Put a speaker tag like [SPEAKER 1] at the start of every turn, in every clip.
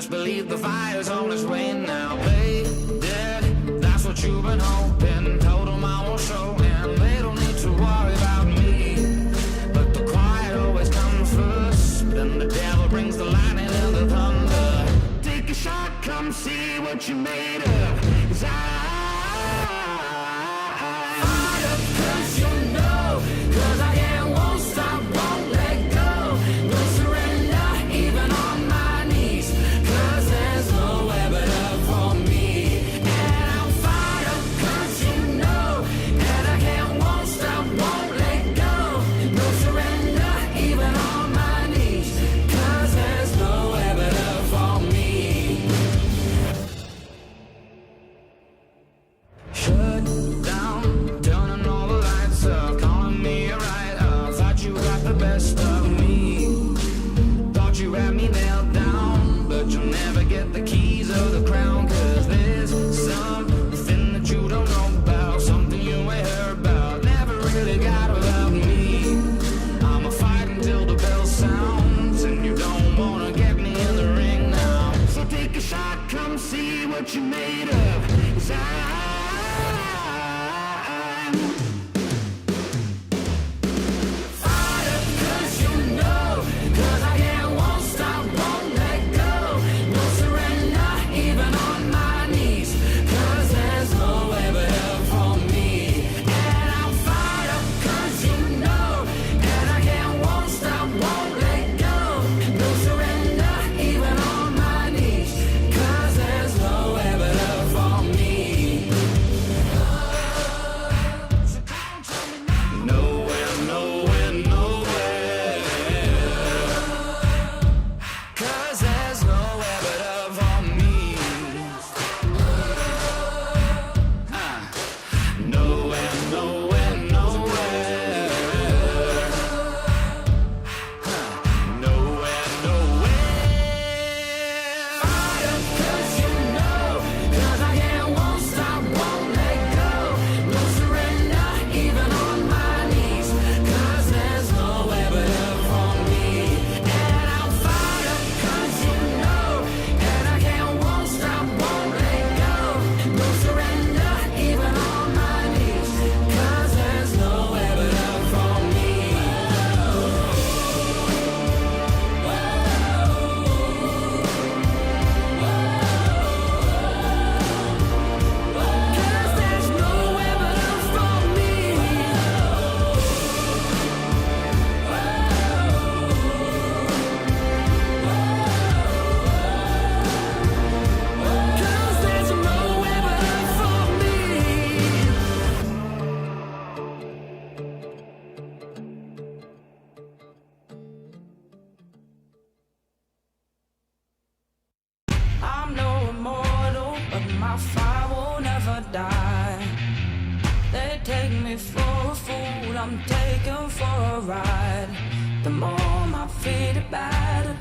[SPEAKER 1] best believe the fire's on its way now. Play dead, that's what you've been hoping. Told them I won't show, and they don't need to worry about me. But the quiet always comes first, then the devil brings the lightning and the thunder. Take a shot, come see what you made of. 'Cause fired up 'cause you know, 'cause I can't, won't stop, won't let go. No surrender, even on my knees, 'cause there's nowhere but up for me. And I'm fired up 'cause you know, and I can't, won't stop, won't let go. No surrender, even on my knees, 'cause there's nowhere but up for me. Shut down, turning all the lights up, calling me a writer. Thought you got the best of me, thought you had me nailed down, but you'll never get the keys or the crown. 'Cause there's something that you don't know about, something you ain't heard about, never really got about me. I'ma fight until the bell sounds, and you don't wanna get me in the ring now. So take a shot, come see what you made of. 'Cause I'm fired up 'cause you know, 'cause I can't, won't stop, won't let go. No surrender, even on my knees, 'cause there's nowhere but up for me. And I'm fired up 'cause you know, and I can't, won't stop, won't let go. No surrender, even on my knees, 'cause there's nowhere but up for me. Nowhere, nowhere, nowhere, 'cause there's nowhere but up for me. Nowhere, nowhere, nowhere, nowhere, nowhere. Fired up 'cause you know, 'cause I can't, won't stop, won't let go. No surrender, even on my knees, 'cause there's nowhere but up for me. And I'm fired up 'cause you know, and I can't, won't stop, won't let go. No surrender, even on my knees, 'cause there's nowhere but up for me. 'Cause there's nowhere but up for me. 'Cause there's nowhere but up for me. I'm no immortal, but my fire will never die. They take me for a fool, I'm taken for a ride. The more my feet are battered,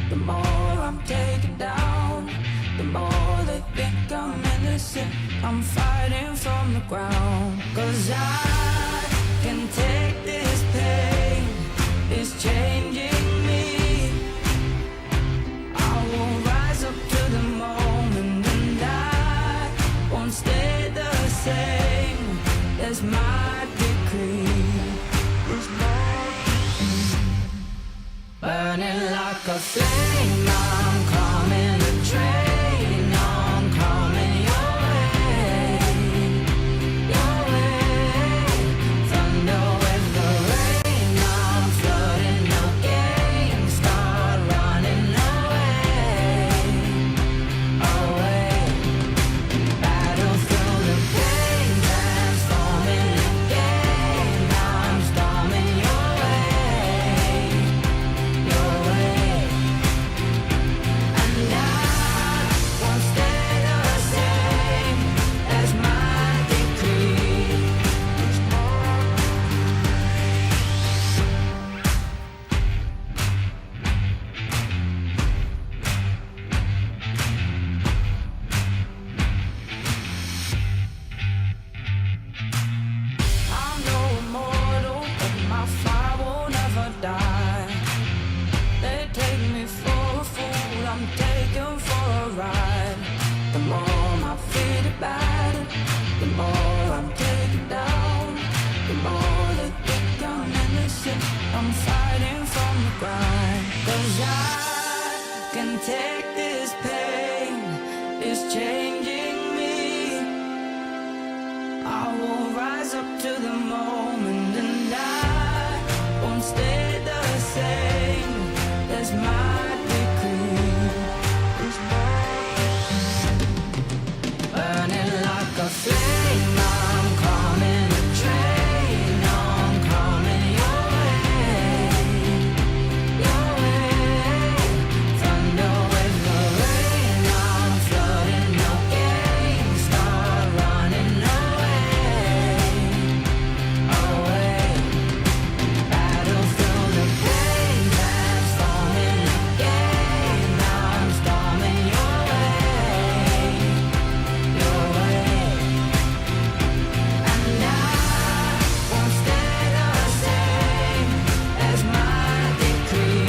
[SPEAKER 1] the more I'm taken down. The more they think I'm innocent, I'm fighting from the ground. 'Cause I can take this pain, it's changing me. I will rise up to the moment, and I won't stay the same. There's my decree. Burning like a flame, I'm coming the train. I'm coming your way, your way. Thunder with the rain, I'm flooding the game. Start running away, away. Battle through the pain, transforming the game. I'm storming your way, your way. can take this pain, it's changing me. I will rise up to the moment and I won't stay the same. That's my decree. Burning like a flame, I'm coming a train, I'm coming your way, your way. Thunder with the rain, I'm flooding your game, start running away, away. Battle through the pain, transforming the game, I'm storming your way, your way. And I won't stay the same as my decree.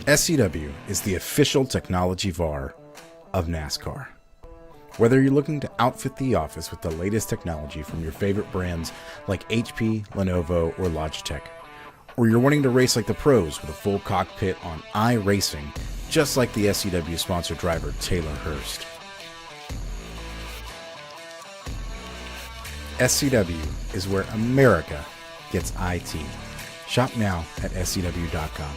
[SPEAKER 2] SCW is the official technology VAR of NASCAR. Whether you're looking to outfit the office with the latest technology from your favorite brands like HP, Lenovo, or Logitech, or you're wanting to race like the pros with a full cockpit on iRacing, just like the SCW sponsored driver Taylor Hurst. SCW is where America gets IT. Shop now at scw.com.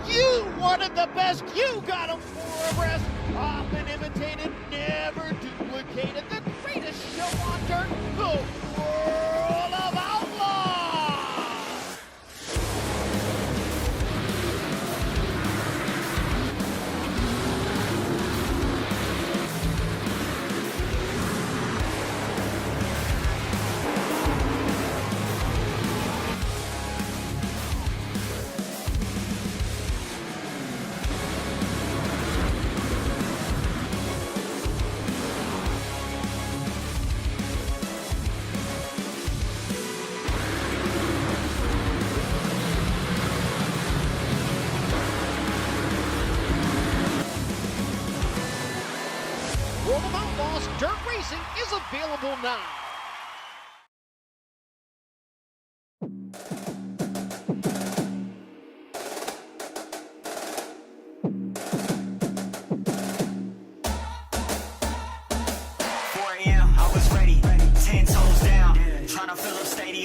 [SPEAKER 3] You wanted the best, you got them for abreast. Often imitated, never duplicated. The greatest show on dirt, the World of Outlaw. World of Outlaws Dirt Racing is available now.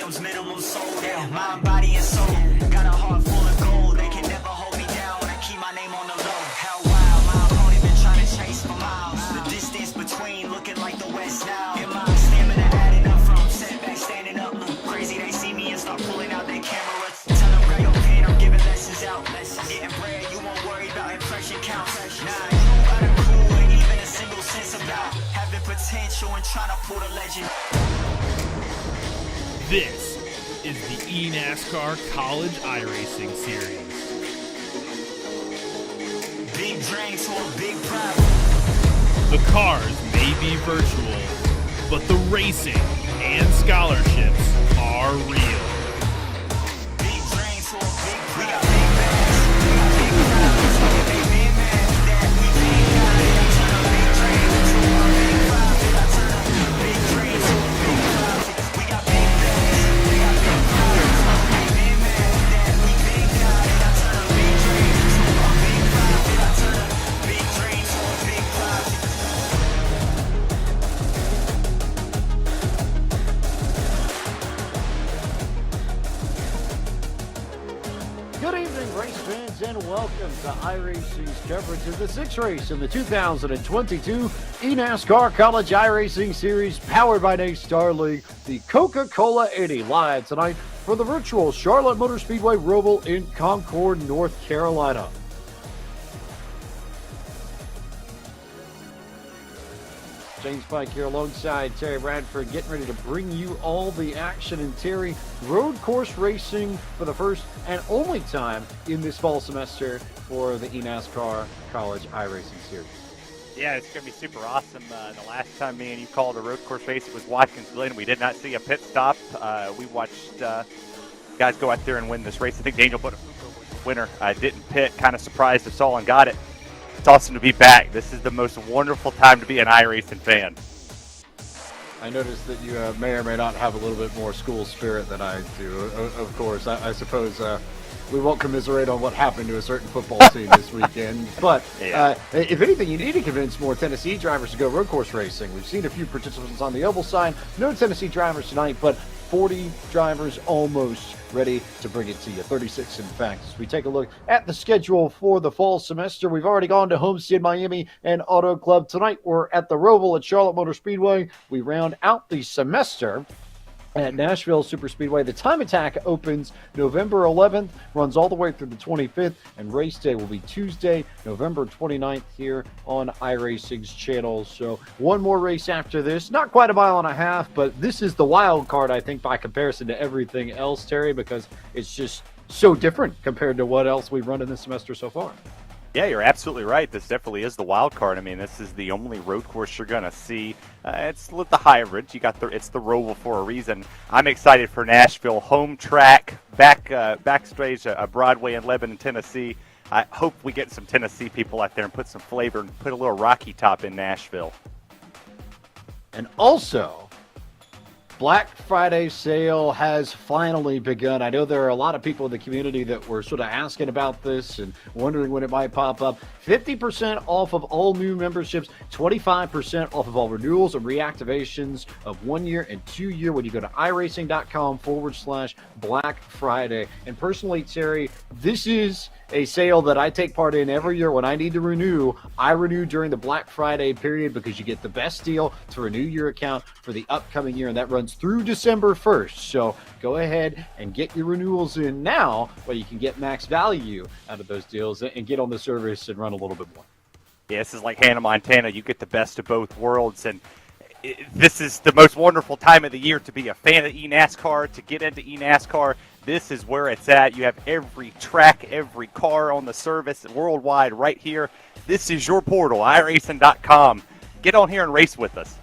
[SPEAKER 4] stadiums, minimum sold out. Mind, body, and soul. Got a heart full of gold. They can never hold me down. I keep my name on the low. How wild, my opponent been trying to chase for miles. The distance between looking like the West now. And my stamina adding up from setback, standing up. Look crazy, they see me and start pulling out their cameras. Tell them grab your pen, I'm giving lessons out. Getting bread, you won't worry about impression counts. Nah, you got a clue, ain't even a single sense about having potential and trying to pull the legend.
[SPEAKER 5] This is the eNASCAR College iRacing Series.
[SPEAKER 4] Big dreams for a big problem.
[SPEAKER 5] The cars may be virtual, but the racing and scholarships are real.
[SPEAKER 4] Big dreams for a big problem. We got big bags, we got big problems. They been mad that we been got it. I turn a big dream into a big profit. I turn a big dream to a big profit. We got big bags, we got big problems. They been mad that we been got it. I turn a big dream into a big profit. I turn a big dream to a big profit.
[SPEAKER 3] Good evening, race fans, and welcome to iRacing's coverage of the sixth race in the 2022 eNASCAR College iRacing Series, powered by NASCAR League, the Coca-Cola 80, live tonight for the virtual Charlotte Motor Speedway Roval in Concord, North Carolina. James Pike here alongside Terry Bradford, getting ready to bring you all the action. And Terry, road course racing for the first and only time in this fall semester for the eNASCAR College iRacing Series.
[SPEAKER 6] Yeah, it's going to be super awesome. The last time me and you called a road course race, it was Watkins Glen. We did not see a pit stop. We watched guys go out there and win this race. I think Daniel Botafuco was the winner. Didn't pit, kind of surprised us all and got it. It's awesome to be back. This is the most wonderful time to be an iRacing fan.
[SPEAKER 3] I noticed that you may or may not have a little bit more school spirit than I do. Of course, I suppose we won't commiserate on what happened to a certain football team this weekend. But if anything, you need to convince more Tennessee drivers to go road course racing. We've seen a few participants on the oval side. No Tennessee drivers tonight, but 40 drivers almost ready to bring it to you. 36, in fact. As we take a look at the schedule for the fall semester, we've already gone to Homestead, Miami, and Auto Club. Tonight, we're at the Roval at Charlotte Motor Speedway. We round out the semester at Nashville Superspeedway. The Time Attack opens November 11th, runs all the way through the 25th, and race day will be Tuesday, November 29th here on iRacing's channel. So one more race after this. Not quite a mile and a half, but this is the wild card, I think, by comparison to everything else, Terry, because it's just so different compared to what else we've run in this semester so far.
[SPEAKER 6] Yeah, you're absolutely right. This definitely is the wild card. I mean, this is the only road course you're going to see. It's the hybrid. It's the Roval for a reason. I'm excited for Nashville, home track, backstage, Broadway in Lebanon, Tennessee. I hope we get some Tennessee people out there and put some flavor and put a little Rocky Top in Nashville.
[SPEAKER 3] And also, Black Friday sale has finally begun. I know there are a lot of people in the community that were sort of asking about this and wondering when it might pop up. 50% off of all new memberships, 25% off of all renewals and reactivations of 1 year and 2 year when you go to iRacing.com/Black Friday. And personally, Terry, this is a sale that I take part in every year when I need to renew. I renew during the Black Friday period because you get the best deal to renew your account for the upcoming year, and that runs through December 1st. So go ahead and get your renewals in now, where you can get max value out of those deals and get on the service and run a little bit more.
[SPEAKER 6] Yeah, this is like Hannah Montana. You get the best of both worlds, and this is the most wonderful time of the year to be a fan of eNASCAR, to get into eNASCAR. This is where it's at. You have every track, every car on the service worldwide right here. This is your portal, iRacing.com. Get on here and race with us.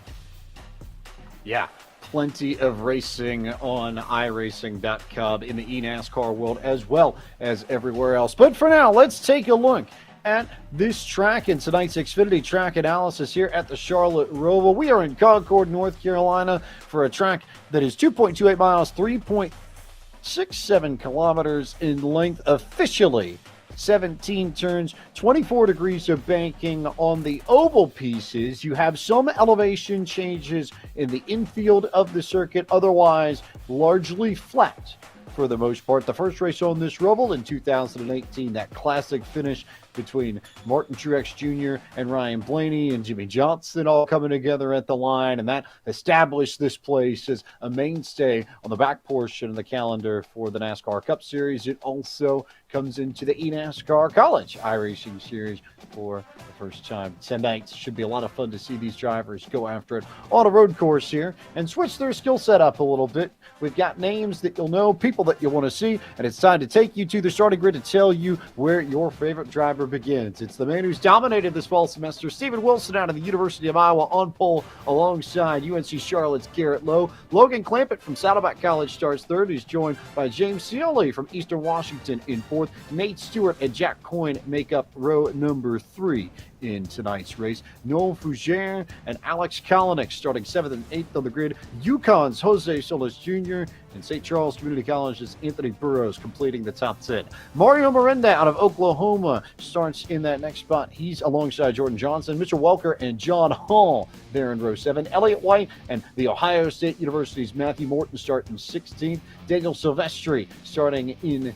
[SPEAKER 3] Yeah, plenty of racing on iRacing.com in the eNASCAR world as well as everywhere else. But for now, let's take a look at this track in tonight's Xfinity track analysis here at the Charlotte Roval. We are in Concord, North Carolina for a track that is 2.28 miles, 3.67 kilometers in length officially.
[SPEAKER 7] 17 turns, 24 degrees of banking on the oval pieces. You have some elevation changes in the infield of the circuit, otherwise largely flat for the most part. The first race on this Roval in 2018, that classic finish between Martin Truex Jr. and Ryan Blaney and Jimmy Johnson all coming together at the line, and that established this place as a mainstay on the back portion of the calendar for the NASCAR Cup Series. It also comes into the eNASCAR College iRacing Series for the first time tonight. Should be a lot of fun to see these drivers go after it on a road course here and switch their skill set up a little bit. We've got names that you'll know, people that you want to see, and it's time to take you to the starting grid to tell you where your favorite driver begins. It's the man who's dominated this fall semester, Steven Wilson out of the University of Iowa on pole alongside UNC Charlotte's Garrett Lowe. Logan Clampett from Saddleback College starts third. He's joined by James Sealy from Eastern Washington in fourth. Nate Stewart and Jack Coyne make up row number 3 in tonight's race. Noel Fougere and Alex Kalanick starting 7th and 8th on the grid. UConn's Jose Solis Jr. and St. Charles Community College's Anthony Burrows completing the top 10. Mario Miranda out of Oklahoma starts in that next spot. He's alongside Jordan Johnson, Mitchell Welker, and John Hall there in row 7. Elliott White and the Ohio State University's Matthew Morton start in 16th. Daniel Silvestri starting in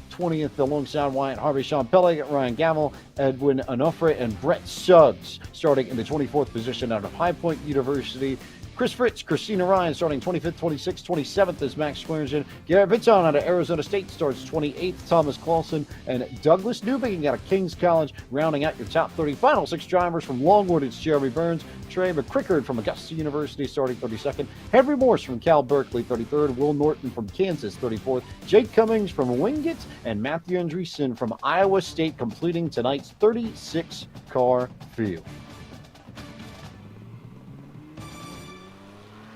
[SPEAKER 7] 20th alongside Wyatt Harvey, Sean Pellick, Ryan Gamble, Edwin Onofre, and Brett Suggs starting in the 24th position out of High Point University. Chris Fritz, Christina Ryan starting 25th, 26th, 27th as Max Swearingen. Garrett Vitton out of Arizona State starts 28th. Thomas Clausen and Douglas Newbegin out of King's College rounding out your top 30. Final 6 drivers from Longwood, it's Jeremy Burns. Trey McCrickard from Augusta University starting 32nd. Henry Morse from Cal Berkeley 33rd. Will Norton from Kansas 34th. Jake Cummings from Wingate and Matthew Andreessen from Iowa State completing tonight's 36-car field.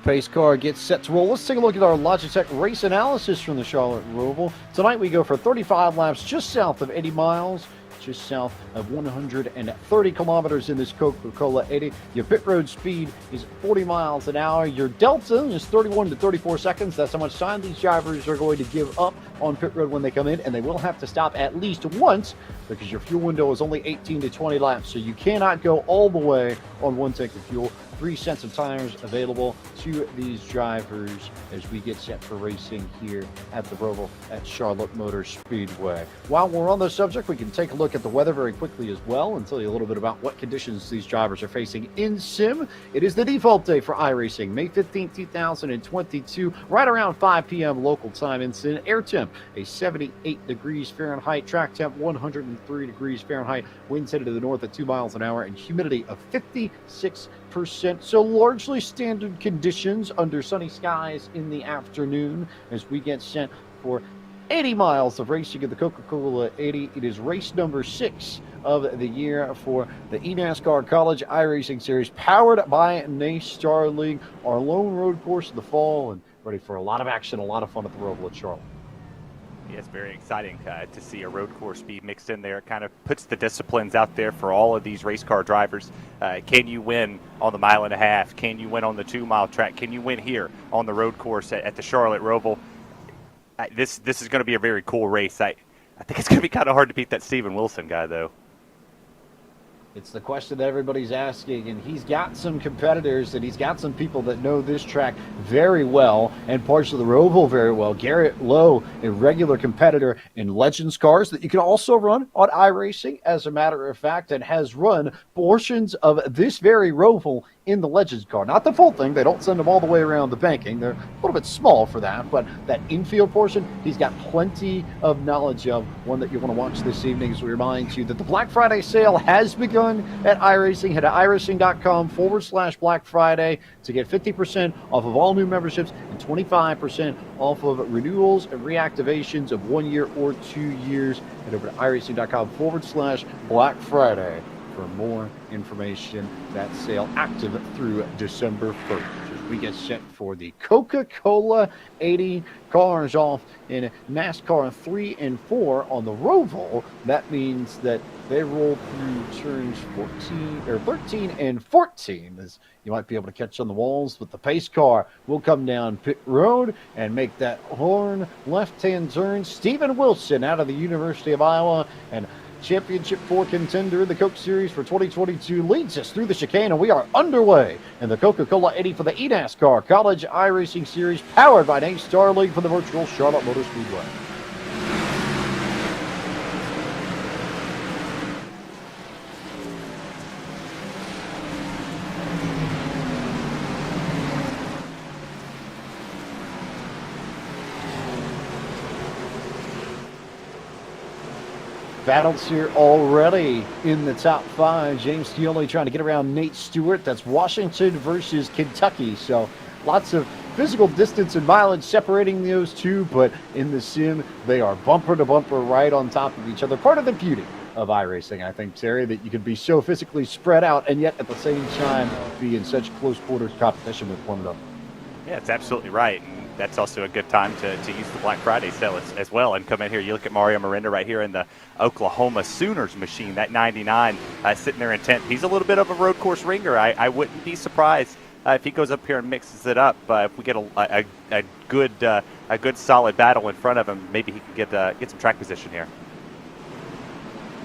[SPEAKER 7] Pace car gets set to roll. Let's take a look at our Logitech race analysis from the Charlotte Roval. Tonight we go for 35 laps just south of 80 miles, just south of 130 kilometers in this Coca-Cola 80. Your pit road speed is 40 miles an hour. Your delta is 31 to 34 seconds. That's how much time these drivers are going to give up on pit road when they come in, and they will have to stop at least once because your fuel window is only 18 to 20 laps, so you cannot go all the way on one tank of fuel. 3 sets of tires available to these drivers as we get set for racing here at the Roval at Charlotte Motor Speedway. While we're on the subject, we can take a look at the weather very quickly as well and tell you a little bit about what conditions these drivers are facing in sim. It is the default day for iRacing, May 15th, 2022, right around 5 p.m. local time in Sin. Air temp, a 78 degrees Fahrenheit. Track temp, 103 degrees Fahrenheit. Winds headed to the north at 2 miles an hour and humidity of 56%. So largely standard conditions under sunny skies in the afternoon as we get set for 80 miles of racing at the Coca-Cola 80. It is race number 6 of the year for the eNASCAR College iRacing Series, powered by NASCAR League, our lone road course of the fall, and ready for a lot of action, a lot of fun at the Roval at Charlotte.
[SPEAKER 6] Yeah, it's very exciting to see a road course be mixed in there. It kind of puts the disciplines out there for all of these race car drivers. Can you win on the 1.5 miles? Can you win on the 2 mile track? Can you win here on the road course at the Charlotte Roval? This is going to be a very cool race. I think it's going to be kind of hard to beat that Steven Wilson guy, though.
[SPEAKER 7] It's the question that everybody's asking, and he's got some competitors, and he's got some people that know this track very well and parts of the Roval very well. Garrett Lowe, a regular competitor in Legends cars that you can also run on iRacing, as a matter of fact, and has run portions of this very Roval in the Legends car. Not the full thing. They don't send them all the way around the banking. They're a little bit small for that, but that infield portion, he's got plenty of knowledge of. One that you want to watch this evening as we remind you that the Black Friday sale has begun at iRacing. Head to iRacing.com/Black Friday to get 50% off of all new memberships and 25% off of renewals and reactivations of 1 year or 2 years. Head over to iRacing.com/Black Friday for more information. That sale active through December 1st. As we get set for the Coca-Cola 80 cars off in NASCAR 3 and 4 on the Roval. That means that they roll through turns 13 and 14, as you might be able to catch on the walls. But the pace car will come down pit road and make that horn left-hand turn. Steven Wilson out of the University of Iowa, and Championship 4 contender in the Coke Series for 2022, leads us through the chicane, and we are underway in the Coca-Cola 80 for the eNASCAR College iRacing Series, powered by NASCAR League for the virtual Charlotte Motor Speedway. Battles here already in the top 5. James Steele trying to get around Nate Stewart. That's Washington versus Kentucky. So lots of physical distance and mileage separating those two, but in the sim, they are bumper to bumper right on top of each other. Part of the beauty of iRacing, I think, Terry, that you can be so physically spread out and yet at the same time be in such close quarters competition with one another.
[SPEAKER 6] Yeah, it's absolutely right. And that's also a good time to use the Black Friday sale as well and come in here. You look at Mario Miranda right here in the Oklahoma Sooners machine, that 99 sitting there in 10th. He's a little bit of a road course ringer. I wouldn't be surprised if he goes up here and mixes it up. If we get a good solid battle in front of him, maybe he can get some track position here.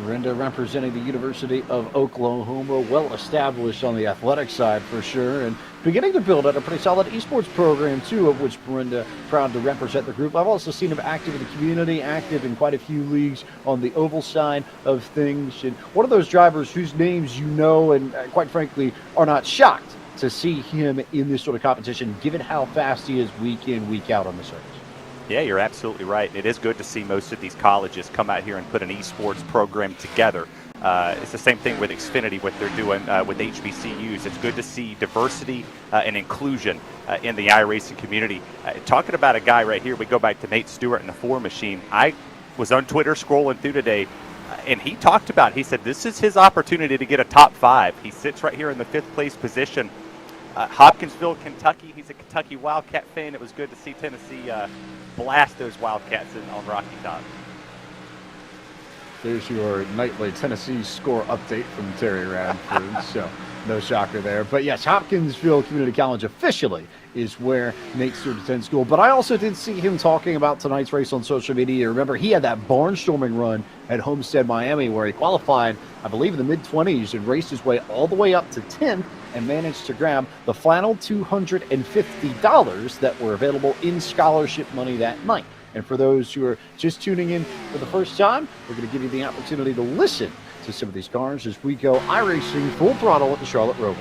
[SPEAKER 7] Miranda representing the University of Oklahoma, well established on the athletic side for sure, and beginning to build out a pretty solid esports program too, of which Miranda proud to represent the group. I've also seen him active in the community, active in quite a few leagues on the oval side of things, and one of those drivers whose names you know and quite frankly are not shocked to see him in this sort of competition, given how fast he is week in, week out on the circuit.
[SPEAKER 6] Yeah, you're absolutely right. It is good to see most of these colleges come out here and put an esports program together. It's the same thing with Xfinity, what they're doing with HBCUs. It's good to see diversity and inclusion in the iRacing community. Talking about a guy right here, we go back to Nate Stewart in the 4 machine. I was on Twitter scrolling through today, and he talked about, he said this is his opportunity to get a top 5. He sits right here in the 5th place position. Hopkinsville, Kentucky. He's a Kentucky Wildcat fan. It was good to see Tennessee blast those Wildcats on Rocky Top.
[SPEAKER 7] There's your nightly Tennessee score update from Terry Radford, so no shocker there. But yes, Hopkinsville Community College officially is where Nate Stewart attends school. But I also did see him talking about tonight's race on social media. Remember, he had that barnstorming run at Homestead, Miami, where he qualified, I believe, in the mid-20s and raced his way all the way up to 10th and managed to grab the final $250 that were available in scholarship money that night. And for those who are just tuning in for the first time, we're going to give you the opportunity to listen to some of these cars as we go iRacing full throttle at the Charlotte Roval.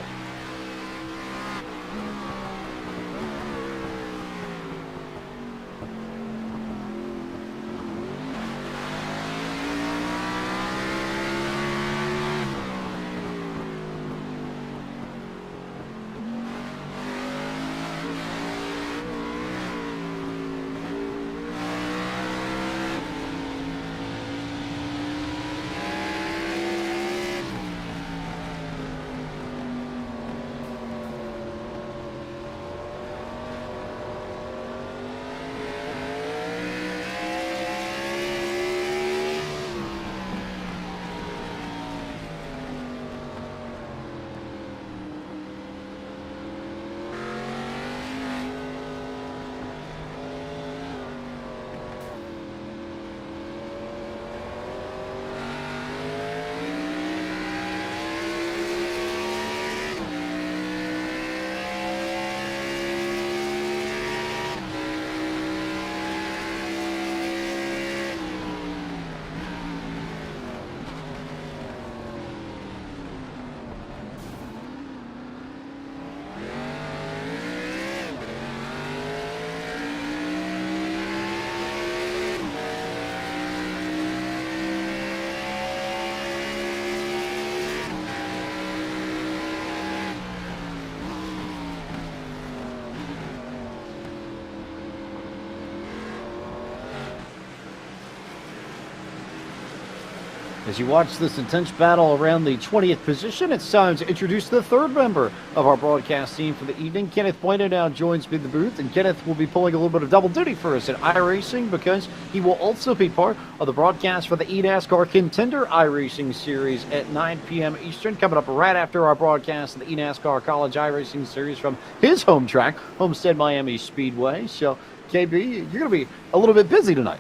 [SPEAKER 7] As you watch this intense battle around the 20th position, it's time to introduce the third member of our broadcast team for the evening. Kenneth Bueno now joins me in the booth, and Kenneth will be pulling a little bit of double duty for us at iRacing because he will also be part of the broadcast for the eNASCAR Contender iRacing Series at 9 p.m. Eastern, coming up right after our broadcast of the eNASCAR College iRacing Series from his home track, Homestead Miami Speedway. So, KB, you're going to be a little bit busy tonight.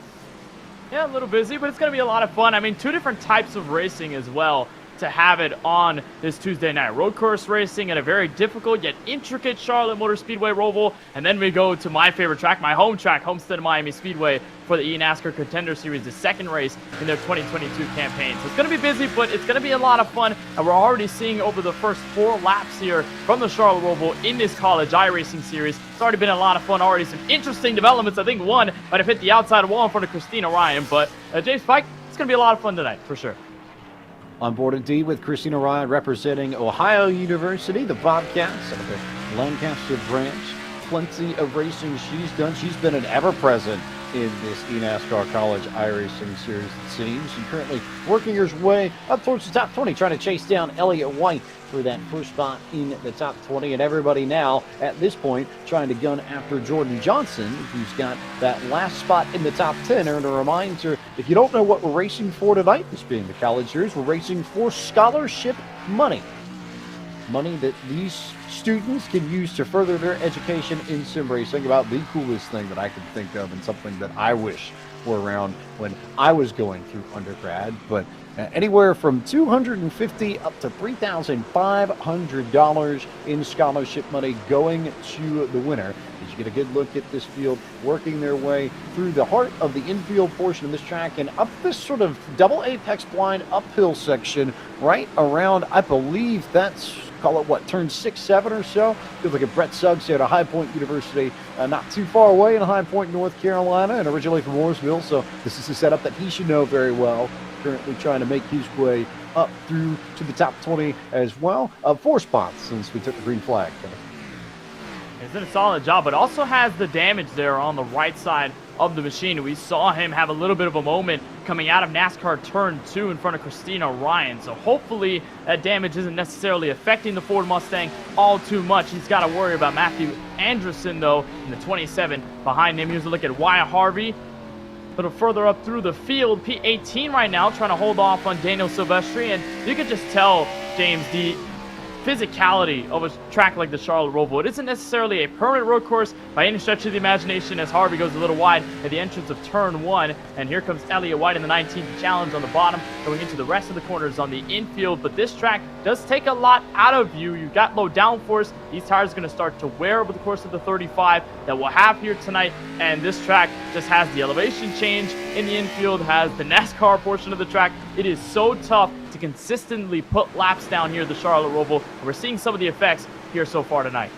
[SPEAKER 8] Yeah, a little busy, but it's going to be a lot of fun. I mean, two different types of racing as well to have it on this Tuesday night. Road course racing at a very difficult yet intricate Charlotte Motor Speedway Roval. And then we go to my favorite track, my home track, Homestead Miami Speedway, for the eNASCAR Contender Series, the second race in their 2022 campaign. So it's going to be busy, but it's going to be a lot of fun. And we're already seeing over the first 4 laps here from the Charlotte Roval in this college iRacing series. It's already been a lot of fun, already some interesting developments. I think one might have hit the outside wall in front of Christina Ryan. But James Pike, it's going to be a lot of fun tonight, for sure.
[SPEAKER 7] On board indeed with Christina Ryan representing Ohio University, the Bobcats of the Lancaster branch. Plenty of racing she's done. She's been an ever-present in this eNASCAR College iRacing Series, it seems. And currently working her way up towards the top 20, trying to chase down Elliott White for that first spot in the top 20. And everybody now, at this point, trying to gun after Jordan Johnson, who's got that last spot in the top 10. And a reminder, if you don't know what we're racing for tonight, this being the College Series, we're racing for scholarship money. Money that these students can use to further their education in sim racing. About the coolest thing that I can think of, and something that I wish were around when I was going through undergrad. But anywhere from $250 up to $3,500 in scholarship money going to the winner. As you get a good look at this field working their way through the heart of the infield portion of this track and up this sort of double apex blind uphill section right around, I believe that's, call it what, turn 6, 7 or so. Feels like a Brett Suggs here at High Point University, not too far away in High Point, North Carolina, and originally from Mooresville. So this is a setup that he should know very well. Currently trying to make his way up through to the top 20 as well. 4 spots since we took the green flag.
[SPEAKER 8] He's done a solid job, but also has the damage there on the right side of the machine. We saw him have a little bit of a moment coming out of NASCAR Turn 2 in front of Christina Ryan. So hopefully that damage isn't necessarily affecting the Ford Mustang all too much. He's got to worry about Matthew Anderson, though, in the 27 behind him. Here's a look at Wyatt Harvey. A little further up through the field, P18 right now, trying to hold off on Daniel Silvestri. And you could just tell, James, the physicality of a track like the Charlotte Roval. It isn't necessarily a permanent road course by any stretch of the imagination, as Harvey goes a little wide at the entrance of turn 1. And here comes Elliott White in the 19th challenge on the bottom, going into the rest of the corners on the infield. But this track does take a lot out of you. You've got low downforce. These tires are going to start to wear over the course of the 35 that we'll have here tonight. And this track just has the elevation change in the infield, has the NASCAR portion of the track. It is so tough to consistently put laps down here at the Charlotte Roval. We're seeing some of the effects here so far tonight.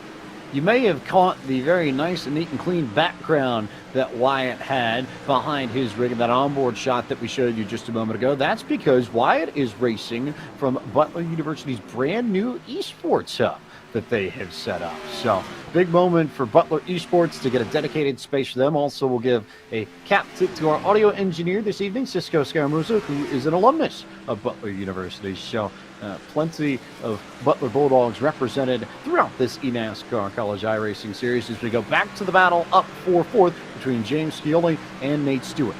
[SPEAKER 7] You may have caught the very nice and neat and clean background that Wyatt had behind his rig in that onboard shot that we showed you just a moment ago. That's because Wyatt is racing from Butler University's brand new esports hub that they have set up. So big moment for Butler Esports to get a dedicated space for them. Also, we'll give a cap tip to our audio engineer this evening, Cisco Scaramuza, who is an alumnus of Butler University. So plenty of Butler Bulldogs represented throughout this eNASCAR College iRacing Series as we go back to the battle up for fourth between James Scioli and Nate Stewart.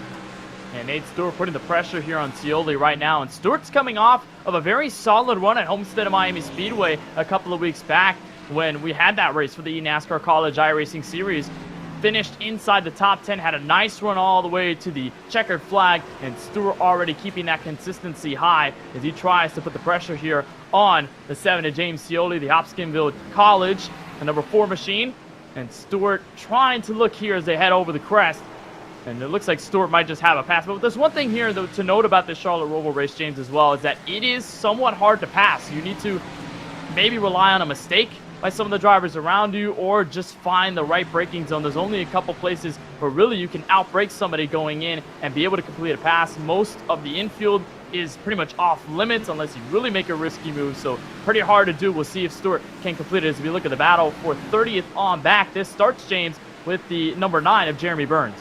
[SPEAKER 8] And Nate Stewart putting the pressure here on Scioli right now. And Stewart's coming off of a very solid run at Homestead of Miami Speedway a couple of weeks back when we had that race for the eNASCAR College iRacing Series. Finished inside the top 10, had a nice run all the way to the checkered flag, and Stewart already keeping that consistency high as he tries to put the pressure here on the 7 of James Scioli, the Hopkinsville College, the number 4 machine. And Stewart trying to look here as they head over the crest. And it looks like Stewart might just have a pass. But there's one thing here, though, to note about this Charlotte Roval race, James, as well, is that it is somewhat hard to pass. You need to maybe rely on a mistake by some of the drivers around you, or just find the right braking zone. There's only a couple places where really you can outbrake somebody going in and be able to complete a pass. Most of the infield is pretty much off limits unless you really make a risky move. So pretty hard to do. We'll see if Stewart can complete it as we look at the battle for 30th on back. This starts, James, with the number 9 of Jeremy Burns.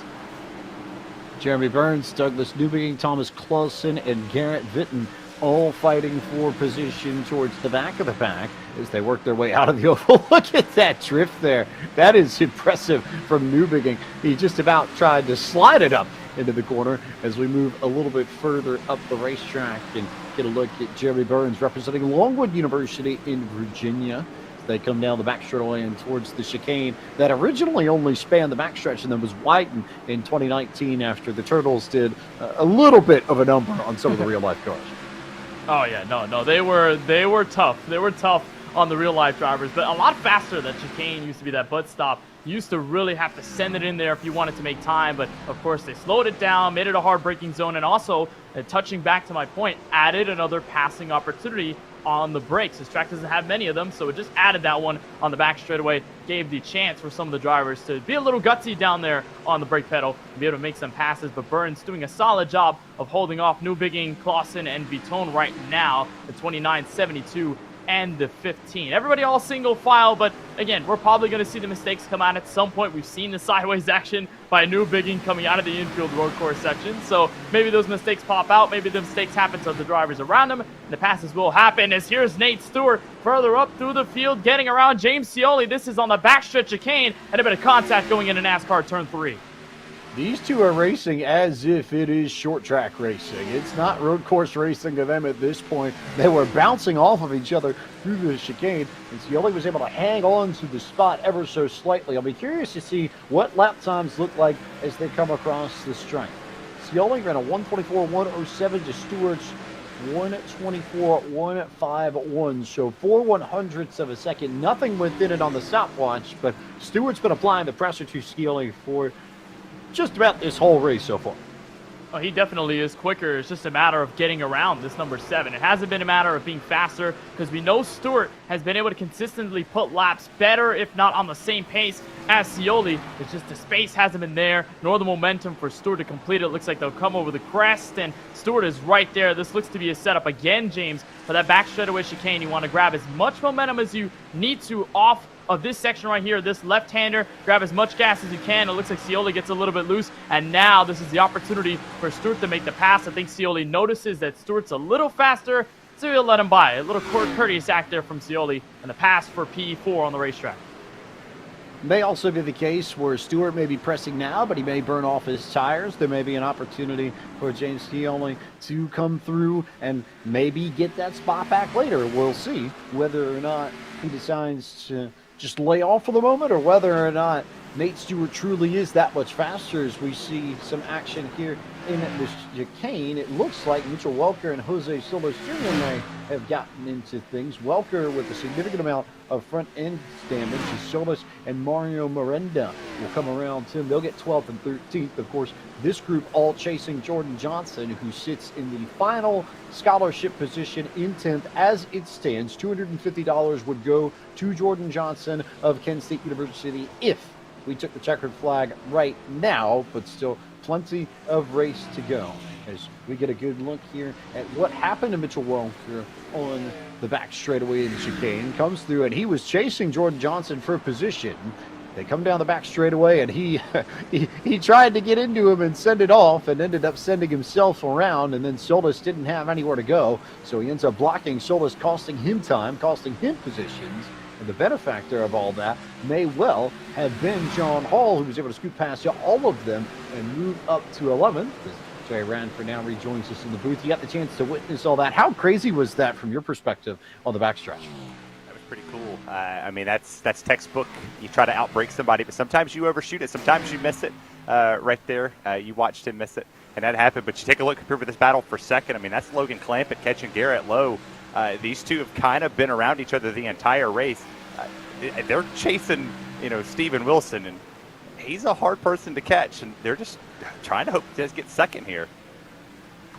[SPEAKER 7] Jeremy Burns, Douglas Newbegin, Thomas Clausen, and Garrett Vitton all fighting for position towards the back of the pack as they work their way out of the oval. Look at that drift there. That is impressive from Newbegin. He just about tried to slide it up into the corner as we move a little bit further up the racetrack and get a look at Jeremy Burns representing Longwood University in Virginia. They come down the back straightaway and towards the chicane that originally only spanned the backstretch and then was widened in 2019 after the Turtles did a little bit of a number on some of the real-life cars.
[SPEAKER 8] Oh yeah, no, they were tough. They were tough on the real life drivers, but a lot faster. That chicane used to be that butt stop. You used to really have to send it in there if you wanted to make time, but of course they slowed it down, made it a hard braking zone, and also, touching back to my point, added another passing opportunity on the brakes. This track doesn't have many of them, so it just added that one on the back straightaway, gave the chance for some of the drivers to be a little gutsy down there on the brake pedal and be able to make some passes, but Burns doing a solid job of holding off Newbegin, Clausen, and Vitone right now, the 29, 72, and the 15. Everybody all single file, but again, we're probably going to see the mistakes come out at some point. We've seen the sideways action by Newbegin coming out of the infield road course section, so maybe those mistakes pop out, maybe the mistakes happen to the drivers around them, and the passes will happen as here's Nate Stewart further up through the field, getting around James Scioli. This is on the backstretch chicane, and a bit of contact going into NASCAR turn 3.
[SPEAKER 7] These two are racing as if it is short track racing. It's not road course racing to them at this point. They were bouncing off of each other through the chicane, and Scioli was able to hang on to the spot ever so slightly. I'll be curious to see what lap times look like as they come across the stripe. Scioli ran a 124.107 to Stewart's 124.151, so 4/100ths of a second. Nothing within it on the stopwatch, but Stewart's been applying the pressure to Scioli for just about this whole race so far.
[SPEAKER 8] Oh, he definitely is quicker. It's just a matter of getting around this number 7. It hasn't been a matter of being faster because we know Stewart has been able to consistently put laps better, if not on the same pace as Scioli. It's just the space hasn't been there, nor the momentum for Stewart to complete it. Looks like they'll come over the crest, and Stewart is right there. This looks to be a setup again, James, for that back straightaway chicane. You want to grab as much momentum as you need to off of this section right here, this left-hander. Grab as much gas as you can. It looks like Scioli gets a little bit loose, and now this is the opportunity for Stewart to make the pass. I think Scioli notices that Stewart's a little faster, so he'll let him by. A little courteous act there from Scioli, and the pass for P4 on the racetrack.
[SPEAKER 7] May also be the case where Stewart may be pressing now, but he may burn off his tires. There may be an opportunity for James Scioli to come through and maybe get that spot back later. We'll see whether or not he decides to just lay off for the moment, or whether or not Nate Stewart truly is that much faster. As we see some action here in the chicane, it looks like Mitchell Welker and Jose Solis Jr. may have gotten into things. Welker with a significant amount of front end damage. Solis and Mario Miranda will come around to him. They'll get 12th and 13th. Of course, this group all chasing Jordan Johnson, who sits in the final scholarship position in 10th as it stands. $250 would go to Jordan Johnson of Kent State University if we took the checkered flag right now, but still plenty of race to go as we get a good look here at what happened to Mitchell Welker on the back straightaway in the chicane. Comes through, and he was chasing Jordan Johnson for position. They come down the back straightaway, and he tried to get into him and send it off, and ended up sending himself around, and then Solis didn't have anywhere to go, so he ends up blocking Solis, costing him time, costing him positions. And the benefactor of all that may well have been John Hall, who was able to scoot past all of them and move up to 11th. Jay Ranford now rejoins us in the booth. You got the chance to witness all that. How crazy was that from your perspective on the backstretch?
[SPEAKER 6] That was pretty cool. I mean, that's textbook. You try to outbrake somebody, but sometimes you overshoot it. Sometimes you miss it right there. You watched him miss it, and that happened. But you take a look over this battle for second. I mean, that's Logan Clampett catching Garrett Lowe. These two have kind of been around each other the entire race. They're chasing, Steven Wilson, and he's a hard person to catch, and they're just trying to hope to get second here.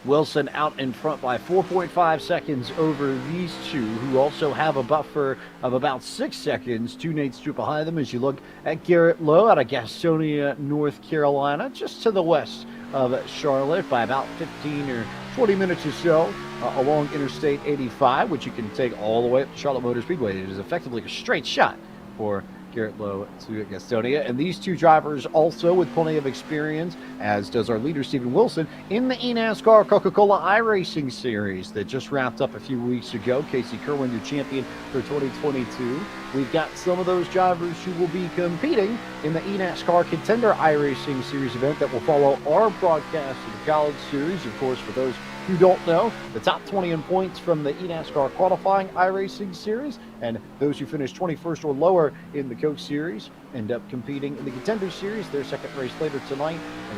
[SPEAKER 7] Wilson out in front by 4.5 seconds over these two, who also have a buffer of about 6 seconds. 2 Nate Stewart behind them as you look at Garrett Lowe out of Gastonia, North Carolina, just to the west of Charlotte by about 15 or 20 minutes or so along Interstate 85, which you can take all the way up to Charlotte Motor Speedway. It is effectively a straight shot for Garrett Lowe to Gastonia. And these two drivers also with plenty of experience, as does our leader, Stephen Wilson, in the eNASCAR Coca-Cola iRacing Series that just wrapped up a few weeks ago. Casey Kerwin, your champion for 2022. We've got some of those drivers who will be competing in the eNASCAR Contender iRacing Series event that will follow our broadcast of the College Series. Of course, for those who don't know, the top 20 in points from the eNASCAR qualifying iRacing Series, and those who finish 21st or lower in the Coke Series end up competing in the Contender Series, their second race later tonight, as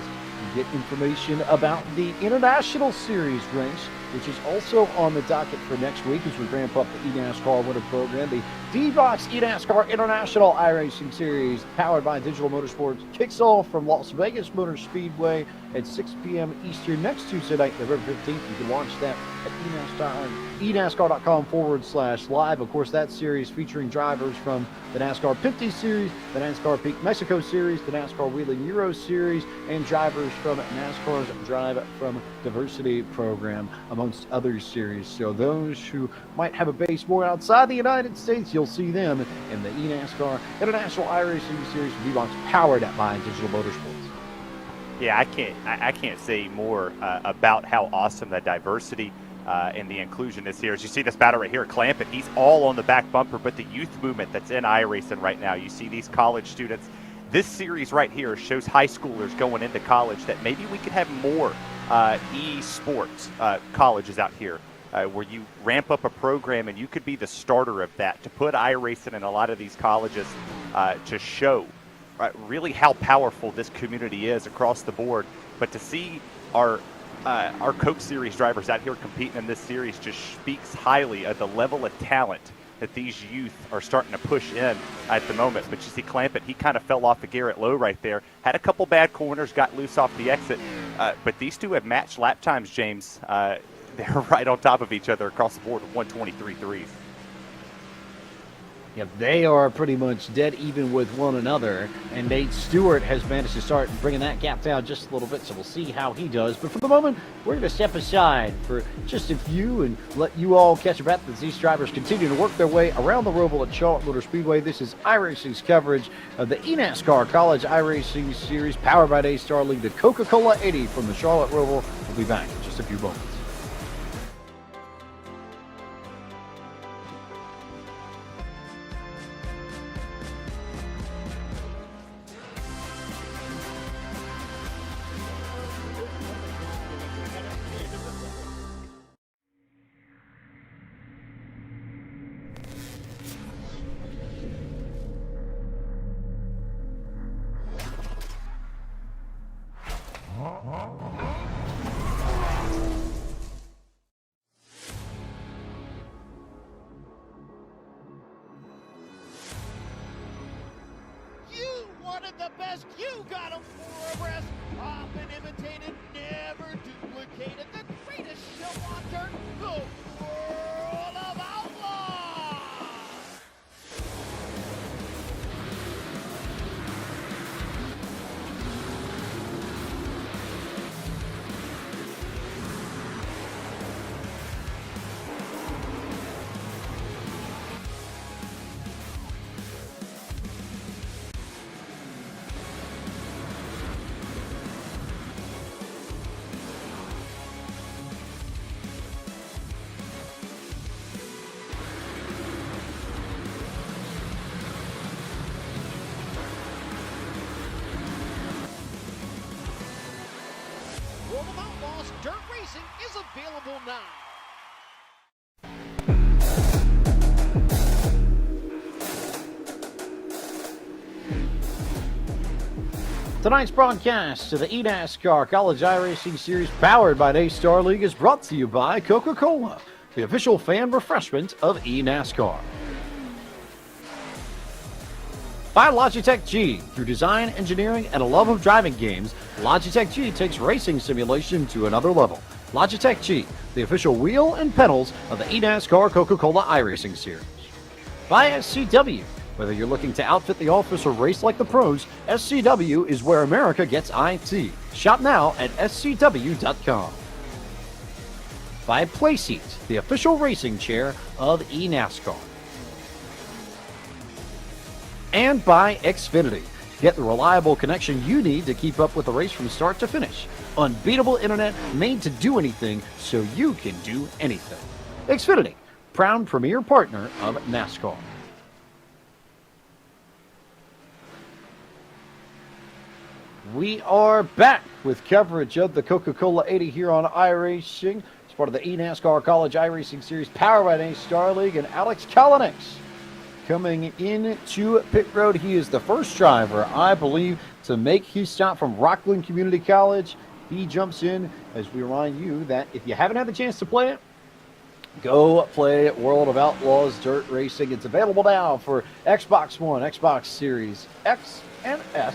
[SPEAKER 7] you get information about the International Series race, which is also on the docket for next week as we ramp up the eNASCAR Winter Program. The D-Box eNASCAR International iRacing Series, powered by Digital Motorsports, kicks off from Las Vegas Motor Speedway at 6 p.m. Eastern next Tuesday night, November 15th. You can watch that at eNASCAR.com/live. Of course, that series featuring drivers from the NASCAR 50 Series, the NASCAR Peak Mexico Series, the NASCAR Wheeling Euro Series, and drivers from NASCAR's Drive from Diversity program, amongst other series. So those who might have a base more outside the United States, you'll see them in the eNASCAR International iRacing Series from D-Box, powered by Digital Motorsports.
[SPEAKER 6] Yeah, I can't say more about how awesome the diversity and the inclusion is here. As you see this battle right here, Clampett, he's all on the back bumper, but the youth movement that's in iRacing right now, you see these college students. This series right here shows high schoolers going into college that maybe we could have more e-sports colleges out here where you ramp up a program and you could be the starter of that, to put iRacing in a lot of these colleges to show really how powerful this community is across the board. But to see our Coke Series drivers out here competing in this series just speaks highly of the level of talent that these youth are starting to push in at the moment. But you see Clampett, he kind of fell off of Garrett Lowe right there. Had a couple bad corners, got loose off the exit. But these two have matched lap times, James. They're right on top of each other across the board with 123.3s.
[SPEAKER 7] Yeah, they are pretty much dead even with one another, and Nate Stewart has managed to start bringing that gap down just a little bit, so we'll see how he does. But for the moment, we're going to step aside for just a few and let you all catch a breath as these drivers continue to work their way around the Roval at Charlotte Motor Speedway. This is iRacing's coverage of the eNASCAR College iRacing Series, powered by Daystar League, the Coca-Cola 80 from the Charlotte Roval. We'll be back in just a few moments.
[SPEAKER 3] You wanted the best, you got them for a rest. Often imitated, never duplicated. The greatest show on dirt, the World of Outlaws. World of Outlaws Dirt Racing is available now.
[SPEAKER 7] Tonight's broadcast of the eNASCAR College iRacing Series, powered by Daystar League, is brought to you by Coca-Cola, the official fan refreshment of eNASCAR. By Logitech G. Through design, engineering, and a love of driving games, Logitech G takes racing simulation to another level. Logitech G, the official wheel and pedals of the eNASCAR Coca-Cola iRacing Series. By SCW. Whether you're looking to outfit the office or race like the pros, SCW is where America gets IT. Shop now at scw.com. By Playseat, the official racing chair of eNASCAR. and by Xfinity. Get the reliable connection you need to keep up with the race from start to finish. Unbeatable internet made to do anything so you can do anything. Xfinity, proud premier partner of NASCAR. We are back with coverage of the Coca-Cola 80 here on iRacing. It's part of the eNASCAR College iRacing Series powered by NASCAR League, and Alex Kalanick coming into pit road. He is the first driver, I believe, to make his stop from Rockland Community College. He jumps in as we remind you that if you haven't had the chance to play it, go play World of Outlaws Dirt Racing. It's available now for Xbox One, Xbox Series X and S,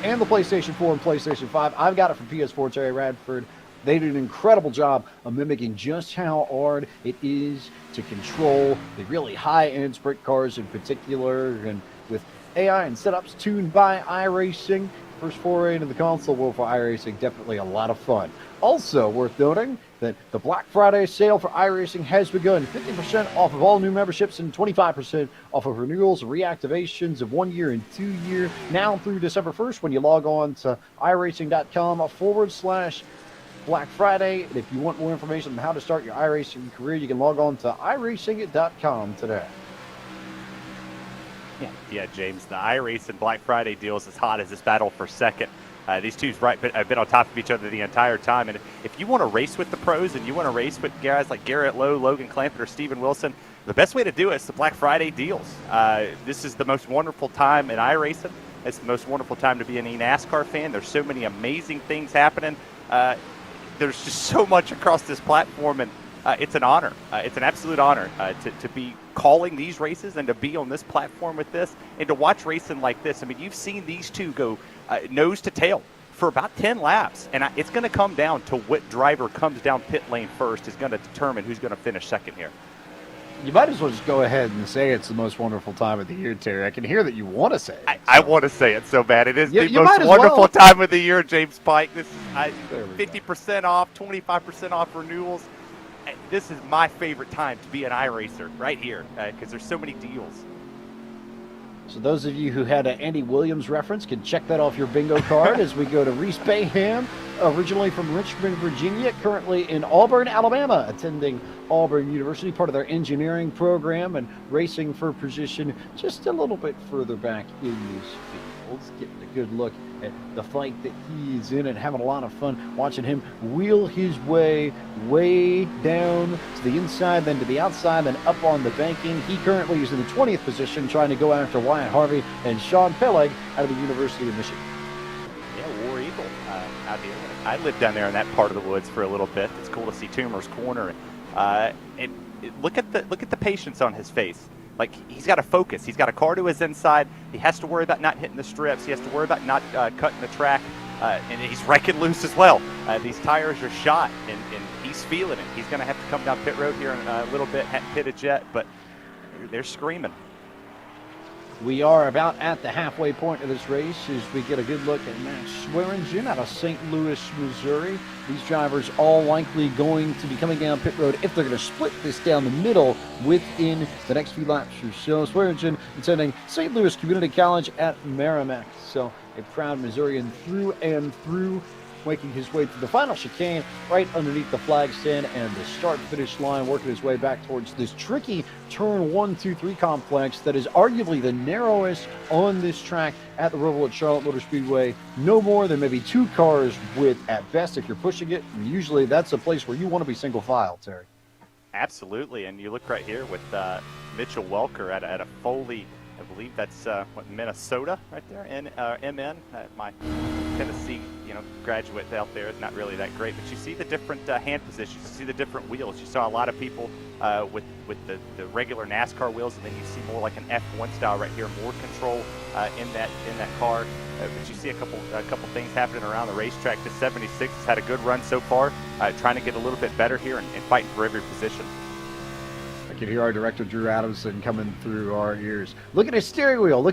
[SPEAKER 7] and the PlayStation 4 and PlayStation 5. I've got it from PS4, Terry Radford. They did an incredible job of mimicking just how hard it is to control the really high-end sprint cars in particular, and with AI and setups tuned by iRacing. First foray into the console world for iRacing, definitely a lot of fun. Also worth noting that the Black Friday sale for iRacing has begun. 50% off of all new memberships and 25% off of renewals and reactivations of 1 year and 2 year, now through December 1st when you log on to iRacing.com/Black Friday. And if you want more information on how to start your iRacing career, you can log on to iRacing.com today.
[SPEAKER 6] Yeah, James, the iRacing Black Friday deal is as hot as this battle for second. These two have been on top of each other the entire time. And if you want to race with the pros and you want to race with guys like Garrett Lowe, Logan Clampett, or Steven Wilson, the best way to do it is the Black Friday deals. This is the most wonderful time in iRacing. It's the most wonderful time to be an eNASCAR fan. There's so many amazing things happening. There's just so much across this platform, and it's an honor. It's an absolute honor to be calling these races and to be on this platform with this and to watch racing like this. I mean, you've seen these two go nose to tail for about 10 laps, and it's going to come down to what driver comes down pit lane first is going to determine who's going to finish second here.
[SPEAKER 7] You might as well just go ahead and say it's the most wonderful time of the year, Terry. I can hear that you want to say it.
[SPEAKER 6] I want to say it so bad. It is the
[SPEAKER 7] you might
[SPEAKER 6] most
[SPEAKER 7] as
[SPEAKER 6] wonderful
[SPEAKER 7] well.
[SPEAKER 6] time of the year, James Pike. This is
[SPEAKER 7] There we go.
[SPEAKER 6] 50% off, 25% off renewals. This is my favorite time to be an iRacer right here because there's so many deals.
[SPEAKER 7] So those of you who had an Andy Williams reference can check that off your bingo card as we go to Reese Bayham, originally from Richmond, Virginia, currently in Auburn, Alabama, attending Auburn University, part of their engineering program, and racing for position just a little bit further back in these fields, getting a good look at the fight that he's in and having a lot of fun watching him wheel his way down to the inside, then to the outside, then up on the banking. He currently is in the 20th position trying to go after Wyatt Harvey and Sean Peleg out of the University of Michigan.
[SPEAKER 6] Yeah, War Eagle out here. I lived down there in that part of the woods for a little bit. It's cool to see Toomer's Corner. Look at the patience on his face. Like, he's got to focus. He's got a car to his inside. He has to worry about not hitting the strips. He has to worry about not cutting the track. And he's wrecking loose as well. These tires are shot, and he's feeling it. He's going to have to come down pit road here in a little bit, hadn't pitted yet, but they're screaming.
[SPEAKER 7] We are about at the halfway point of this race as we get a good look at Max Swearingen out of St. Louis, Missouri. These drivers all likely going to be coming down pit road if they're going to split this down the middle within the next few laps or so. Swearingen attending St. Louis Community College at Merrimack. So a proud Missourian through and through, making his way through the final chicane right underneath the flag stand and the start-finish line, working his way back towards this tricky turn 1, 2, 3 complex that is arguably the narrowest on this track at the Roval at Charlotte Motor Speedway. No more than maybe 2 cars width at best if you're pushing it. And usually that's a place where you want to be single file, Terry.
[SPEAKER 6] Absolutely, and you look right here with Mitchell Welker at a Foley. I believe that's Minnesota right there, MN. My Tennessee, graduate out there is not really that great, but you see the different hand positions, you see the different wheels. You saw a lot of people with the regular NASCAR wheels, and then you see more like an F1 style right here, more control in that car. But you see a couple things happening around the racetrack. The 76 has had a good run so far, trying to get a little bit better here and fighting for every position.
[SPEAKER 7] I can hear our director, Drew Adamson, coming through our ears. Look at his steering wheel.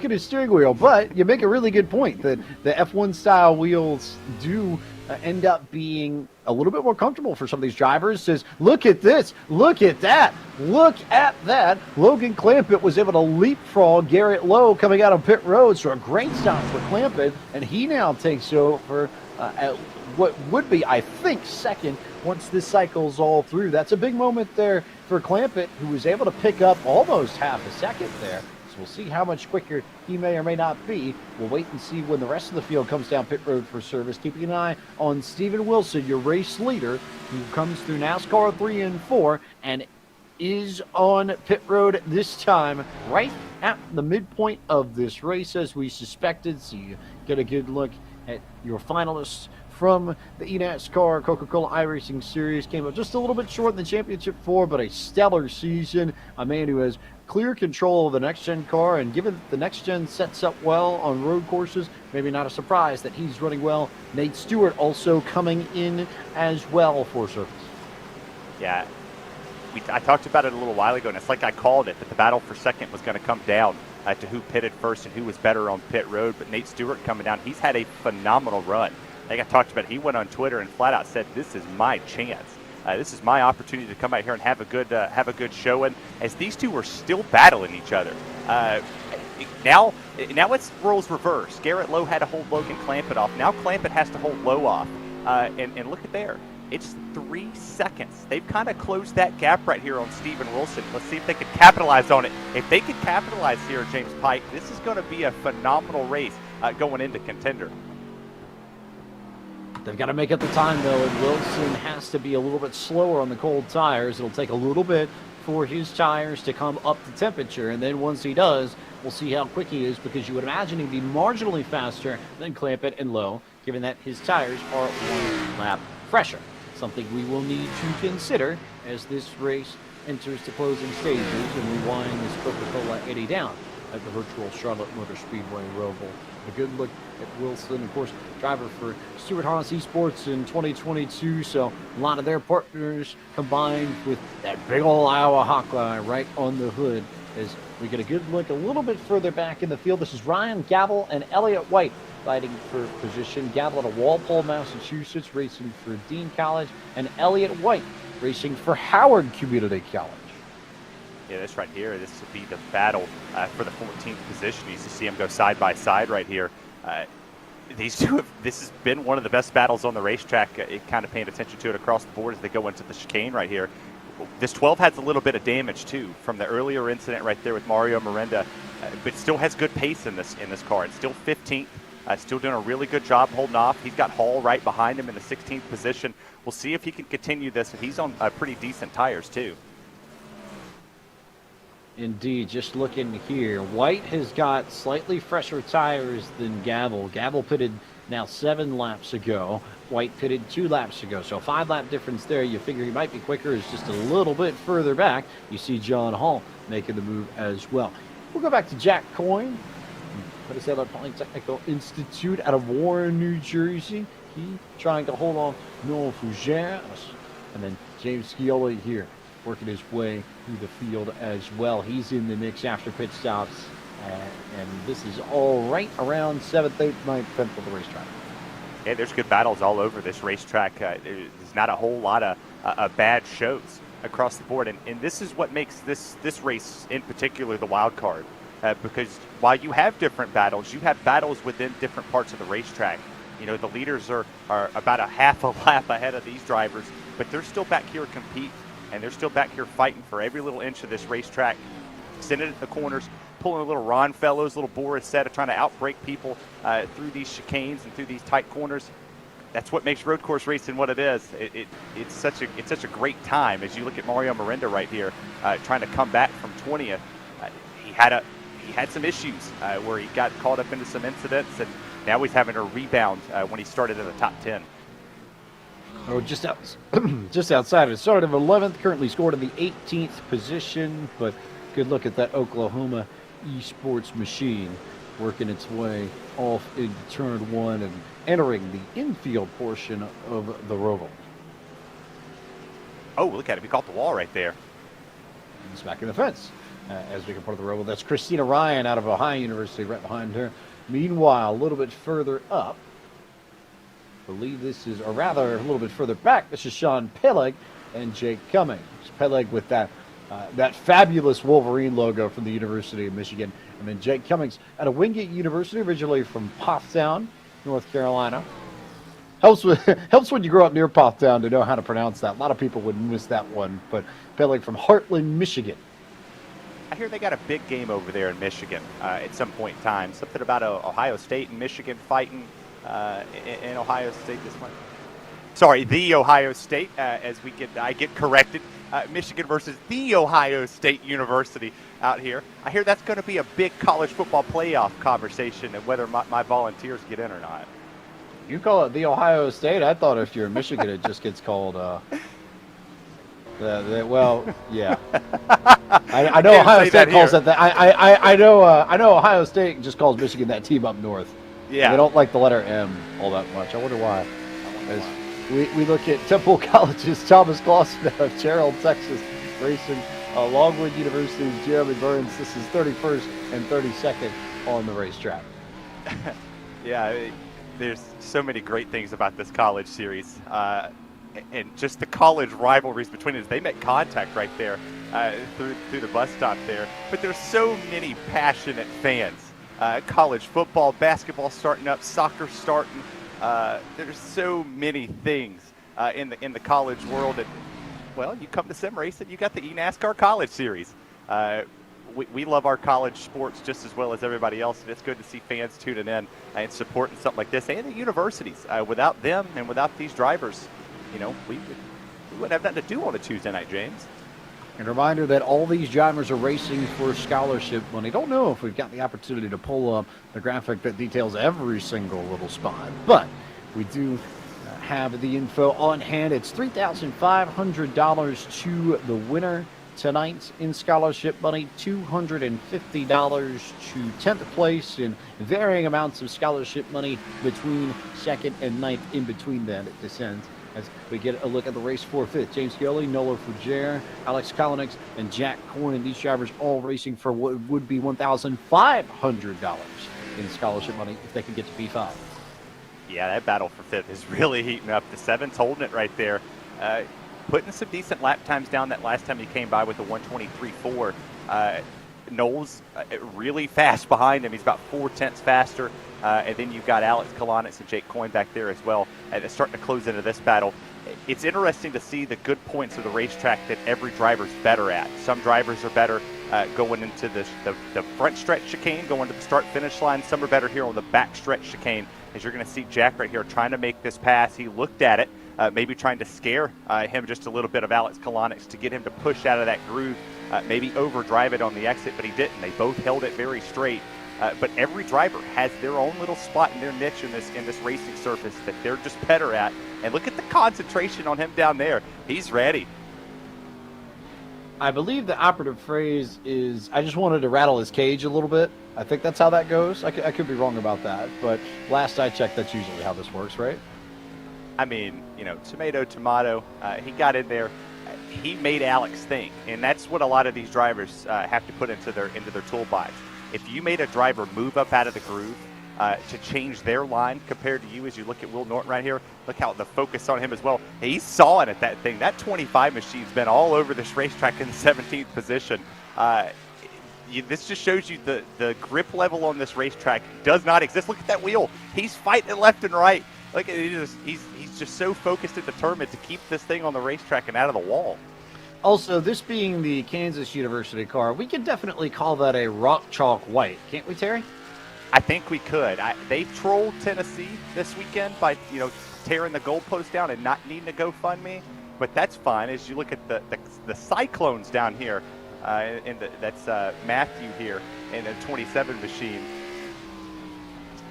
[SPEAKER 7] But you make a really good point that the F1 style wheels do end up being a little bit more comfortable for some of these drivers. Says, look at this, look at that, look at that. Logan Clampett was able to leapfrog Garrett Lowe coming out of pit road, so a great stop for Clampett, and he now takes over at what would be, I think, second once this cycle's all through. That's a big moment there for Clampett, who was able to pick up almost half a second there. So we'll see how much quicker he may or may not be. We'll wait and see when the rest of the field comes down pit road for service. Keeping an eye on Steven Wilson, your race leader, who comes through NASCAR 3 and 4 and is on pit road this time right at the midpoint of this race, as we suspected. So you get a good look at your finalists from the eNASCAR Coca-Cola iRacing Series. Came up just a little bit short in the championship 4, but a stellar season. A man who has clear control of the next-gen car, and given that the next-gen sets up well on road courses, maybe not a surprise that he's running well. Nate Stewart also coming in as well for service.
[SPEAKER 6] Yeah, I talked about it a little while ago, and it's like I called it, that the battle for second was going to come down to who pitted first and who was better on pit road. But Nate Stewart coming down, he's had a phenomenal run. Like I talked about, he went on Twitter and flat out said, "This is my chance. This is my opportunity to come out here and have a good showing." As these two are still battling each other. Now it's roles reverse. Garrett Lowe had to hold Logan Clampett off. Now Clampett has to hold Lowe off. And look at there. It's 3 seconds. They've kind of closed that gap right here on Steven Wilson. Let's see if they can capitalize on it. If they can capitalize here, James Pike, this is going to be a phenomenal race going into Contender.
[SPEAKER 7] They've got to make up the time, though, and Wilson has to be a little bit slower on the cold tires. It'll take a little bit for his tires to come up to temperature, and then once he does, we'll see how quick he is, because you would imagine he'd be marginally faster than Clampett and Lowe, given that his tires are 1 lap fresher. Something we will need to consider as this race enters the closing stages and we wind this Coca-Cola 80 down at the virtual Charlotte Motor Speedway Roval. A good look at Wilson, of course, driver for Stewart Haas Esports in 2022, so a lot of their partners combined with that big old Iowa Hawkeye right on the hood as we get a good look a little bit further back in the field. This is Ryan Gabel and Elliott White fighting for position. Gabel out of Walpole, Massachusetts, racing for Dean College, and Elliott White racing for Howard Community College.
[SPEAKER 6] Yeah, this right here, this would be the battle for the 14th position. You see them go side by side right here. These two this has been one of the best battles on the racetrack. Kind of paying attention to it across the board as they go into the chicane right here. This 12 has a little bit of damage too from the earlier incident right there with Mario Miranda, but still has good pace in this car. It's still 15th, still doing a really good job holding off. He's got Hall right behind him in the 16th position. We'll see if he can continue this, and he's on pretty decent tires too.
[SPEAKER 7] Indeed, just looking here, White has got slightly fresher tires than Gabel. Gabel pitted now 7 laps ago. White pitted 2 laps ago, so 5-lap difference there. You figure he might be quicker. It's just a little bit further back. You see John Hall making the move as well. We'll go back to Jack Coyne, Minnesota Polytechnical Institute out of Warren, New Jersey. He trying to hold off Noel Fougere, and then James Scioli here, working his way through the field as well. He's in the mix after pit stops, and this is all right around 7th, 8th, 9th, 10th of the racetrack.
[SPEAKER 6] Yeah, there's good battles all over this racetrack. There's not a whole lot of bad shows across the board, and this is what makes this race in particular the wild card, because while you have different battles, you have battles within different parts of the racetrack. You know, the leaders are about a half a lap ahead of these drivers, but they're still back here competing. And they're still back here fighting for every little inch of this racetrack, sending it at the corners, pulling a little Ron Fellows, little Boris Seta, trying to outbreak people through these chicanes and through these tight corners. That's what makes road course racing what it is. It's such a great time as you look at Mario Miranda right here, trying to come back from 20th. He had some issues where he got caught up into some incidents, and now he's having a rebound when he started in the top 10.
[SPEAKER 7] Oh, just outside. It started of 11th, currently scored in the 18th position, but good look at that Oklahoma esports machine working its way off into turn 1 and entering the infield portion of the Roval.
[SPEAKER 6] Oh, look at it. We caught the wall right there.
[SPEAKER 7] He's back in the fence as we come part of the Roval. That's Christina Ryan out of Ohio University right behind her. Meanwhile, a little bit further up, believe this is, or rather a little bit further back, this is Sean Peleg and Jake Cummings. Peleg with that fabulous Wolverine logo from the University of Michigan. And then Jake Cummings out of Wingate University, originally from Pottstown, North Carolina. Helps when you grow up near Pottstown to know how to pronounce that. A lot of people would miss that one. But Peleg from Heartland, Michigan.
[SPEAKER 6] I hear they got a big game over there in Michigan at some point in time. Something about Ohio State and Michigan fighting in Ohio State this month. Sorry, the Ohio State, I get corrected. Michigan versus the Ohio State University out here. I hear that's going to be a big college football playoff conversation and whether my Volunteers get in or not.
[SPEAKER 7] You call it the Ohio State? I thought if you're in Michigan, it just gets called. Well, yeah. I know Ohio State calls it that. I know Ohio State just calls Michigan that team up north.
[SPEAKER 6] Yeah.
[SPEAKER 7] They don't like the letter M all that much. I wonder why. We look at Temple College's Thomas Clausen of Terrell, Texas, racing Longwood University's Jeremy Burns. This is 31st and 32nd on the racetrack.
[SPEAKER 6] Yeah, there's so many great things about this college series. And just the college rivalries between us. They make contact right there through the bus stop there. But there's so many passionate fans. College football, basketball starting up, soccer starting. There's so many things in the college world. And, well, you come to sim racing, you got the eNASCAR College Series. We love our college sports just as well as everybody else, and it's good to see fans tuning in and supporting something like this. And the universities, without them and without these drivers, we wouldn't have nothing to do on a Tuesday night, James.
[SPEAKER 7] And a reminder that all these drivers are racing for scholarship money. Don't know if we've got the opportunity to pull up the graphic that details every single little spot, but we do have the info on hand. It's $3,500 to the winner tonight in scholarship money, $250 to 10th place, and varying amounts of scholarship money between second and ninth. In between that, it descends as we get a look at the race for fifth. James Gully, Nola Fugere, Alex Kolonix, and Jack Corn. These drivers all racing for what would be $1,500 in scholarship money if they could get to P5.
[SPEAKER 6] Yeah, that battle for fifth is really heating up. The seven's holding it right there. Putting some decent lap times down that last time he came by with a 123.4. Knowles really fast behind him. He's about 0.4 faster. And then you've got Alex Kolonitz and Jake Coyne back there as well. And it's starting to close into this battle. It's interesting to see the good points of the racetrack that every driver's better at. Some drivers are better going into the front stretch chicane, going to the start-finish line. Some are better here on the back stretch chicane. As you're going to see Jack right here trying to make this pass. He looked at it, maybe trying to scare him just a little bit of Alex Kolonitz to get him to push out of that groove, maybe overdrive it on the exit, but he didn't. They both held it very straight. But every driver has their own little spot in their niche in this racing surface that they're just better at. And look at the concentration on him down there. He's ready.
[SPEAKER 7] I believe the operative phrase is, I just wanted to rattle his cage a little bit. I think that's how that goes. I could be wrong about that. But last I checked, that's usually how this works, right?
[SPEAKER 6] I mean, tomato. He got in there. He made Alex think. And that's what a lot of these drivers have to put into their toolbox. If you made a driver move up out of the groove to change their line compared to you, as you look at Will Norton right here, look how the focus on him as well. He's sawing at that thing. That 25 machine's been all over this racetrack in the 17th position. This just shows you the grip level on this racetrack does not exist. Look at that wheel. He's fighting it left and right. Look at it. He's just so focused and determined to keep this thing on the racetrack and out of the wall.
[SPEAKER 7] Also, this being the Kansas University car, we can definitely call that a rock chalk white, can't we, Terry?
[SPEAKER 6] I think we could. They trolled Tennessee this weekend by tearing the goalpost down and not needing to GoFundMe, but that's fine. As you look at the Cyclones down here, that's Matthew here in a 27 machine.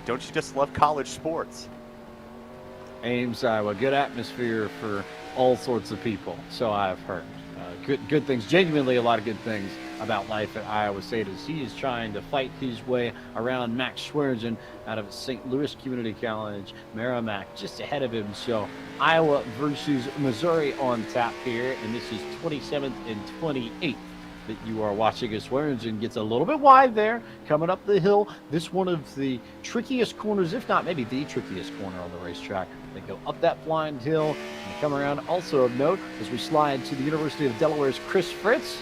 [SPEAKER 6] Don't you just love college sports?
[SPEAKER 7] Ames, Iowa, good atmosphere for all sorts of people, so I've heard. Good things, genuinely a lot of good things about life at Iowa State as he is trying to fight his way around Max Schwergen out of St. Louis Community College, Merrimack, just ahead of him. So Iowa versus Missouri on tap here, and this is 27th and 28th that you are watching as well. And gets a little bit wide there, coming up the hill. This one of the trickiest corners, if not maybe the trickiest corner on the racetrack. They go up that blind hill and come around. Also of note, as we slide to the University of Delaware's Chris Fritz,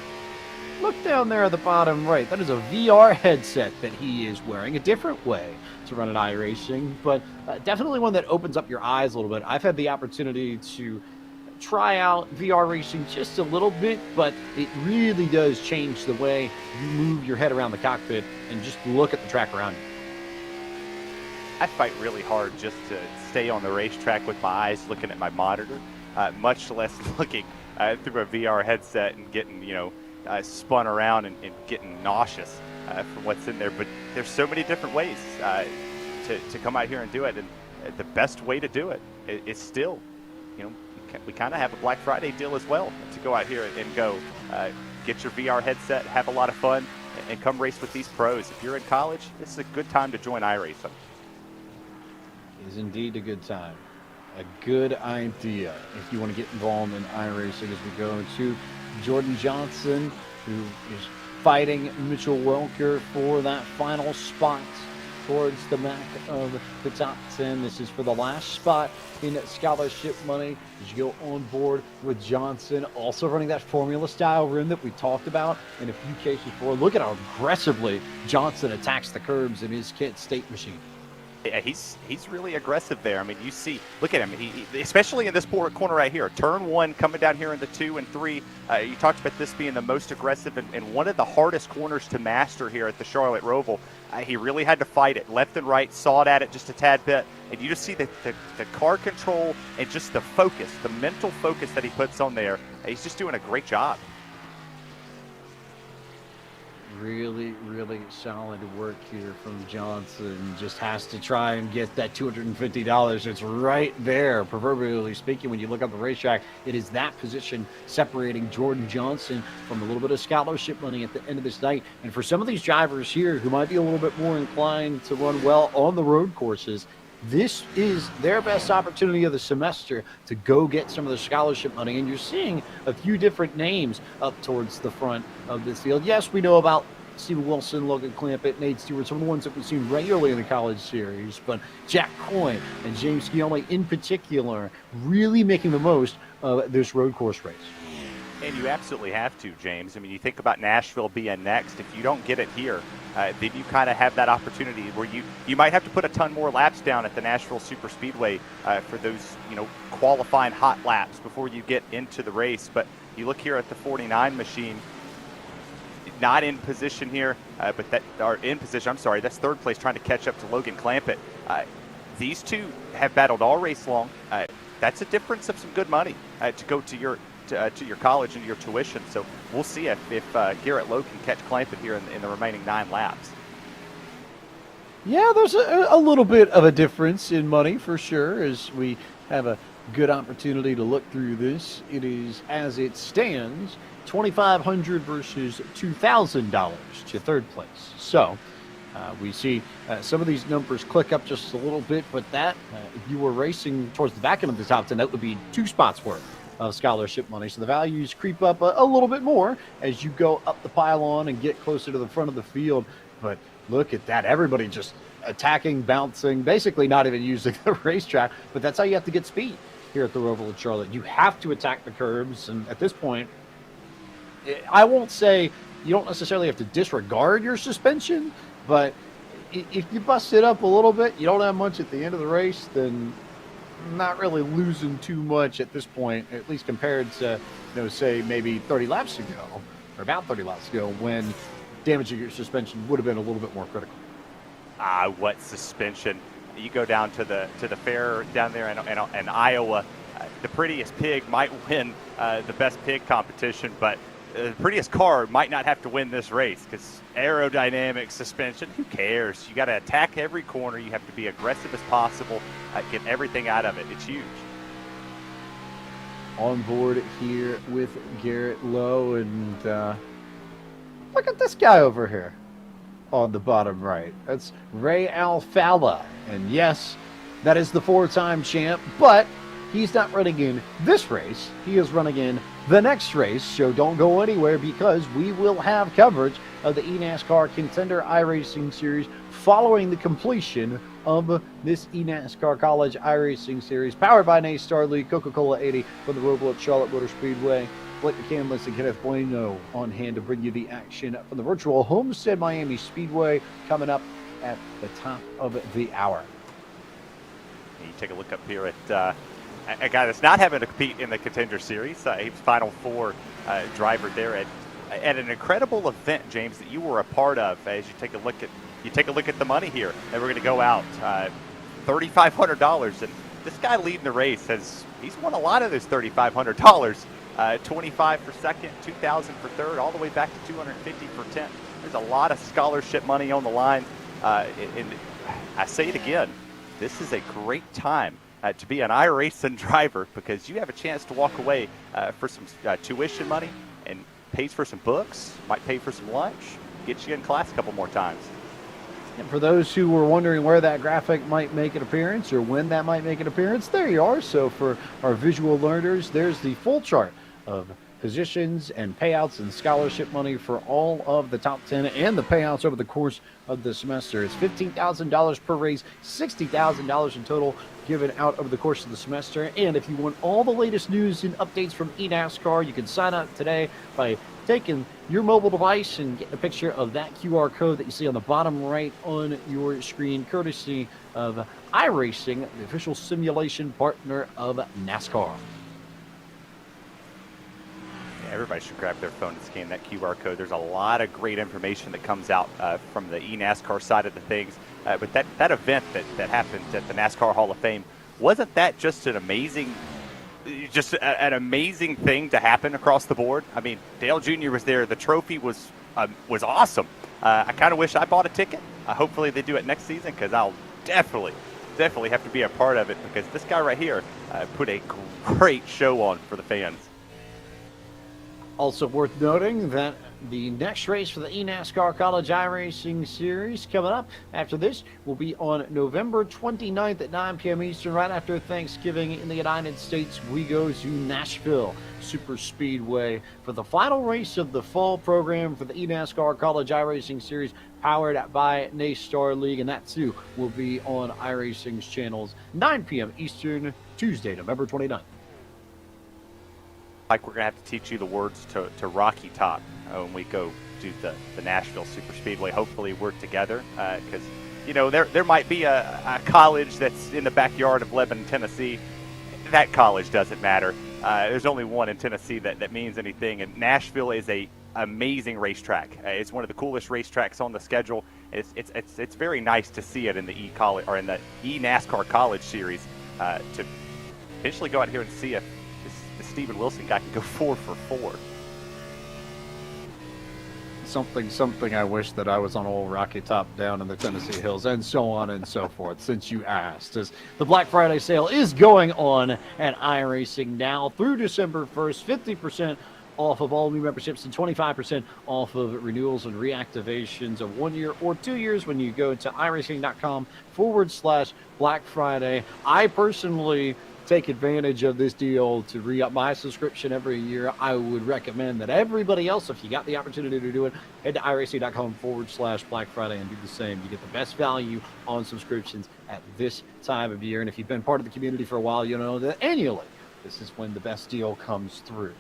[SPEAKER 7] look down there at the bottom right. That is a VR headset that he is wearing, a different way to run an iRacing, but definitely one that opens up your eyes a little bit. I've had the opportunity to try out VR racing just a little bit, but it really does change the way you move your head around the cockpit and just look at the track around you.
[SPEAKER 6] I fight really hard just to stay on the racetrack with my eyes looking at my monitor, much less looking through a VR headset and getting, spun around and getting nauseous from what's in there. But there's so many different ways to come out here and do it, and the best way to do it is still, we kind of have a Black Friday deal as well to go out here and go get your VR headset, have a lot of fun, and come race with these pros. If you're in college, this is a good time to join iRacing.
[SPEAKER 7] It is indeed a good time. A good idea if you want to get involved in iRacing as we go to Jordan Johnson, who is fighting Mitchell Welker for that final spot towards the back of the top 10. This is for the last spot in scholarship money as you go on board with Johnson, also running that formula style rim that we talked about in a few cases before. Look at how aggressively Johnson attacks the curbs in his Kent State machine.
[SPEAKER 6] Yeah, he's really aggressive there. I mean, you see, look at him. He especially in this corner right here, turn one, coming down here in the 2 and 3. You talked about this being the most aggressive and one of the hardest corners to master here at the Charlotte Roval. He really had to fight it left and right, sawed at it just a tad bit, and you just see the car control and just the focus, the mental focus that he puts on there. He's just doing a great job.
[SPEAKER 7] Really, really solid work here from Johnson. Just has to try and get that $250. It's right there, proverbially speaking. When you look up the racetrack, it is that position separating Jordan Johnson from a little bit of scholarship money at the end of this night. And for some of these drivers here who might be a little bit more inclined to run well on the road courses, this is their best opportunity of the semester to go get some of the scholarship money. And you're seeing a few different names up towards the front of this field. Yes, we know about Steven Wilson, Logan Clampett, Nate Stewart, some of the ones that we've seen regularly in the college series, but Jack Coy and James Guillaume in particular really making the most of this road course race.
[SPEAKER 6] And you absolutely have to, James. I mean, you think about Nashville being next. If you don't get it here, then you kind of have that opportunity where you might have to put a ton more laps down at the Nashville Super Speedway for those, qualifying hot laps before you get into the race. But you look here at the 49 machine, not in position here, but that are in position. I'm sorry, that's third place, trying to catch up to Logan Clampett. These two have battled all race long. That's a difference of some good money to go to your college and your tuition. So we'll see if Garrett Lowe can catch Clampett here in the remaining 9 laps.
[SPEAKER 7] Yeah, there's a little bit of a difference in money for sure as we have a good opportunity to look through this. It is, as it stands, $2,500 versus $2,000 to third place. So we see some of these numbers click up just a little bit, but that, if you were racing towards the back end of the top 10, that would be 2 spots worth of scholarship money. So the values creep up a little bit more as you go up the pylon and get closer to the front of the field. But look at that. Everybody just attacking, bouncing, basically not even using the racetrack. But that's how you have to get speed here at the Roval at Charlotte. You have to attack the curbs. And at this point, I won't say you don't necessarily have to disregard your suspension, but if you bust it up a little bit, you don't have much at the end of the race, then not really losing too much at this point, at least compared to, say maybe 30 laps ago, or about 30 laps ago, when damaging your suspension would have been a little bit more critical.
[SPEAKER 6] What suspension? You go down to the fair down there in Iowa. The prettiest pig might win the best pig competition, but the prettiest car might not have to win this race because aerodynamic, suspension, who cares? You got to attack every corner. You have to be aggressive as possible, get everything out of it. It's huge.
[SPEAKER 7] On board here with Garrett Lowe, and look at this guy over here on the bottom right. That's Ray Alfalla, and yes, that is the 4-time champ, but he's not running in this race. He is running in the next race. So don't go anywhere, because we will have coverage of the eNASCAR Contender iRacing Series following the completion of this eNASCAR College iRacing Series, powered by NASCAR League, Coca-Cola 80 from the Roval at Charlotte Motor Speedway. Blake McCandless and Kenneth Bueno on hand to bring you the action from the virtual Homestead Miami Speedway coming up at the top of the hour.
[SPEAKER 6] You take a look up here at a guy that's not having to compete in the Contender Series. He was Final Four driver there at an incredible event, James, that you were a part of. As you take a look at the money here, and we're going to go out $3,500, and this guy leading the race he's won a lot of those $3,500. 25 for second, 2,000 for third, all the way back to 250 for 10th. There's a lot of scholarship money on the line. And I say it again, this is a great time to be an iRacing driver, because you have a chance to walk away for some tuition money, and pays for some books, might pay for some lunch, get you in class a couple more times.
[SPEAKER 7] And for those who were wondering where that graphic might make an appearance or when that might make an appearance, there you are. So for our visual learners, there's the full chart of positions and payouts and scholarship money for all of the top 10 and the payouts over the course of the semester. It's $15,000 per race, $60,000 in total given out over the course of the semester. And if you want all the latest news and updates from eNASCAR, you can sign up today by taking your mobile device and getting a picture of that QR code that you see on the bottom right on your screen, courtesy of iRacing, the official simulation partner of NASCAR.
[SPEAKER 6] Everybody should grab their phone and scan that QR code. There's a lot of great information that comes out from the eNASCAR side of the things. But that event that happened at the NASCAR Hall of Fame, wasn't that just an amazing thing to happen across the board? I mean, Dale Jr. was there. The trophy was awesome. I kind of wish I bought a ticket. Hopefully they do it next season, because I'll definitely have to be a part of it, because this guy right here put a great show on for the fans.
[SPEAKER 7] Also worth noting that the next race for the eNASCAR College iRacing Series coming up after this will be on November 29th at 9 p.m. Eastern, right after Thanksgiving in the United States. We go to Nashville Super Speedway for the final race of the fall program for the eNASCAR College iRacing Series, powered by NASCAR League, and that too will be on iRacing's channels, 9 p.m. Eastern, Tuesday, November 29th.
[SPEAKER 6] Like, we're going to have to teach you the words to Rocky Top when we go do the Nashville Super Speedway. Hopefully we're together, because, you know, there might be a college that's in the backyard of Lebanon, Tennessee. That college doesn't matter. There's only one in Tennessee that means anything, and Nashville is a amazing racetrack. It's one of the coolest racetracks on the schedule. It's very nice to see it in the college or in the eNASCAR College Series, to potentially go out here and see if the Steven Wilson guy can go 4 for 4.
[SPEAKER 7] Something I wish that I was on old Rocky Top down in the Tennessee hills, and so on and so forth, since you asked. As the Black Friday sale is going on at iRacing now through December 1st, 50% off of all new memberships and 25% off of renewals and reactivations of 1 year or 2 years when you go to iRacing.com/Black Friday. I personally take advantage of this deal to re-up my subscription every year. I would recommend that everybody else, if you got the opportunity to do it, head to iRacing.com/Black Friday and do the same. You get the best value on subscriptions at this time of year. And if you've been part of the community for a while, you know that annually, this is when the best deal comes through.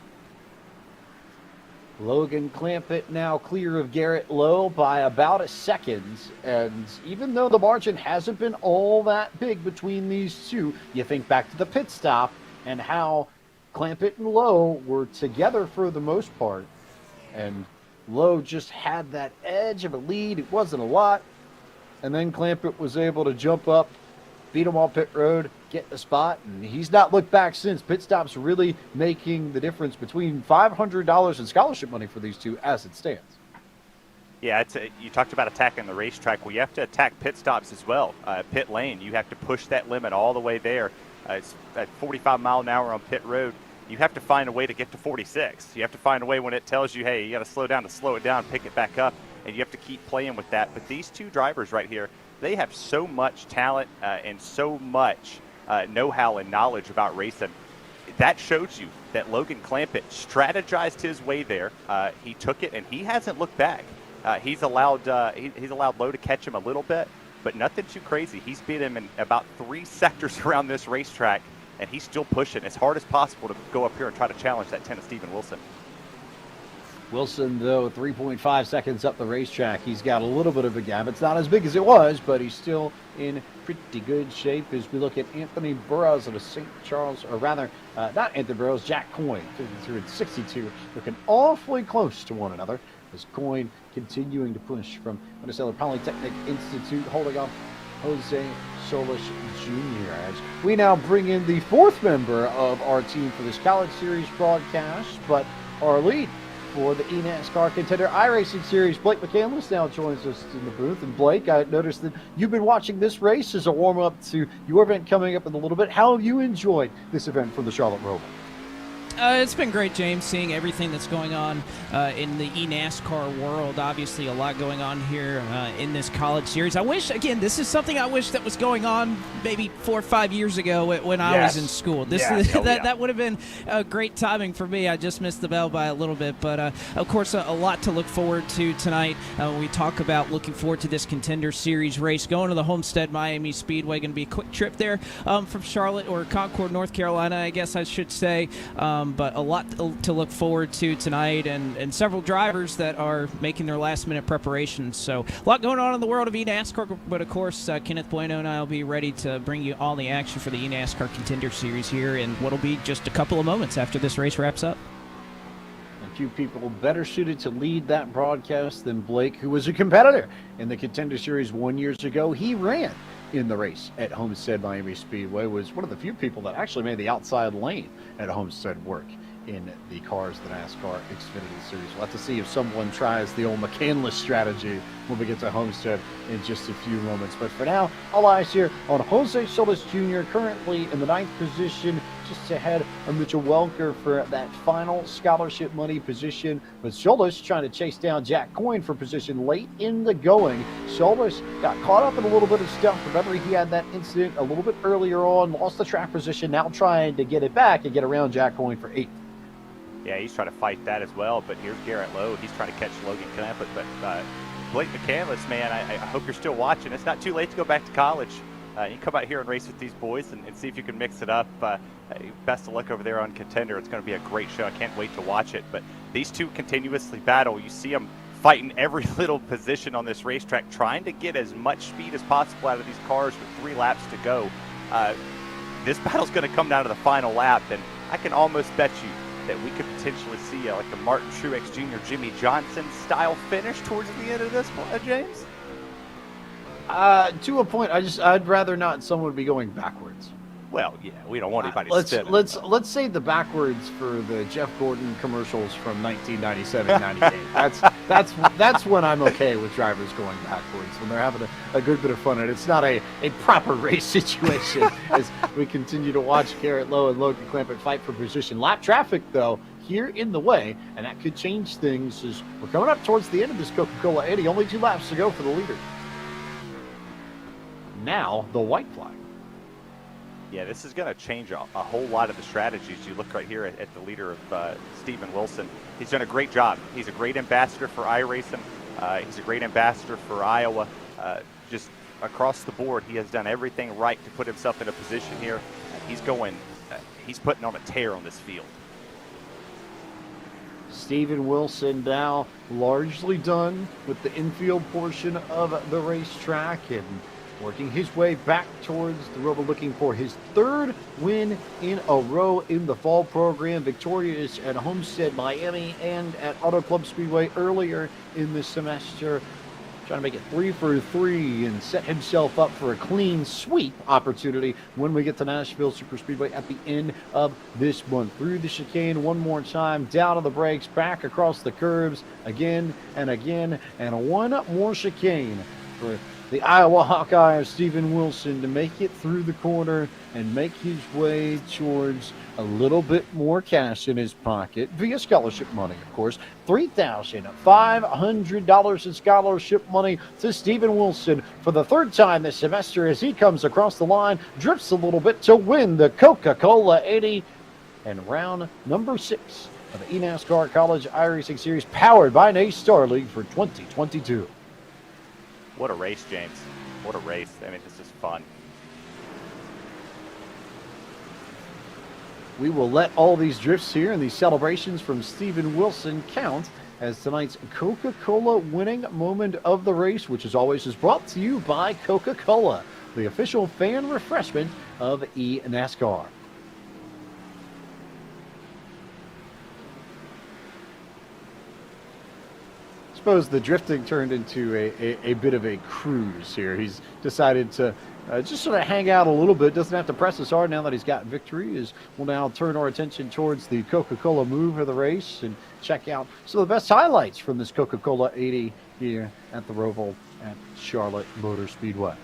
[SPEAKER 7] Logan Clampett now clear of Garrett Lowe by about a second, and even though the margin hasn't been all that big between these two, you think back to the pit stop and how Clampett and Lowe were together for the most part, and Lowe just had that edge of a lead. It wasn't a lot, and then Clampett was able to jump up, beat him on pit road, get the spot, and he's not looked back since. Pit stops really making the difference between $500 in scholarship money for these two as it stands.
[SPEAKER 6] Yeah, you talked about attacking the racetrack. Well, you have to attack pit stops as well. Pit lane, you have to push that limit all the way there. It's at 45 mile an hour on pit road. You have to find a way to get to 46. You have to find a way when it tells you, hey, you got to slow down, to slow it down, pick it back up, and you have to keep playing with that. But these two drivers right here, they have so much talent and so much know-how and knowledge about racing. That shows you that Logan Clampett strategized his way there. He took it, and he hasn't looked back. He's allowed Lowe to catch him a little bit, but nothing too crazy. He's beat him in about 3 sectors around this racetrack, and he's still pushing as hard as possible to go up here and try to challenge that 10 of Steven Wilson.
[SPEAKER 7] Wilson, though, 3.5 seconds up the racetrack. He's got a little bit of a gap. It's not as big as it was, but he's still in pretty good shape as we look at Anthony Burroughs of St. Charles, or rather, not Anthony Burroughs, Jack Coyne, 52 and 62, looking awfully close to one another as Coyne continuing to push from Minnesota Polytechnic Institute, holding off Jose Solis Jr. As we now bring in the 4th member of our team for this College Series broadcast, but our lead for the eNASCAR Contender iRacing Series, Blake McCandless now joins us in the booth. And Blake, I noticed that you've been watching this race as a warm-up to your event coming up in a little bit. How have you enjoyed this event from the Charlotte Roval?
[SPEAKER 9] It's been great, James, seeing everything that's going on in the eNASCAR world. Obviously, a lot going on here in this college series. I wish, again, this is something I wish that was going on maybe 4 or 5 years ago when I was in school. That would have been great timing for me. I just missed the bell by a little bit. But, of course, a lot to look forward to tonight. We talk about looking forward to this Contender Series race. Going to the Homestead Miami Speedway, going to be a quick trip there from Charlotte, or Concord, North Carolina, I guess I should say. But a lot to look forward to tonight, and several drivers that are making their last-minute preparations. So a lot going on in the world of eNASCAR, but of course, Kenneth Bueno and I will be ready to bring you all the action for the eNASCAR Contender Series here in what'll be just a couple of moments after this race wraps up.
[SPEAKER 7] A few people better suited to lead that broadcast than Blake, who was a competitor in the Contender Series 1 year ago. He ran in the race at Homestead Miami Speedway, was one of the few people that actually made the outside lane at Homestead work in the cars, the NASCAR Xfinity Series. We'll have to see if someone tries the old McCandless strategy when we get to Homestead in just a few moments. But for now, all eyes here on Jose Solis Jr., currently in the 9th position, just ahead of Mitchell Welker for that final scholarship money position. But Solis trying to chase down Jack Coyne for position late in the going. Solis got caught up in a little bit of stuff. Remember, he had that incident a little bit earlier on, lost the track position, now trying to get it back and get around Jack Coyne for 8th.
[SPEAKER 6] Yeah, he's trying to fight that as well, but here's Garrett Lowe. He's trying to catch Logan Clampett, but Blake McCandless, man, I hope you're still watching. It's not too late to go back to college. You can come out here and race with these boys and see if you can mix it up. Best of luck over there on Contender. It's going to be a great show. I can't wait to watch it. But these two continuously battle. You see them fighting every little position on this racetrack, trying to get as much speed as possible out of these cars with 3 laps to go. This battle's going to come down to the final lap, and I can almost bet you that we could potentially see like a Martin Truex Jr., Jimmy Johnson style finish towards the end of this, James?
[SPEAKER 7] To a point, I'd rather not someone be going backwards.
[SPEAKER 6] Well, yeah, we don't want anybody spinning.
[SPEAKER 7] Let's say the backwards for the Jeff Gordon commercials from 1997-98. That's when I'm okay with drivers going backwards, when they're having a good bit of fun, and it's not a proper race situation as we continue to watch Garrett Lowe and Logan Clampett fight for position. Lap traffic, though, here in the way, and that could change things as we're coming up towards the end of this Coca-Cola 80. Only 2 laps to go for the leader. Now, the white flag.
[SPEAKER 6] Yeah, this is going to change a whole lot of the strategies. You look right here at the leader of Steven Wilson. He's done a great job. He's a great ambassador for iRacing. He's a great ambassador for Iowa. Just across the board, he has done everything right to put himself in a position here. He's putting on a tear on this field.
[SPEAKER 7] Steven Wilson now largely done with the infield portion of the racetrack and working his way back towards the Roval, looking for his 3rd win in a row in the fall program. Victorious at Homestead Miami and at Auto Club Speedway earlier in the semester. Trying to make it 3 for 3 and set himself up for a clean sweep opportunity when we get to Nashville Superspeedway at the end of this month. Through the chicane one more time, down on the brakes, back across the curves again and again, and one more chicane for the Iowa Hawkeye of Steven Wilson to make it through the corner and make his way towards a little bit more cash in his pocket via scholarship money, of course. $3,500 in scholarship money to Steven Wilson for the third time this semester as he comes across the line, drifts a little bit to win the Coca-Cola 80 and round number 6 of the eNASCAR College iRacing Series powered by NASCAR League for 2022.
[SPEAKER 6] What a race, James. What a race. I mean, this is fun.
[SPEAKER 7] We will let all these drifts here and these celebrations from Steven Wilson count as tonight's Coca-Cola winning moment of the race, which as always is brought to you by Coca-Cola, the official fan refreshment of eNASCAR. I suppose the drifting turned into a bit of a cruise here. He's decided to just sort of hang out a little bit. Doesn't have to press as hard now that he's got victory. We'll now turn our attention towards the Coca-Cola move of the race and check out some of the best highlights from this Coca-Cola 80 here at the Roval at Charlotte Motor Speedway.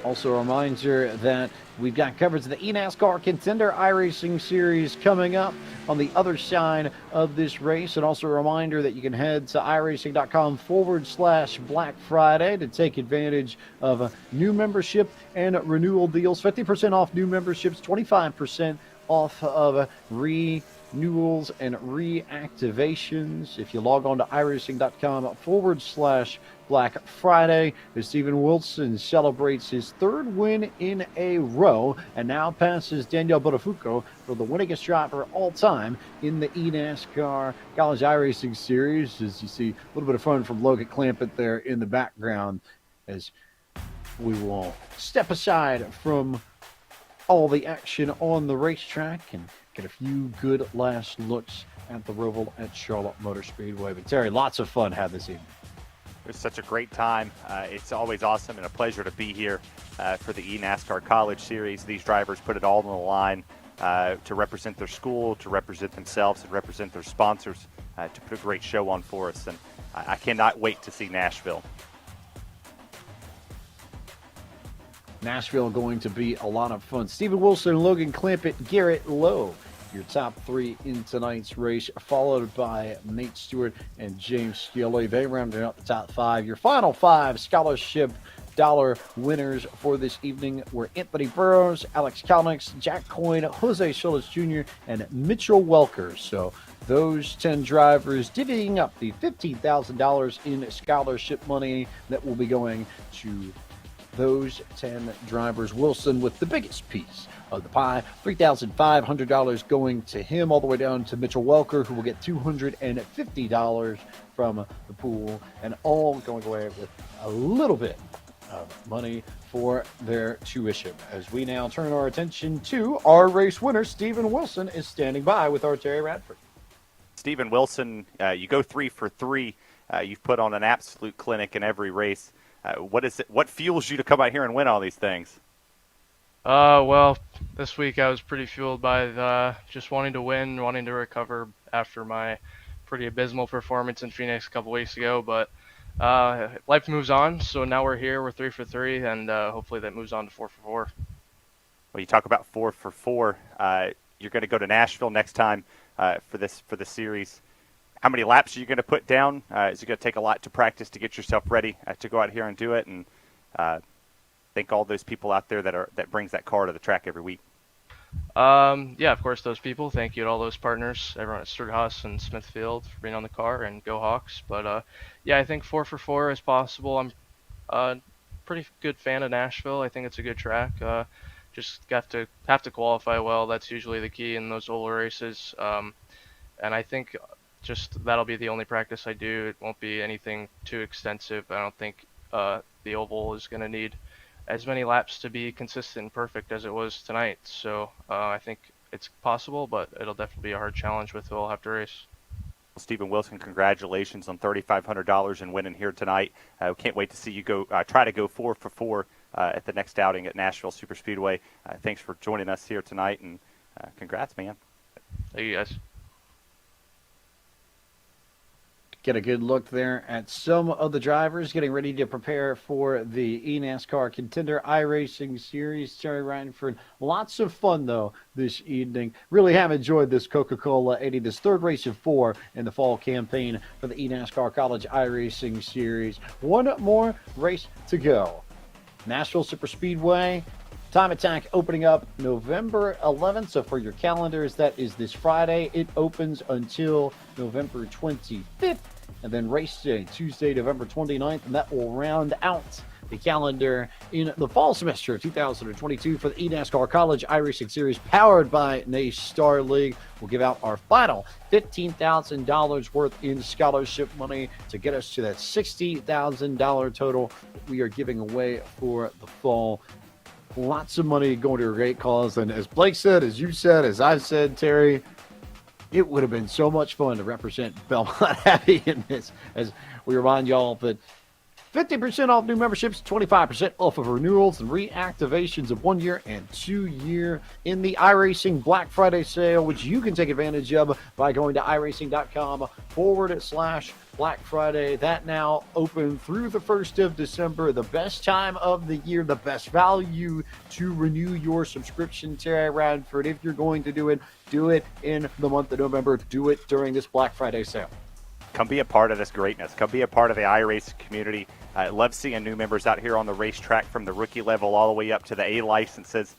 [SPEAKER 7] Also a reminder that we've got coverage of the eNASCAR Contender iRacing Series coming up on the other side of this race. And also a reminder that you can head to iRacing.com/Black Friday to take advantage of new membership and renewal deals. 50% off new memberships, 25% off of renewals and reactivations. If you log on to iRacing.com/Black Friday, as Steven Wilson celebrates his third win in a row and now passes Daniel Botafuco for the winningest driver all time in the eNASCAR College iRacing Series. As you see, a little bit of fun from Logan Clampett there in the background as we will step aside from all the action on the racetrack and get a few good last looks at the Roval at Charlotte Motor Speedway. But Terry, lots of fun had this evening.
[SPEAKER 6] It was such a great time. It's always awesome and a pleasure to be here for the eNASCAR College Series. These drivers put it all on the line to represent their school, to represent themselves, and represent their sponsors, to put a great show on for us. And I cannot wait to see Nashville.
[SPEAKER 7] Nashville going to be a lot of fun. Steven Wilson, Logan Clampett, Garrett Lowe, your top three in tonight's race, followed by Nate Stewart and James Scioli. They rounded out the top five. Your final five scholarship dollar winners for this evening were Anthony Burrows, Alex Kalnix, Jack Coyne, Jose Solis Jr., and Mitchell Welker. So those 10 drivers divvying up the $15,000 in scholarship money that will be going to those 10 drivers. Wilson with the biggest piece of the pie, $3,500 going to him, all the way down to Mitchell Welker, who will get $250 from the pool, and all going away with a little bit of money for their tuition. As we now turn our attention to our race winner, Steven Wilson is standing by with our Terry Radford.
[SPEAKER 6] Steven Wilson, you go 3 for 3. You've put on an absolute clinic in every race. What fuels you to come out here and win all these things?
[SPEAKER 10] Well, this week I was pretty fueled by just wanting to win, wanting to recover after my pretty abysmal performance in Phoenix a couple weeks ago. But life moves on, so now we're here. We're 3 for 3, and hopefully that moves on to 4 for 4.
[SPEAKER 6] Well, you talk about 4 for 4. You're going to go to Nashville next time for the series. How many laps are you going to put down? Is it going to take a lot to practice to get yourself ready to go out here and do it? And thank all those people out there that brings that car to the track every week.
[SPEAKER 10] Yeah, of course, those people. Thank you to all those partners, everyone at Stewart-Haas and Smithfield for being on the car, and go Hawks. But yeah, I think 4 for 4 is possible. I'm a pretty good fan of Nashville. I think it's a good track. Just have to qualify well. That's usually the key in those oval races. And I think just that'll be the only practice I do. It won't be anything too extensive. I don't think the oval is going to need as many laps to be consistent and perfect as it was tonight. So I think it's possible, but it'll definitely be a hard challenge with who I'll have to race.
[SPEAKER 6] Stephen Wilson, congratulations on $3,500 and winning here tonight. Can't wait to see you go try to go 4 for 4 at the next outing at Nashville Superspeedway. Thanks for joining us here tonight, and congrats, man.
[SPEAKER 10] Thank you, guys.
[SPEAKER 7] Get a good look there at some of the drivers getting ready to prepare for the eNASCAR Contender iRacing Series. Terry Ranford, lots of fun, though, this evening. Really have enjoyed this Coca-Cola 80, this third race of 4 in the fall campaign for the eNASCAR College iRacing Series. One more race to go. Nashville Superspeedway, Time Attack opening up November 11th. So for your calendars, that is this Friday. It opens until November 25th. And then race day, Tuesday, November 29th. And that will round out the calendar in the fall semester of 2022 for the eNASCAR College iRacing Series powered by NASCAR League. We'll give out our final $15,000 worth in scholarship money to get us to that $60,000 total that we are giving away for the fall. Lots of money going to a great cause. And as Blake said, as you said, as I've said, Terry, it would have been so much fun to represent Belmont Happy in this, as we remind y'all that 50% off new memberships, 25% off of renewals and reactivations of 1 year and 2 year in the iRacing Black Friday sale, which you can take advantage of by going to iRacing.com/Black Friday. That now open through the 1st of December, the best time of the year, the best value to renew your subscription, Terry Radford. If you're going to do it in the month of November. Do it during this Black Friday sale.
[SPEAKER 6] Come be a part of this greatness. Come be a part of the iRacing community. I love seeing new members out here on the racetrack from the rookie level all the way up to the A licenses.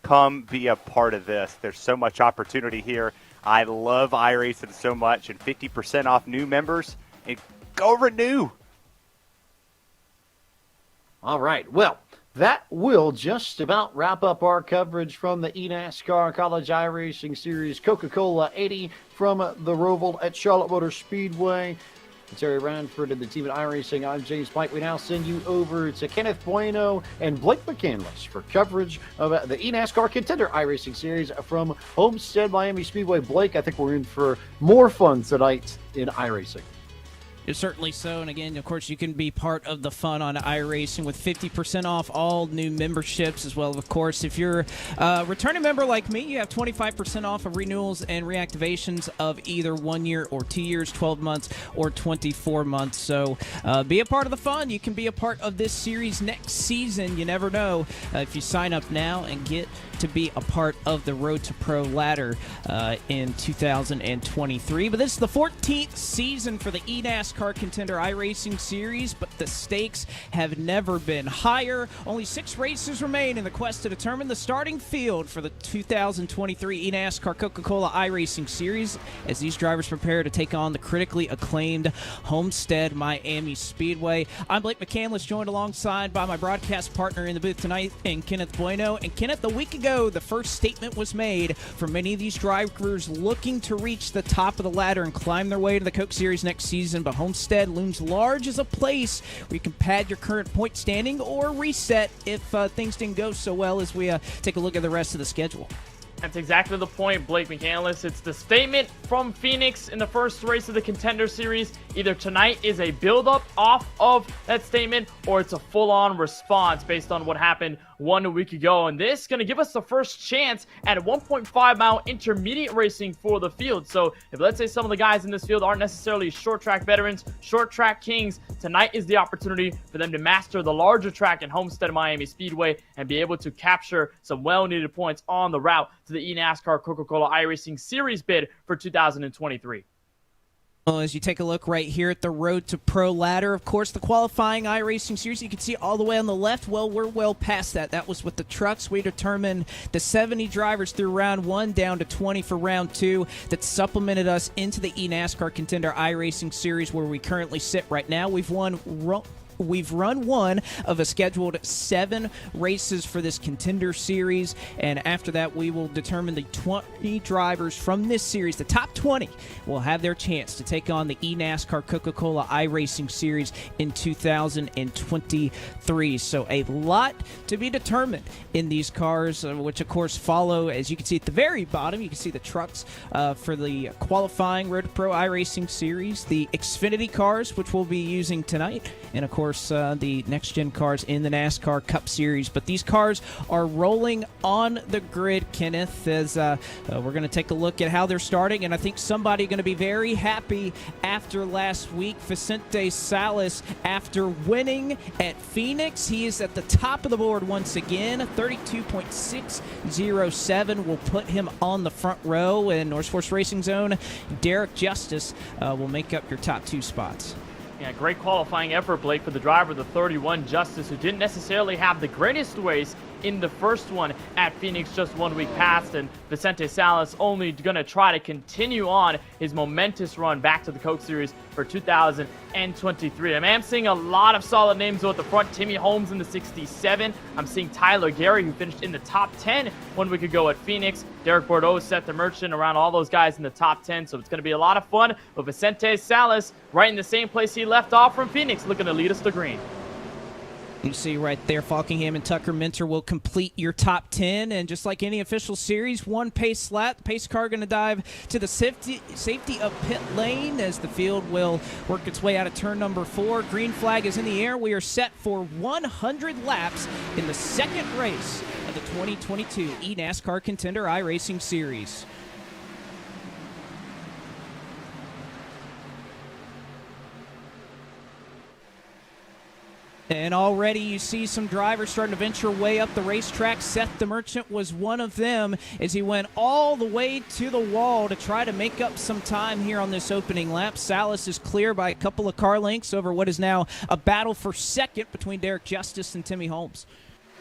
[SPEAKER 6] Come be a part of this. There's so much opportunity here. I love iRacing so much, and 50% off new members. And go renew.
[SPEAKER 7] All right. Well, that will just about wrap up our coverage from the eNASCAR College iRacing Series Coca-Cola 80 from the Roval at Charlotte Motor Speedway. Terry Ranford and the team at iRacing. I'm James Pike. We now send you over to Kenneth Bueno and Blake McCandless for coverage of the eNASCAR Contender iRacing Series from Homestead Miami Speedway. Blake, I think we're in for more fun tonight in iRacing.
[SPEAKER 9] Certainly so. And again, of course, you can be part of the fun on iRacing with 50% off all new memberships as well. Of course, if you're a returning member like me, you have 25% off of renewals and reactivations of either 1 year or 2 years, 12 months, or 24 months. So be a part of the fun. You can be a part of this series next season. You never know if you sign up now and get to be a part of the Road to Pro ladder in 2023. But this is the 14th season for the eNASCAR Contender iRacing Series, but the stakes have never been higher. Only 6 races remain in the quest to determine the starting field for the 2023 eNASCAR Coca-Cola iRacing Series as these drivers prepare to take on the critically acclaimed Homestead Miami Speedway. I'm Blake McCandless, joined alongside by my broadcast partner in the booth tonight, and Kenneth Bueno. And Kenneth, a week ago, the first statement was made for many of these drivers looking to reach the top of the ladder and climb their way to the Coke Series next season. But Homestead looms large as a place where you can pad your current point standing or reset if things didn't go so well as we take a look at the rest of the schedule.
[SPEAKER 8] That's exactly the point, Blake McCandless. It's the statement from Phoenix in the first race of the Contender Series. Either tonight is a build-up off of that statement, or it's a full-on response based on what happened 1 week ago. And this is going to give us the first chance at a 1.5-mile intermediate racing for the field. So if, let's say, some of the guys in this field aren't necessarily short-track veterans, short-track kings, tonight is the opportunity for them to master the larger track in Homestead Miami Speedway and be able to capture some well-needed points on the route to the eNASCAR Coca-Cola iRacing Series bid for 2023.
[SPEAKER 9] Well, as you take a look right here at the Road to Pro ladder, of course, the qualifying iRacing Series, you can see all the way on the left. Well, we're well past that. That was with the trucks. We determined the 70 drivers through round 1 down to 20 for round 2 that supplemented us into the eNASCAR Contender iRacing Series where we currently sit right now. We've won We've run one of a scheduled 7 races for this Contender Series, and after that we will determine the 20 drivers from this series. The top 20 will have their chance to take on the eNASCAR Coca-Cola iRacing Series in 2023. So a lot to be determined in these cars, which of course follow, as you can see at the very bottom, you can see the trucks for the qualifying Road to Pro iRacing Series, the Xfinity cars, which we'll be using tonight, and of course the next-gen cars in the NASCAR Cup Series. But these cars are rolling on the grid, Kenneth, as we're going to take a look at how they're starting, and I think somebody going to be very happy after last week. Vicente Salas, after winning at Phoenix, he is at the top of the board once again. 32.607 will put him on the front row, and North Force Racing Zone, Derek Justice will make up your top 2 spots.
[SPEAKER 8] Yeah, great qualifying effort, Blake, for the driver, the 31 Justice, who didn't necessarily have the greatest race in the first one at Phoenix just 1 week past, and Vicente Salas only going to try to continue on his momentous run back to the Coke Series for 2023. I'm seeing a lot of solid names at the front. Timmy Holmes in the 67. I'm seeing Tyler Gary, who finished in the top 10 1 week ago at Phoenix. Derek Bordeaux, Seth the Merchant, around all those guys in the top 10. So it's going to be a lot of fun with Vicente Salas right in the same place he left off from Phoenix, looking to lead us to green.
[SPEAKER 9] You see right there, Falkingham and Tucker Minter will complete your top 10. And just like any official series, 1 pace lap. The pace car going to dive to the safety of pit lane as the field will work its way out of turn number 4. Green flag is in the air. We are set for 100 laps in the second race of the 2022 eNASCAR Contender iRacing Series. And already you see some drivers starting to venture way up the racetrack. Seth the Merchant was one of them as he went all the way to the wall to try to make up some time here on this opening lap. Salas is clear by a couple of car lengths over what is now a battle for second between Derek Justice and Timmy Holmes.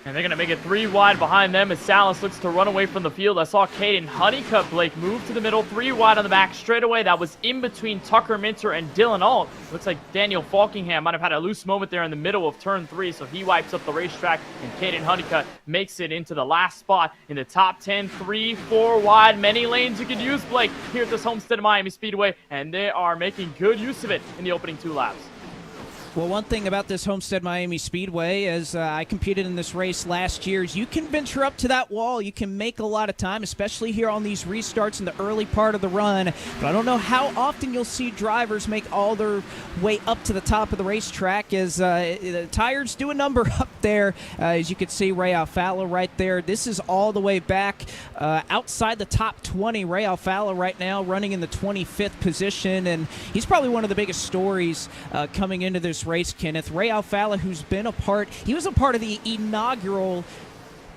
[SPEAKER 8] And they're going to make it 3 wide behind them as Salas looks to run away from the field. I saw Caden Honeycutt, Blake, move to the middle, 3 wide on the back straightaway. That was in between Tucker Minter and Dylan Alt. Looks like Daniel Falkingham might have had a loose moment there in the middle of turn 3, so he wipes up the racetrack, and Caden Honeycutt makes it into the last spot in the top 10. 3, 4 wide, many lanes you can use, Blake, here at this Homestead Miami Speedway, and they are making good use of it in the opening 2 laps.
[SPEAKER 9] Well, one thing about this Homestead Miami Speedway, as I competed in this race last year, is you can venture up to that wall. You can make a lot of time, especially here on these restarts in the early part of the run. But I don't know how often you'll see drivers make all their way up to the top of the racetrack, as the tires do a number up there. As you can see, Ray Alfala right there. This is all the way back outside the top 20. Ray Alfala right now running in the 25th position, and he's probably one of the biggest stories coming into this race, Kenneth. Ray Alfala, who's been he was a part of the inaugural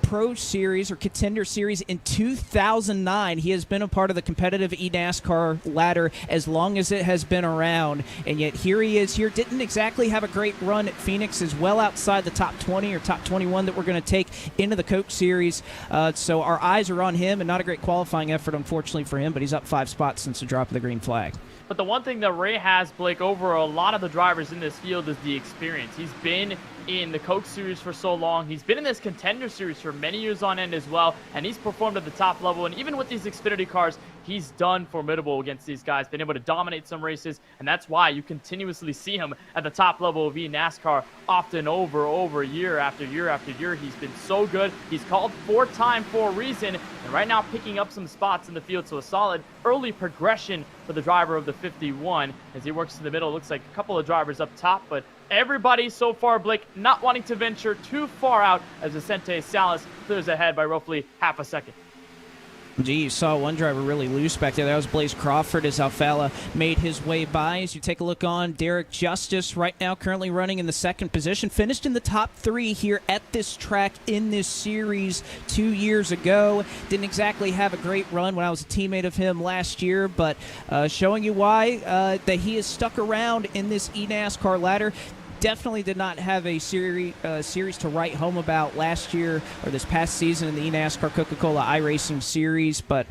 [SPEAKER 9] Pro Series or Contender Series in 2009. He has been a part of the competitive eNASCAR ladder as long as it has been around, and yet here he is here. Didn't exactly have a great run at Phoenix, as well outside the top 20 or top 21 that we're going to take into the Coke Series. So our eyes are on him, and not a great qualifying effort, unfortunately, for him, but he's up 5 spots since the drop of the green flag.
[SPEAKER 8] But the one thing that Ray has, Blake, over a lot of the drivers in this field is the experience. He's been in the Coke Series for so long. He's been in this Contender Series for many years on end as well, and he's performed at the top level. And even with these Xfinity cars, he's done formidable against these guys, been able to dominate some races, and that's why you continuously see him at the top level of eNASCAR often over year after year after year. He's been so good. He's called 4-time for a reason, and right now picking up some spots in the field, so a solid early progression for the driver of the 51 as he works to the middle. Looks like a couple of drivers up top, but everybody so far, Blake, not wanting to venture too far out as Vicente Salas clears ahead by roughly half a second.
[SPEAKER 9] Gee, you saw one driver really loose back there. That was Blaze Crawford as Alfala made his way by. As you take a look on Derek Justice right now, currently running in the 2nd position. Finished in the top 3 here at this track in this series 2 years ago. Didn't exactly have a great run when I was a teammate of him last year, but showing you why that he is stuck around in this eNASCAR ladder. definitely did not have a series to write home about last year or this past season in the eNASCAR Coca-Cola iRacing Series. But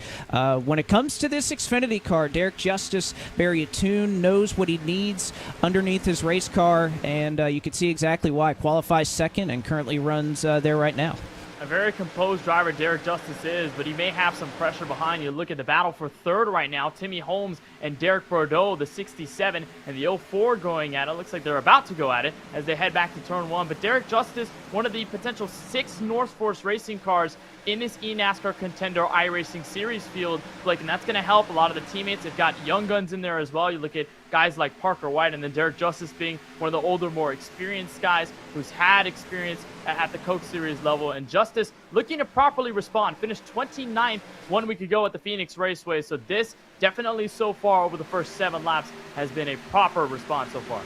[SPEAKER 9] when it comes to this Xfinity car, Derek Justice, very attuned, knows what he needs underneath his race car, and you can see exactly why. Qualifies second and currently runs there right now.
[SPEAKER 8] A very composed driver Derek Justice is, but he may have some pressure behind you. Look at the battle for third right now. Timmy Holmes and Derek Bordeaux, the 67 and the 04 going at it. Looks like they're about to go at it as they head back to turn one. But Derek Justice, one of the potential 6 North Force racing cars in this eNASCAR Contender iRacing Series field, Blake, and that's going to help a lot of the teammates. They've got young guns in there as well. You look at guys like Parker White, and then Derek Justice being one of the older, more experienced guys who's had experience at the Coke Series level. And Justice looking to properly respond. Finished 29th 1 week ago at the Phoenix Raceway. So this definitely so far over the first 7 laps has been a proper response so far.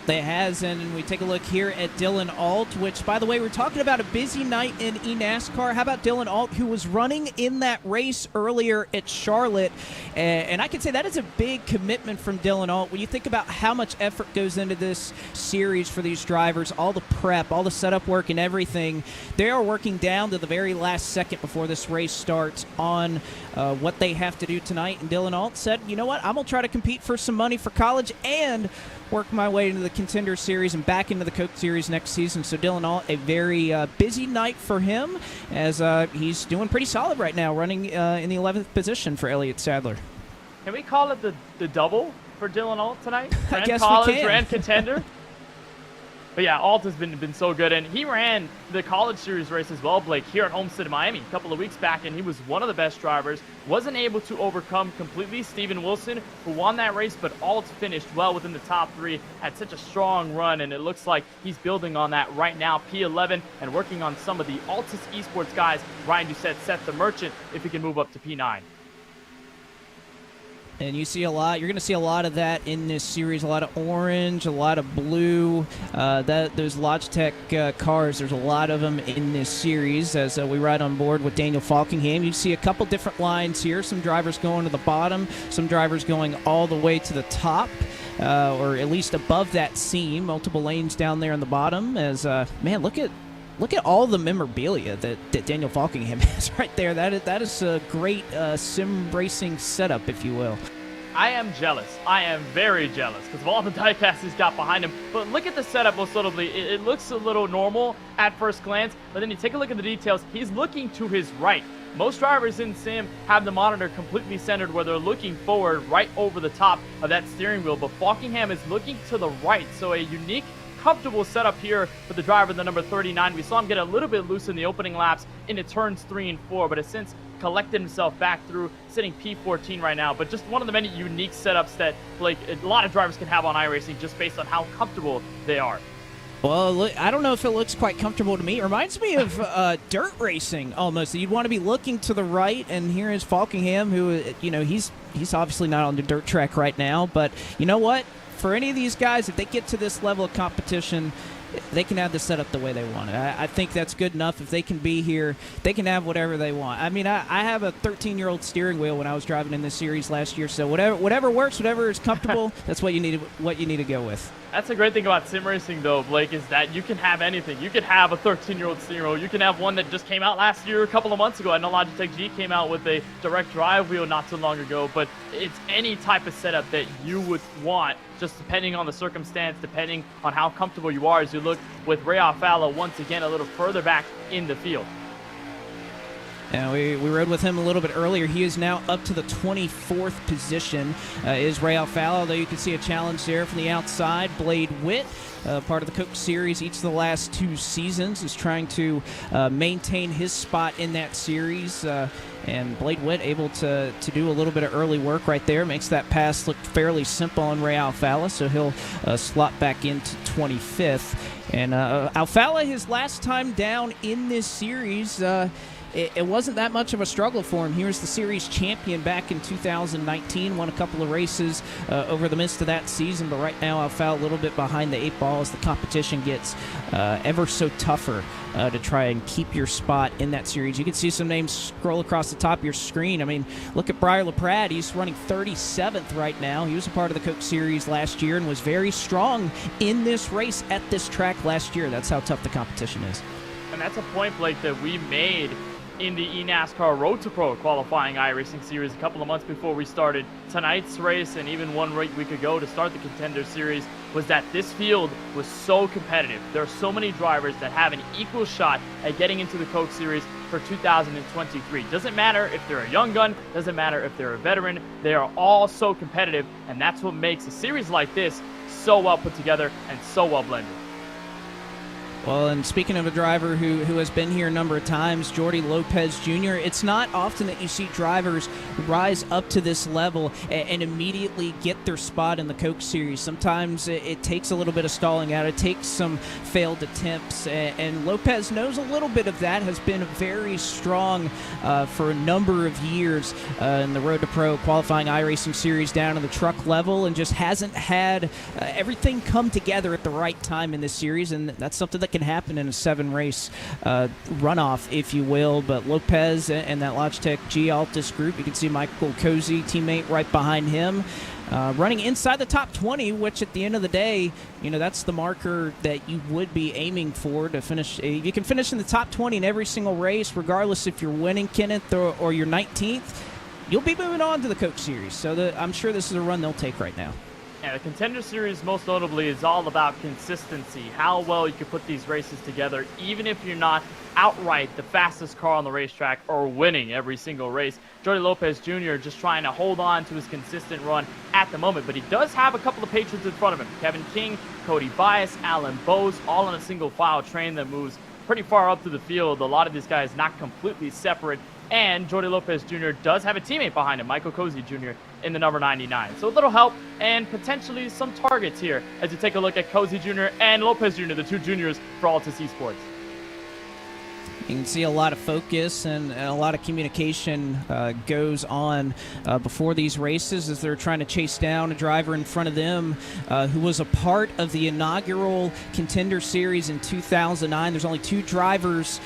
[SPEAKER 9] It has, and we take a look here at Dylan Alt, which, by the way, we're talking about a busy night in eNASCAR. How about Dylan Alt, who was running in that race earlier at Charlotte? And I can say that is a big commitment from Dylan Alt. When you think about how much effort goes into this series for these drivers, all the prep, all the setup work and everything, they are working down to the very last second before this race starts on what they have to do tonight. And Dylan Alt said, you know what, I'm going to try to compete for some money for college and work my way into the Contender Series and back into the Coke Series next season. So Dylan Alt, a very busy night for him as he's doing pretty solid right now, running in the 11th position for Elliott Sadler.
[SPEAKER 8] Can we call it the double for Dylan Alt tonight?
[SPEAKER 9] I guess
[SPEAKER 8] college,
[SPEAKER 9] we can.
[SPEAKER 8] Ran Contender. But yeah, Alt has been so good, and he ran the College Series race as well, Blake, here at Homestead, Miami, a couple of weeks back, and he was one of the best drivers. Wasn't able to overcome completely Steven Wilson, who won that race, but Alt finished well within the top 3, had such a strong run, and it looks like he's building on that right now. P11 and working on some of the Altus Esports guys. Ryan Doucette, Seth the Merchant, if he can move up to P9.
[SPEAKER 9] And you see a lot. You're going to see a lot of that in this series. A lot of orange, a lot of blue. Those Logitech cars. There's a lot of them in this series. As we ride on board with Daniel Falkingham, you see a couple different lines here. Some drivers going to the bottom. Some drivers going all the way to the top, or at least above that seam. Multiple lanes down there on the bottom. As man, look at all the memorabilia that Daniel Falkingham has right there. That is a great sim racing setup, if you will.
[SPEAKER 8] I am jealous. I am very jealous because of all the diecast he's got behind him. But look at the setup most notably. It looks a little normal at first glance, but then you take a look at the details. He's looking to his right. Most drivers in sim have the monitor completely centered where they're looking forward right over the top of that steering wheel, but Falkingham is looking to the right. So a unique, comfortable setup here for the driver, the number 39. We saw him get a little bit loose in the opening laps into turns 3 and 4, but has since collected himself back through, sitting P14 right now. But just one of the many unique setups that, like, a lot of drivers can have on iRacing just based on how comfortable they are.
[SPEAKER 9] Well, look, I don't know if it looks quite comfortable to me. It reminds me of dirt racing almost. You'd want to be looking to the right, and here is Falkingham, who, you know, he's obviously not on the dirt track right now, but you know what? For any of these guys, if they get to this level of competition, they can have the setup the way they want it. I think that's good enough. If they can be here, they can have whatever they want. I mean, I have a 13-year-old steering wheel when I was driving in this series last year, so whatever works, whatever is comfortable, that's what you need to go with.
[SPEAKER 8] That's the great thing about sim racing, though, Blake, is that you can have anything. You could have a 13-year-old steering wheel. You can have one that just came out last year, a couple of months ago. I know Logitech G came out with a direct drive wheel not too long ago, but it's any type of setup that you would want, just depending on the circumstance, depending on how comfortable you are. As you look with Ray Alfala once again a little further back in the field.
[SPEAKER 9] And we rode with him a little bit earlier. He is now up to the 24th position, is Ray Alfala, although you can see a challenge there from the outside. Blade Witt, part of the Coke Series each of the last 2 seasons, is trying to maintain his spot in that series. And Blade Witt able to do a little bit of early work right there. Makes that pass look fairly simple on Ray Alfala, so he'll slot back into 25th. And Alfala, his last time down in this series, it wasn't that much of a struggle for him. He was the series champion back in 2019, won a couple of races over the midst of that season, but right now Alfala a little bit behind the 8 ball as the competition gets ever so tougher to try and keep your spot in that series. You can see some names scroll across the top of your screen. I mean, look at Briar LaPrade. He's running 37th right now. He was a part of the Coke Series last year and was very strong in this race at this track last year. That's how tough the competition is.
[SPEAKER 8] And that's a point, Blake, that we made in the eNASCAR Road to Pro qualifying iRacing series a couple of months before we started tonight's race, and even one week ago to start the Contender Series, was that this field was so competitive. There are so many drivers that have an equal shot at getting into the Coke Series for 2023. Doesn't matter if they're a young gun, doesn't matter if they're a veteran, they are all so competitive, and that's what makes a series like this so well put together and so well blended.
[SPEAKER 9] Well, and speaking of a driver who has been here a number of times, Jordy Lopez Jr., it's not often that you see drivers rise up to this level and immediately get their spot in the Coke Series. Sometimes it takes a little bit of stalling out. It takes some failed attempts, and Lopez knows a little bit of that, has been very strong for a number of years in the Road to Pro qualifying iRacing series down in the truck level, and just hasn't had everything come together at the right time in this series, and that's something that can happen in a 7-race runoff, if you will. But Lopez and that Logitech G Altus group, you can see Michael Cozy, teammate, right behind him, running inside the top 20, which at the end of the day, you know, that's the marker that you would be aiming for to finish. You can finish in the top 20 in every single race, regardless if you're winning, Kenneth, or you're 19th. You'll be moving on to the Coke Series, so I'm sure this is a run they'll take right now.
[SPEAKER 8] Yeah, the Contender Series, most notably, is all about consistency, how well you can put these races together, even if you're not outright the fastest car on the racetrack or winning every single race. Jordy Lopez Jr. just trying to hold on to his consistent run at the moment, but he does have a couple of patrons in front of him. Kevin King, Cody Bias, Alan Bowes, all on a single file train that moves pretty far up to the field. A lot of these guys not completely separate. And Jordy Lopez Jr. does have a teammate behind him, Michael Cozy Jr., in the number 99. So a little help and potentially some targets here as you take a look at Cozy Jr. and Lopez Jr., the 2 juniors for Altus Esports.
[SPEAKER 9] You can see a lot of focus and a lot of communication goes on before these races as they're trying to chase down a driver in front of them who was a part of the inaugural Contender Series in 2009. There's only 2 drivers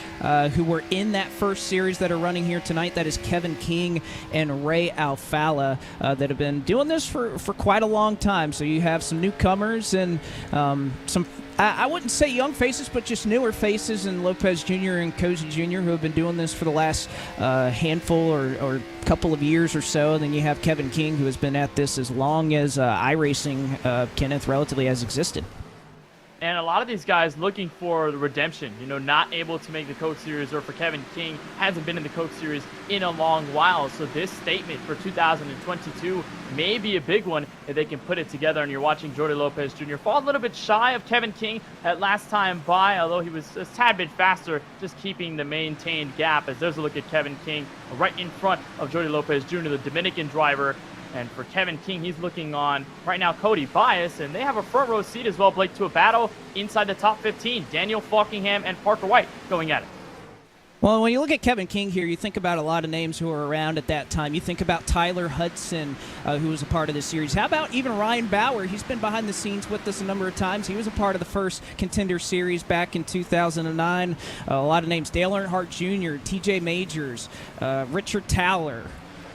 [SPEAKER 9] who were in that first series that are running here tonight. That is Kevin King and Ray Alfala that have been doing this for quite a long time. So you have some newcomers and some, I wouldn't say young faces, but just newer faces, and Lopez Jr. and Cozy Jr. who have been doing this for the last handful or couple of years or so. And then you have Kevin King, who has been at this as long as iRacing, Kenneth, relatively has existed.
[SPEAKER 8] And a lot of these guys looking for the redemption, you know, not able to make the Coke Series, or for Kevin King, hasn't been in the Coke Series in a long while. So this statement for 2022 may be a big one if they can put it together. And you're watching Jordy Lopez Jr. fall a little bit shy of Kevin King at last time by, although he was a tad bit faster, just keeping the maintained gap. As there's a look at Kevin King right in front of Jordy Lopez Jr., the Dominican driver. And for Kevin King, he's looking on right now Cody Bias, and they have a front row seat as well, Blake, to a battle inside the top 15. Daniel Falkingham and Parker White going at it.
[SPEAKER 9] Well, when you look at Kevin King here, you think about a lot of names who were around at that time. You think about Tyler Hudson, who was a part of this series. How about even Ryan Bauer? He's been behind the scenes with us a number of times. He was a part of the first Contender Series back in 2009. A lot of names: Dale Earnhardt Jr., TJ Majors, Richard Towler,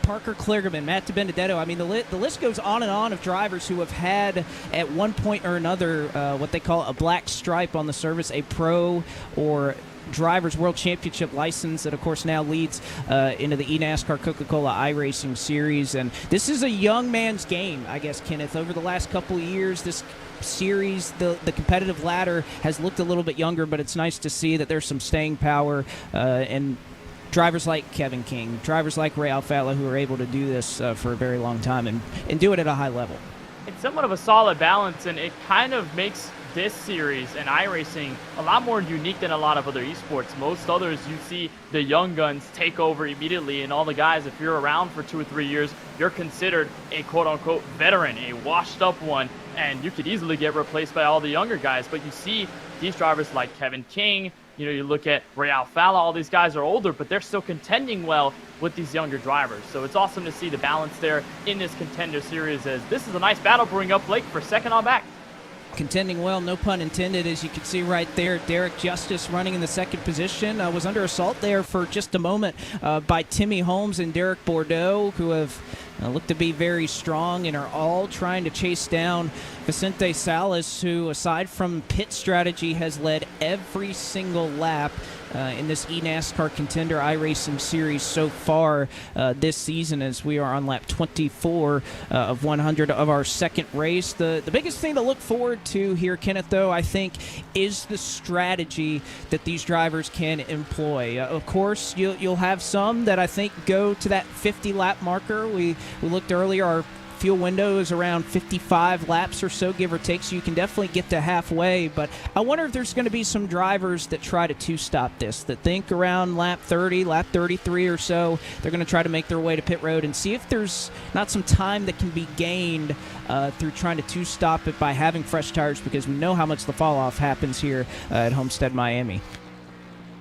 [SPEAKER 9] Parker Kligerman, Matt DiBenedetto. I mean, the list goes on and on of drivers who have had at one point or another what they call a black stripe on the service, a pro or Drivers World Championship license that, of course, now leads into the eNASCAR Coca-Cola iRacing Series. And this is a young man's game, I guess, Kenneth. Over the last couple of years, this series, the competitive ladder has looked a little bit younger, but it's nice to see that there's some staying power and drivers like Kevin King, drivers like Ray Alfala, who are able to do this for a very long time and do it at a high level.
[SPEAKER 8] It's somewhat of a solid balance, and it kind of makes this series and iRacing a lot more unique than a lot of other esports. Most others, you see the young guns take over immediately, and all the guys, if you're around for 2 or 3 years, you're considered a quote-unquote veteran, a washed-up one, and you could easily get replaced by all the younger guys. But you see these drivers like Kevin King, You know, you look at Real Fala, all these guys are older, but they're still contending well with these younger drivers. So it's awesome to see the balance there in this Contender Series, as this is a nice battle brewing up Blake for second on back.
[SPEAKER 9] Contending well, no pun intended, as you can see right there. Derek Justice running in the second position. Was under assault there for just a moment by Timmy Holmes and Derek Bordeaux, who have look to be very strong and are all trying to chase down Vicente Salas, who, aside from pit strategy, has led every single lap in this eNASCAR Contender iRacing Series so far this season, as we are on lap 24 of 100 of our second race. The biggest thing to look forward to here, Kenneth, though, I think, is the strategy that these drivers can employ. Of course, you'll have some that I think go to that 50-lap marker. We looked earlier, our fuel window is around 55 laps or so, give or take, so you can definitely get to halfway. But I wonder if there's going to be some drivers that try to two-stop this, that think around lap 30, lap 33 or so, they're going to try to make their way to pit road and see if there's not some time that can be gained through trying to two-stop it by having fresh tires, because we know how much the fall-off happens here at Homestead, Miami.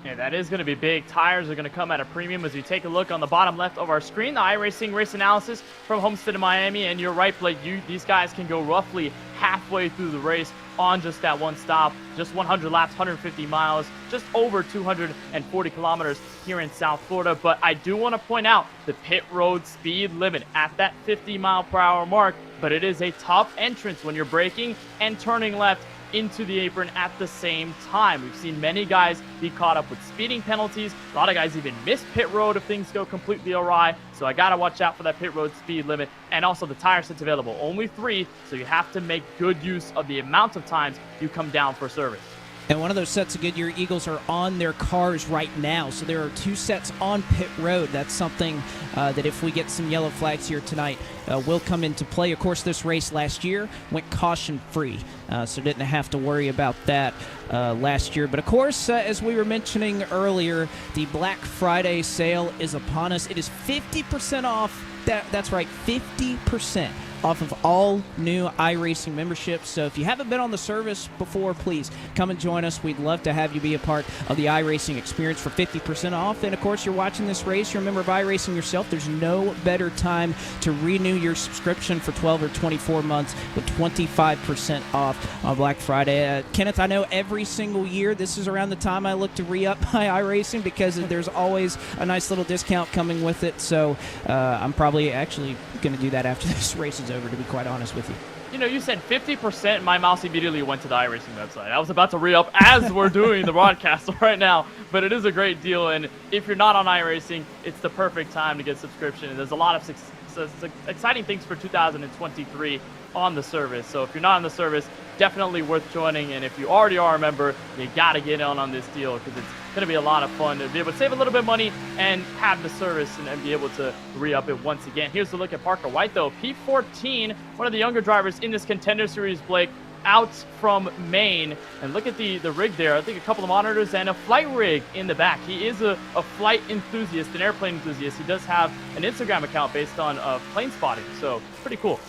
[SPEAKER 8] Yeah, that is going to be big. Tires are going to come at a premium as we take a look on the bottom left of our screen, the iRacing race analysis from Homestead in Miami. And you're right, Blake, these guys can go roughly halfway through the race on just that one stop. Just 100 laps, 150 miles, just over 240 kilometers here in South Florida. But I do want to point out the pit road speed limit at that 50-mile-per-hour mark. But it is a tough entrance when you're braking and turning left into the apron at the same time. We've seen many guys be caught up with speeding penalties. A lot of guys even miss pit road if things go completely awry. So I gotta watch out for that pit road speed limit, and also the tire sets available. Only 3, so you have to make good use of the amount of times you come down for service.
[SPEAKER 9] And one of those sets of Goodyear Eagles are on their cars right now. So there are 2 sets on pit road. That's something that if we get some yellow flags here tonight, will come into play. Of course, this race last year went caution-free, so didn't have to worry about that last year. But of course, as we were mentioning earlier, the Black Friday sale is upon us. It is 50% off. That's right, 50% off of all new iRacing memberships. So if you haven't been on the service before, please come and join us. We'd love to have you be a part of the iRacing experience for 50% off. And of course, you're watching this race, you're a member of iRacing yourself. There's no better time to renew your subscription for 12 or 24 months with 25% off on Black Friday. Kenneth, I know every single year this is around the time I look to re-up my iRacing, because there's always a nice little discount coming with it. So I'm probably actually going to do that after this race is over, to be quite honest with you.
[SPEAKER 8] You know, you said 50%. My mouse immediately went to the iRacing website. I was about to re-up as we're doing the broadcast right now, but it is a great deal. And if you're not on iRacing, it's the perfect time to get a subscription. And there's a lot of exciting things for 2023 on the service. So if you're not on the service, definitely worth joining. And if you already are a member, you got to get on this deal, because it's going to be a lot of fun to be able to save a little bit of money and have the service and be able to re-up it once again. Here's a look at Parker White, though. P14, one of the younger drivers in this Contender Series, Blake, out from Maine. And look at the rig there. I think a couple of monitors and a flight rig in the back. He is a flight enthusiast, an airplane enthusiast. He does have an Instagram account based on plane spotting, so pretty cool.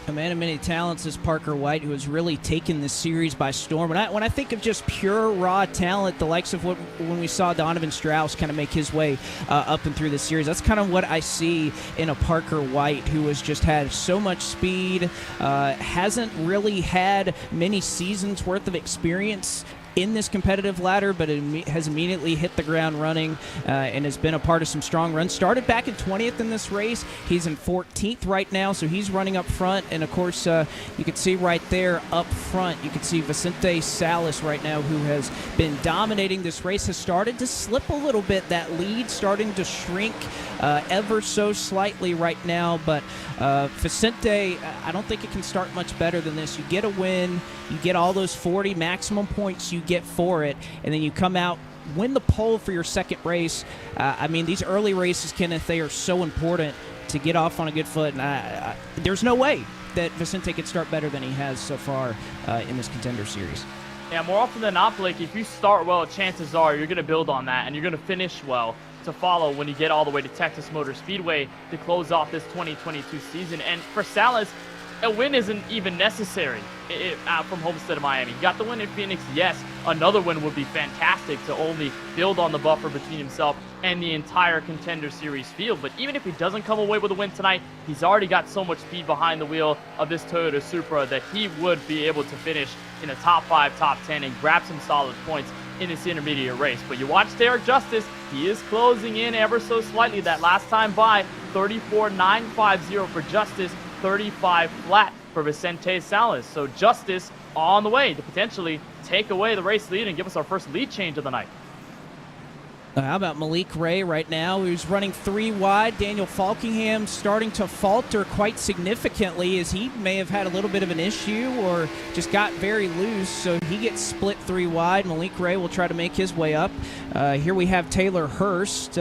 [SPEAKER 9] A man of many talents is Parker White, who has really taken this series by storm. When I think of just pure raw talent, the likes of when we saw Donovan Strauss kind of make his way up and through the series, that's kind of what I see in a Parker White, who has just had so much speed, hasn't really had many seasons worth of experience in this competitive ladder, but has immediately hit the ground running and has been a part of some strong runs. Started back in 20th in this race. He's in 14th right now, so he's running up front. And, of course, you can see right there up front, you can see Vicente Salas right now, who has been dominating this race, has started to slip a little bit. That lead starting to shrink ever so slightly right now. But Vicente, I don't think it can start much better than this. You get a win, you get all those 40 maximum points you get for it, and then you come out, win the pole for your second race. I mean, these early races, Kenneth, they are so important to get off on a good foot, and there's no way that Vicente could start better than he has so far in this Contender Series.
[SPEAKER 8] Yeah, more often than not, Blake, if you start well, chances are you're going to build on that, and you're going to finish well to follow when you get all the way to Texas Motor Speedway to close off this 2022 season. And for Salas, a win isn't even necessary from Homestead of Miami. He got the win in Phoenix, yes, another win would be fantastic to only build on the buffer between himself and the entire Contender Series field. But even if he doesn't come away with a win tonight, he's already got so much speed behind the wheel of this Toyota Supra that he would be able to finish in a top 5, top 10 and grab some solid points in this intermediate race. But you watch Derek Justice, he is closing in ever so slightly. That last time by, 34.950 for Justice, 35 flat for Vicente Salas. So Justice on the way to potentially take away the race lead and give us our first lead change of the night.
[SPEAKER 9] How about Malik Ray right now, who's running 3 wide. Daniel Falkingham starting to falter quite significantly, as he may have had a little bit of an issue or just got very loose, so he gets split 3 wide. Malik Ray will try to make his way up. Here we have Taylor Hurst,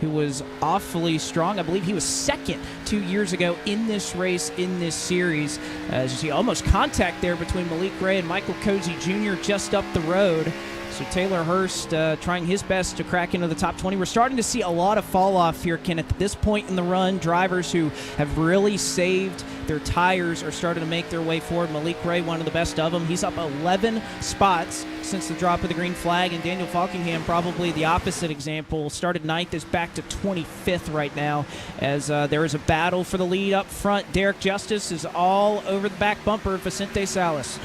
[SPEAKER 9] who was awfully strong. I believe he was second 2 years ago in this race, in this series. As you see, almost contact there between Malik Ray and Michael Cozy Jr. just up the road. So Taylor Hurst trying his best to crack into the top 20. We're starting to see a lot of fall off here, Ken. At this point in the run, drivers who have really saved their tires are starting to make their way forward. Malik Ray, one of the best of them. He's up 11 spots since the drop of the green flag. And Daniel Falkingham, probably the opposite example, started 9th, is back to 25th right now, as there is a battle for the lead up front. Derek Justice is all over the back bumper of Vicente Salas.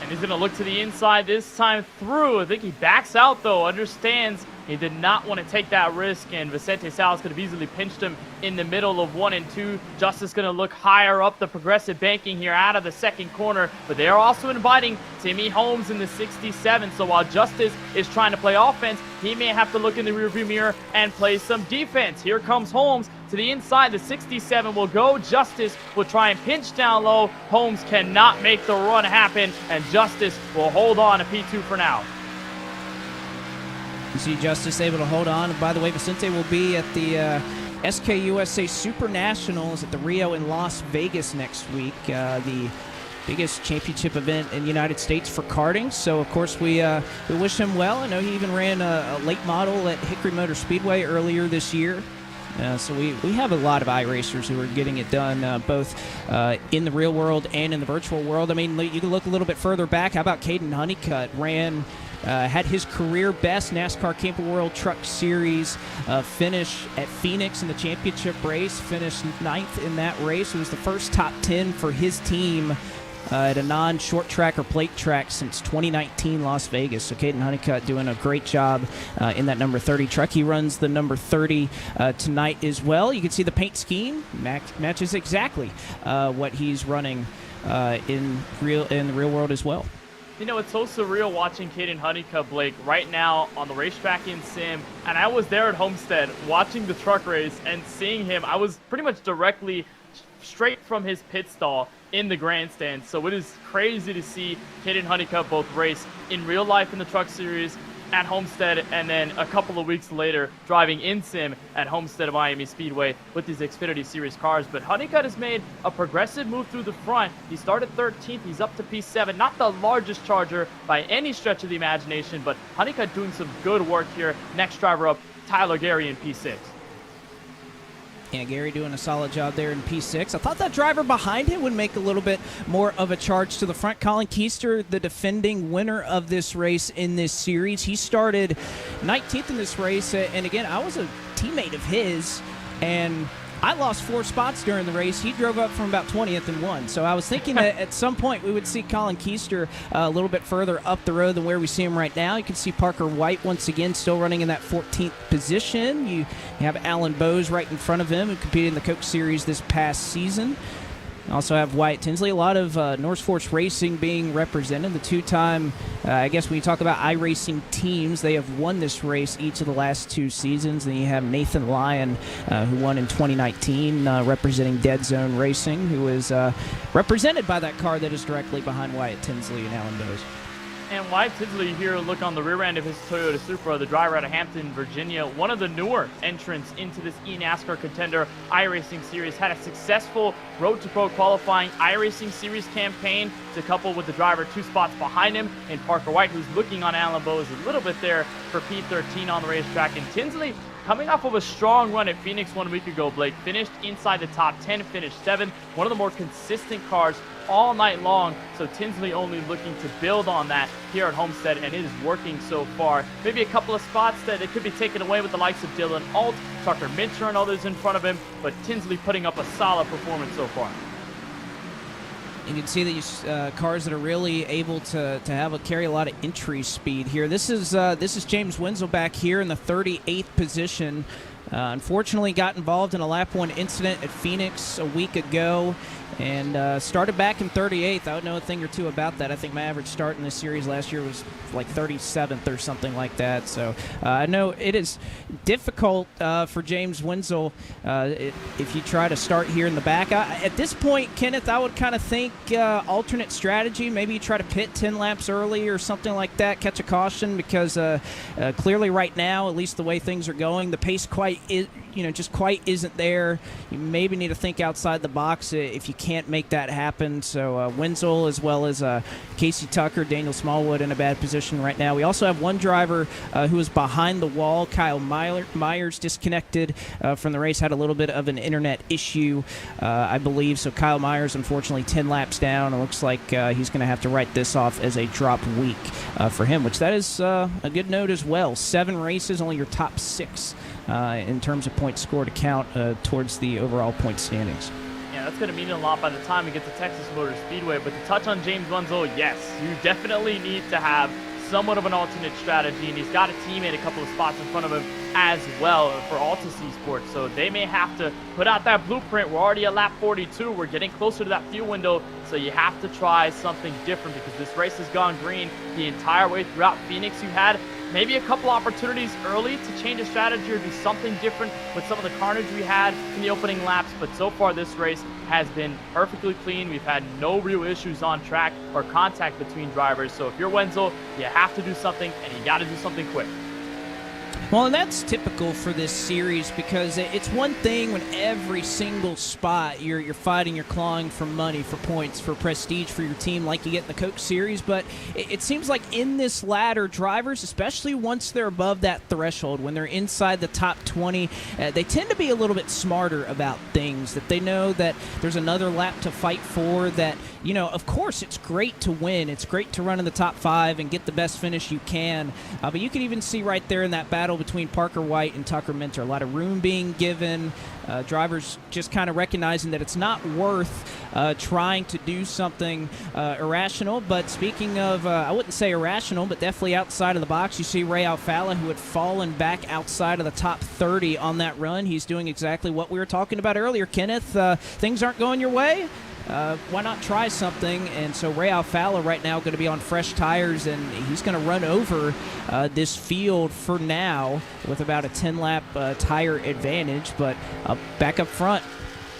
[SPEAKER 8] And he's going to look to the inside this time through. I think he backs out, though, understands he did not want to take that risk, and Vicente Salas could have easily pinched him in the middle of 1 and 2. Justice going to look higher up the progressive banking here out of the second corner, but they are also inviting Timmy Holmes in the 67. So while Justice is trying to play offense, he may have to look in the rearview mirror and play some defense. Here comes Holmes to the inside. The 67 will go. Justice will try and pinch down low. Holmes cannot make the run happen, and Justice will hold on to P2 for now.
[SPEAKER 9] You see Justice able to hold on. And by the way, Vicente will be at the SKUSA Super Nationals at the Rio in Las Vegas next week, the biggest championship event in the United States for karting. So, of course, we wish him well. I know he even ran a late model at Hickory Motor Speedway earlier this year. So we have a lot of iRacers who are getting it done, both in the real world and in the virtual world. I mean, you can look a little bit further back. How about Caden Honeycutt? Had his career best NASCAR Camping World Truck Series finish at Phoenix in the championship race, finished 9th in that race. It was the first top 10 for his team at a non-short track or plate track since 2019 Las Vegas. So Caden Honeycutt doing a great job in that number 30 truck. He runs the number 30 tonight as well. You can see the paint scheme matches exactly what he's running in the real world as well.
[SPEAKER 8] You know, it's so surreal watching Caden Honeycutt, Blake, right now on the racetrack in Sim. And I was there at Homestead watching the truck race and seeing him. I was pretty much directly straight from his pit stall in the grandstand. So it is crazy to see Caden Honeycutt both race in real life in the Truck Series at Homestead, and then a couple of weeks later driving in Sim at Homestead of Miami Speedway with these Xfinity Series cars. But Honeycutt has made a progressive move through the front. He started 13th. He's up to P7. Not the largest charger by any stretch of the imagination, but Honeycutt doing some good work here. Next driver up, Tyler Gary in P6.
[SPEAKER 9] Yeah, Gary doing a solid job there in P6. I thought that driver behind him would make a little bit more of a charge to the front. Colin Keister, the defending winner of this race in this series. He started 19th in this race, and again, I was a teammate of his, and I lost 4 spots during the race. He drove up from about 20th and won. So I was thinking that at some point we would see Colin Keister a little bit further up the road than where we see him right now. You can see Parker White once again still running in that 14th position. You have Alan Bowes right in front of him, who competed in the Coke Series this past season. Also have Wyatt Tinsley. A lot of North Force Racing being represented. The two-time, I guess when you talk about iRacing teams, they have won this race each of the last 2 seasons. Then you have Nathan Lyon, who won in 2019, representing Dead Zone Racing, who is represented by that car that is directly behind Wyatt Tinsley and Alan Bowes.
[SPEAKER 8] And Wyatt Tinsley here, look on the rear end of his Toyota Supra, the driver out of Hampton, Virginia, one of the newer entrants into this eNASCAR Contender iRacing Series, had a successful Road to Pro qualifying iRacing Series campaign to couple with the driver 2 spots behind him in Parker White, who's looking on Alan Bowes a little bit there for P13 on the racetrack. And Tinsley coming off of a strong run at Phoenix 1 week ago, Blake. Finished inside the top 10, finished 7th. One of the more consistent cars all night long, so Tinsley only looking to build on that here at Homestead, and it is working so far. Maybe a couple of spots that it could be taken away with the likes of Dylan Alt, Tucker Minter, and others in front of him, but Tinsley putting up a solid performance so far.
[SPEAKER 9] You can see these cars that are really able to carry a lot of entry speed here. This is James Wenzel back here in the 38th position. Unfortunately, got involved in a lap 1 incident at Phoenix a week ago and started back in 38th. I would know a thing or two about that. I think my average start in this series last year was like 37th or something like that. So I know it is difficult for James Wenzel if you try to start here in the back. At this point, Kenneth, I would kind of think alternate strategy. Maybe you try to pit 10 laps early or something like that, catch a caution, because clearly right now, at least the way things are going, the pace just quite isn't there. You maybe need to think outside the box if you can't make that happen. So Wenzel, as well as Casey Tucker, Daniel Smallwood in a bad position right now. We also have one driver who is behind the wall. Kyle Myers disconnected from the race, had a little bit of an internet issue, I believe. So Kyle Myers, unfortunately, 10 laps down. It looks like he's going to have to write this off as a drop week for him, which that is a good note as well. 7 races, only your top 6 in terms of points scored to count towards the overall point standings.
[SPEAKER 8] Yeah, that's going to mean a lot by the time we get to Texas Motor Speedway. But to touch on James Wenzel, yes, you definitely need to have somewhat of an alternate strategy, and he's got a teammate a couple of spots in front of him as well for Alta C Sports. So they may have to put out that blueprint. We're already at lap 42. We're getting closer to that fuel window, so you have to try something different because this race has gone green the entire way throughout Phoenix. You had maybe a couple opportunities early to change a strategy or do something different with some of the carnage we had in the opening laps, but so far this race has been perfectly clean. We've had no real issues on track or contact between drivers. So if you're Wenzel, you have to do something, and you got to do something quick.
[SPEAKER 9] Well, and that's typical for this series because it's one thing when every single spot you're fighting, you're clawing for money, for points, for prestige for your team like you get in the Coke Series, but it seems like in this ladder, drivers, especially once they're above that threshold, when they're inside the top 20, they tend to be a little bit smarter about things, that they know that there's another lap to fight for, that, you know, of course it's great to win, it's great to run in the top 5 and get the best finish you can, but you can even see right there in that battle between Parker White and Tucker Minter, a lot of room being given, drivers just kind of recognizing that it's not worth trying to do something irrational. But speaking of, I wouldn't say irrational, but definitely outside of the box, you see Ray Alfala, who had fallen back outside of the top 30 on that run. He's doing exactly what we were talking about earlier, Kenneth. Things aren't going your way. Why not try something? And so Ray Alfala right now going to be on fresh tires, and he's going to run over this field for now with about a 10-lap tire advantage. But back up front,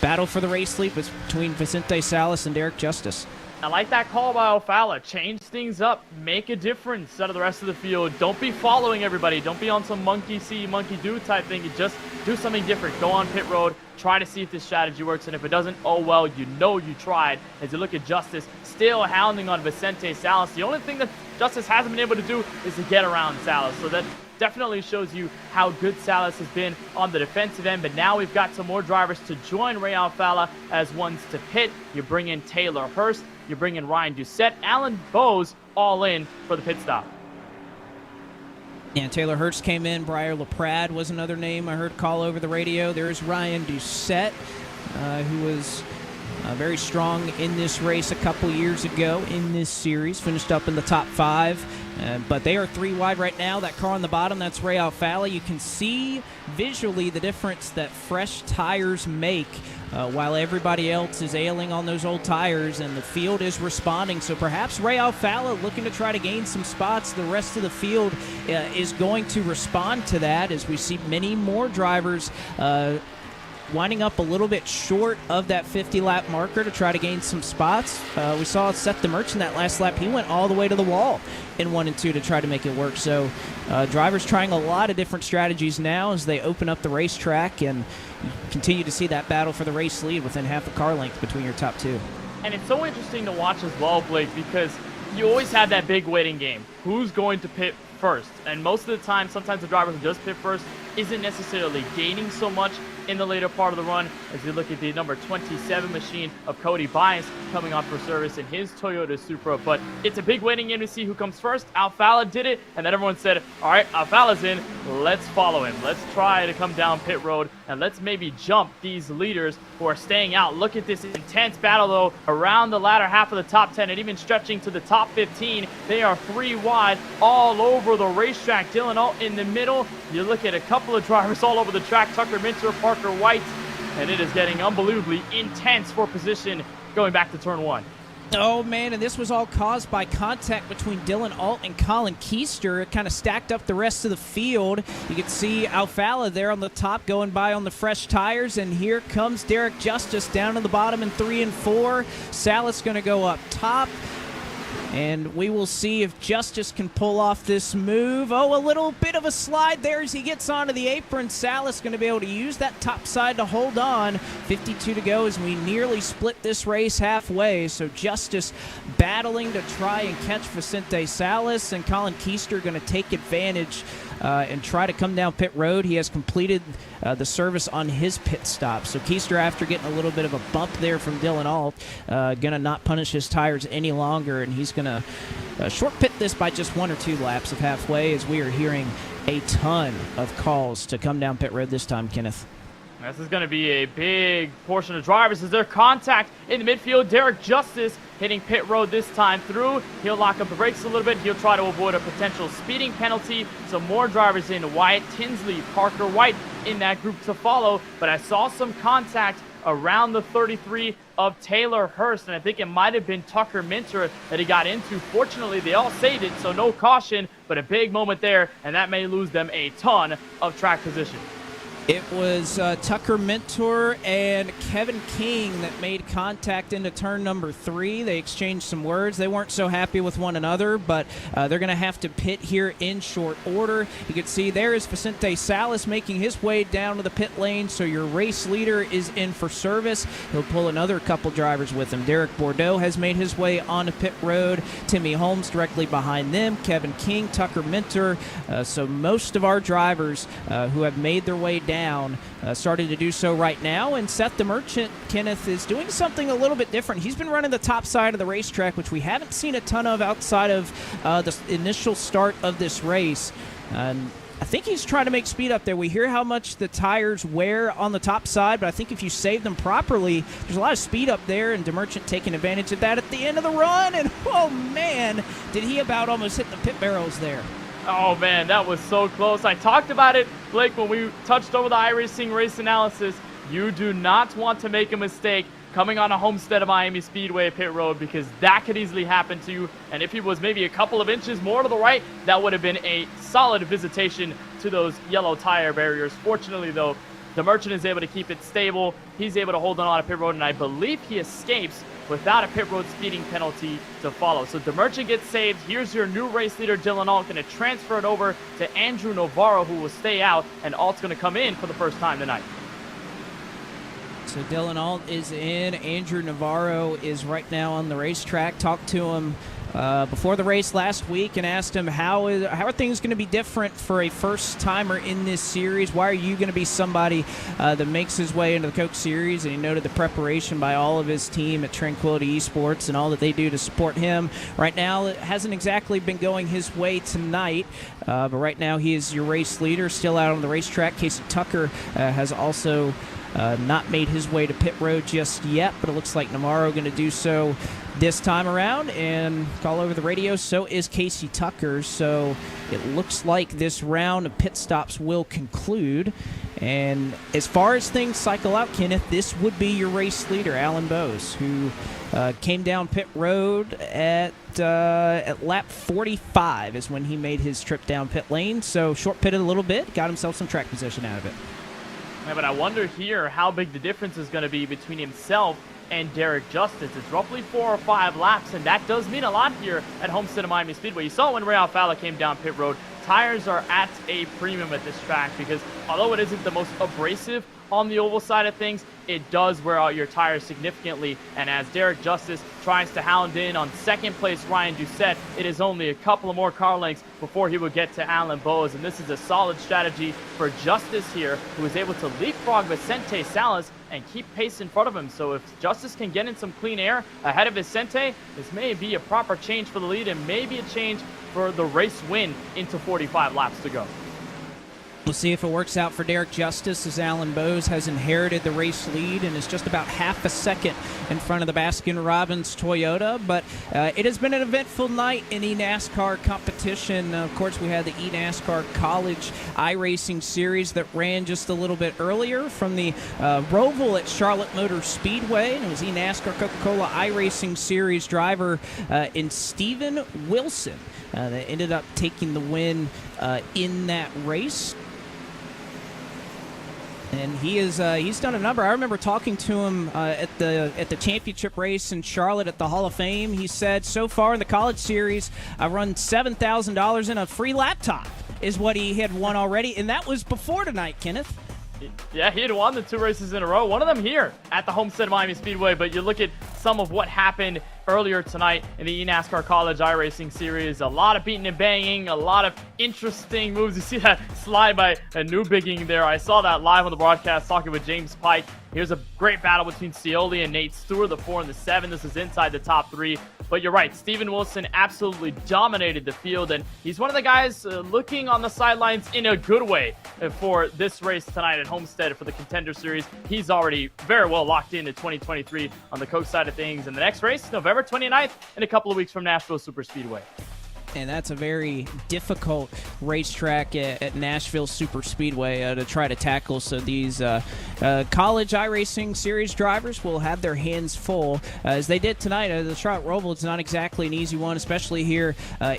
[SPEAKER 9] battle for the race lead between Vicente Salas and Derek Justice.
[SPEAKER 8] I like that call by Alfala. Change things up. Make a difference out of the rest of the field. Don't be following everybody. Don't be on some monkey see, monkey do type thing. You just do something different. Go on pit road. Try to see if this strategy works. And if it doesn't, oh well, you know you tried. As you look at Justice, still hounding on Vicente Salas. The only thing that Justice hasn't been able to do is to get around Salas. So that definitely shows you how good Salas has been on the defensive end. But now we've got some more drivers to join Ray Alfala as ones to pit. You bring in Taylor Hurst. You bring in Ryan Doucette, Alan Bowes, all in for the pit stop.
[SPEAKER 9] Yeah, Taylor Hurst came in. Briar LaPrade was another name I heard call over the radio. There's Ryan Doucette, who was very strong in this race a couple years ago in this series. Finished up in the top 5. But they are 3 wide right now. That car on the bottom, that's Ray Alfala. You can see visually the difference that fresh tires make while everybody else is ailing on those old tires, and the field is responding. So perhaps Ray Alfala looking to try to gain some spots. The rest of the field is going to respond to that as we see many more drivers winding up a little bit short of that 50-lap marker to try to gain some spots. We saw Seth DeMerch in that last lap. He went all the way to the wall in 1 and 2 to try to make it work. So drivers trying a lot of different strategies now as they open up the racetrack, and continue to see that battle for the race lead within half a car length between your top 2.
[SPEAKER 8] And it's so interesting to watch as well, Blake, because you always have that big waiting game. Who's going to pit first? And most of the time, sometimes the drivers who just pit first isn't necessarily gaining so much in the later part of the run as you look at the number 27 machine of Cody Bias coming on for service in his Toyota Supra. But it's a big waiting game to see who comes first. Alfala did it, and then everyone said, all right, Alfala's in, let's follow him. Let's try to come down pit road, and let's maybe jump these leaders who are staying out. Look at this intense battle, though, around the latter half of the top 10 and even stretching to the top 15. They are 3 wide all over the racetrack. Dylan Alt in the middle. You look at a couple of drivers all over the track, Tucker Minter, Parker White, and it is getting unbelievably intense for position going back to turn 1.
[SPEAKER 9] Oh, man, and this was all caused by contact between Dylan Alt and Colin Keister. It kind of stacked up the rest of the field. You can see Alfala there on the top going by on the fresh tires, and here comes Derek Justice down to the bottom in 3 and 4. Salas going to go up top. And we will see if Justice can pull off this move. Oh, a little bit of a slide there as he gets onto the apron. Salas going to be able to use that top side to hold on. 52 to go as we nearly split this race halfway. So Justice battling to try and catch Vicente Salas, and Colin Keister going to take advantage and try to come down pit road. He has completed the service on his pit stop. So Keister, after getting a little bit of a bump there from Dylan Alt, going to not punish his tires any longer, and he's going to short pit this by just 1 or 2 laps of halfway, as we are hearing a ton of calls to come down pit road this time, Kenneth.
[SPEAKER 8] This is going to be a big portion of drivers as their contact in the midfield. Derek Justice hitting pit road this time through. He'll lock up the brakes a little bit. He'll try to avoid a potential speeding penalty. So more drivers in. Wyatt Tinsley, Parker White in that group to follow. But I saw some contact around the 33 of Taylor Hurst, and I think it might have been Tucker Minter that he got into. Fortunately, they all saved it, so no caution, but a big moment there, and that may lose them a ton of track position.
[SPEAKER 9] It was Tucker Mentor and Kevin King that made contact into turn number 3. They exchanged some words. They weren't so happy with one another, but they're going to have to pit here in short order. You can see there is Vicente Salas making his way down to the pit lane, so your race leader is in for service. He'll pull another couple drivers with him. Derek Bordeaux has made his way onto pit road. Timmy Holmes directly behind them. Kevin King, Tucker Mentor. So most of our drivers who have made their way down starting to do so right now, and Seth the Merchant, Kenneth, is doing something a little bit different. He's been running the top side of the racetrack, which we haven't seen a ton of outside of the initial start of this race. And I think he's trying to make speed up there. We hear how much the tires wear on the top side, but I think if you save them properly, there's a lot of speed up there, and DeMerchant taking advantage of that at the end of the run, and oh man, did he about almost hit the pit barrels there.
[SPEAKER 8] Oh man, that was so close. I talked about it, Blake, when we touched over the iRacing race analysis. You do not want to make a mistake coming on a Homestead of Miami Speedway pit road, because that could easily happen to you. And if he was maybe a couple of inches more to the right, that would have been a solid visitation to those yellow tire barriers. Fortunately, though, the Merchant is able to keep it stable. He's able to hold on a pit road, and I believe he escapes without a pit road speeding penalty to follow. So DeMerchant gets saved. Here's your new race leader, Dylan Alt, going to transfer it over to Andrew Navarro, who will stay out, and Alt's going to come in for the first time tonight.
[SPEAKER 9] So Dylan Alt is in. Andrew Navarro is right now on the racetrack. Talked to him before the race last week and asked him how are things going to be different for a first-timer in this series? Why are you going to be somebody that makes his way into the Coke Series? And he noted the preparation by all of his team at Tranquility Esports and all that they do to support him. Right now, it hasn't exactly been going his way tonight, but right now he is your race leader, still out on the racetrack. Casey Tucker has also not made his way to pit road just yet, but it looks like Navarro going to do so this time around and call over the radio. So is Casey Tucker. So it looks like this round of pit stops will conclude. And as far as things cycle out, Kenneth, this would be your race leader, Alan Bose, who came down pit road at lap 45 is when he made his trip down pit lane. So short pitted a little bit, got himself some track position out of it.
[SPEAKER 8] Yeah, but I wonder here how big the difference is going to be between himself and Derek Justice. It's roughly 4 or 5 laps, and that does mean a lot here at Homestead of Miami Speedway. You saw when Ray Alfala came down pit road tires are at a premium at this track because although it isn't the most abrasive on the oval side of things, it does wear out your tires significantly. And as Derek Justice tries to hound in on second place Ryan Doucette, it is only a couple of more car lengths before he will get to Alan Bowes. And this is a solid strategy for Justice here, who is able to leapfrog Vicente Salas and keep pace in front of him. So if Justice can get in some clean air ahead of Vicente, this may be a proper change for the lead and maybe a change for the race win into 45 laps to go.
[SPEAKER 9] We'll see if it works out for Derek Justice, as Alan Bowes has inherited the race lead and is just about half a second in front of the Baskin-Robbins Toyota. But it has been an eventful night in eNASCAR competition. Of course, we had the eNASCAR College iRacing Series that ran just a little bit earlier from the Roval at Charlotte Motor Speedway. And it was eNASCAR Coca-Cola iRacing Series driver in Steven Wilson that ended up taking the win in that race. And he's done a number. I remember talking to him at the championship race in Charlotte at the Hall of Fame. He said, so far in the College Series, I run $7,000 in a free laptop is what he had won already, and that was before tonight, Kenneth.
[SPEAKER 8] Yeah, he had won the 2 races in a row, one of them here at the Homestead Miami Speedway. But you look at some of what happened earlier tonight in the eNASCAR College iRacing Series. A lot of beating and banging, a lot of interesting moves. You see that slide by Newbigging there. I saw that live on the broadcast talking with James Pike. Here's a great battle between Scioli and Nate Stewart, the 4 and the 7. This is inside the top 3. But you're right, Steven Wilson absolutely dominated the field, and he's one of the guys looking on the sidelines in a good way for this race tonight at Homestead for the Contender Series. He's already very well locked into 2023 on the Coke side of things. And the next race, November 29th, in a couple of weeks from Nashville Superspeedway.
[SPEAKER 9] And that's a very difficult racetrack at Nashville Superspeedway to try to tackle. So these college iRacing Series drivers will have their hands full, as they did tonight. The Charlotte Roval, it's not exactly an easy one, especially here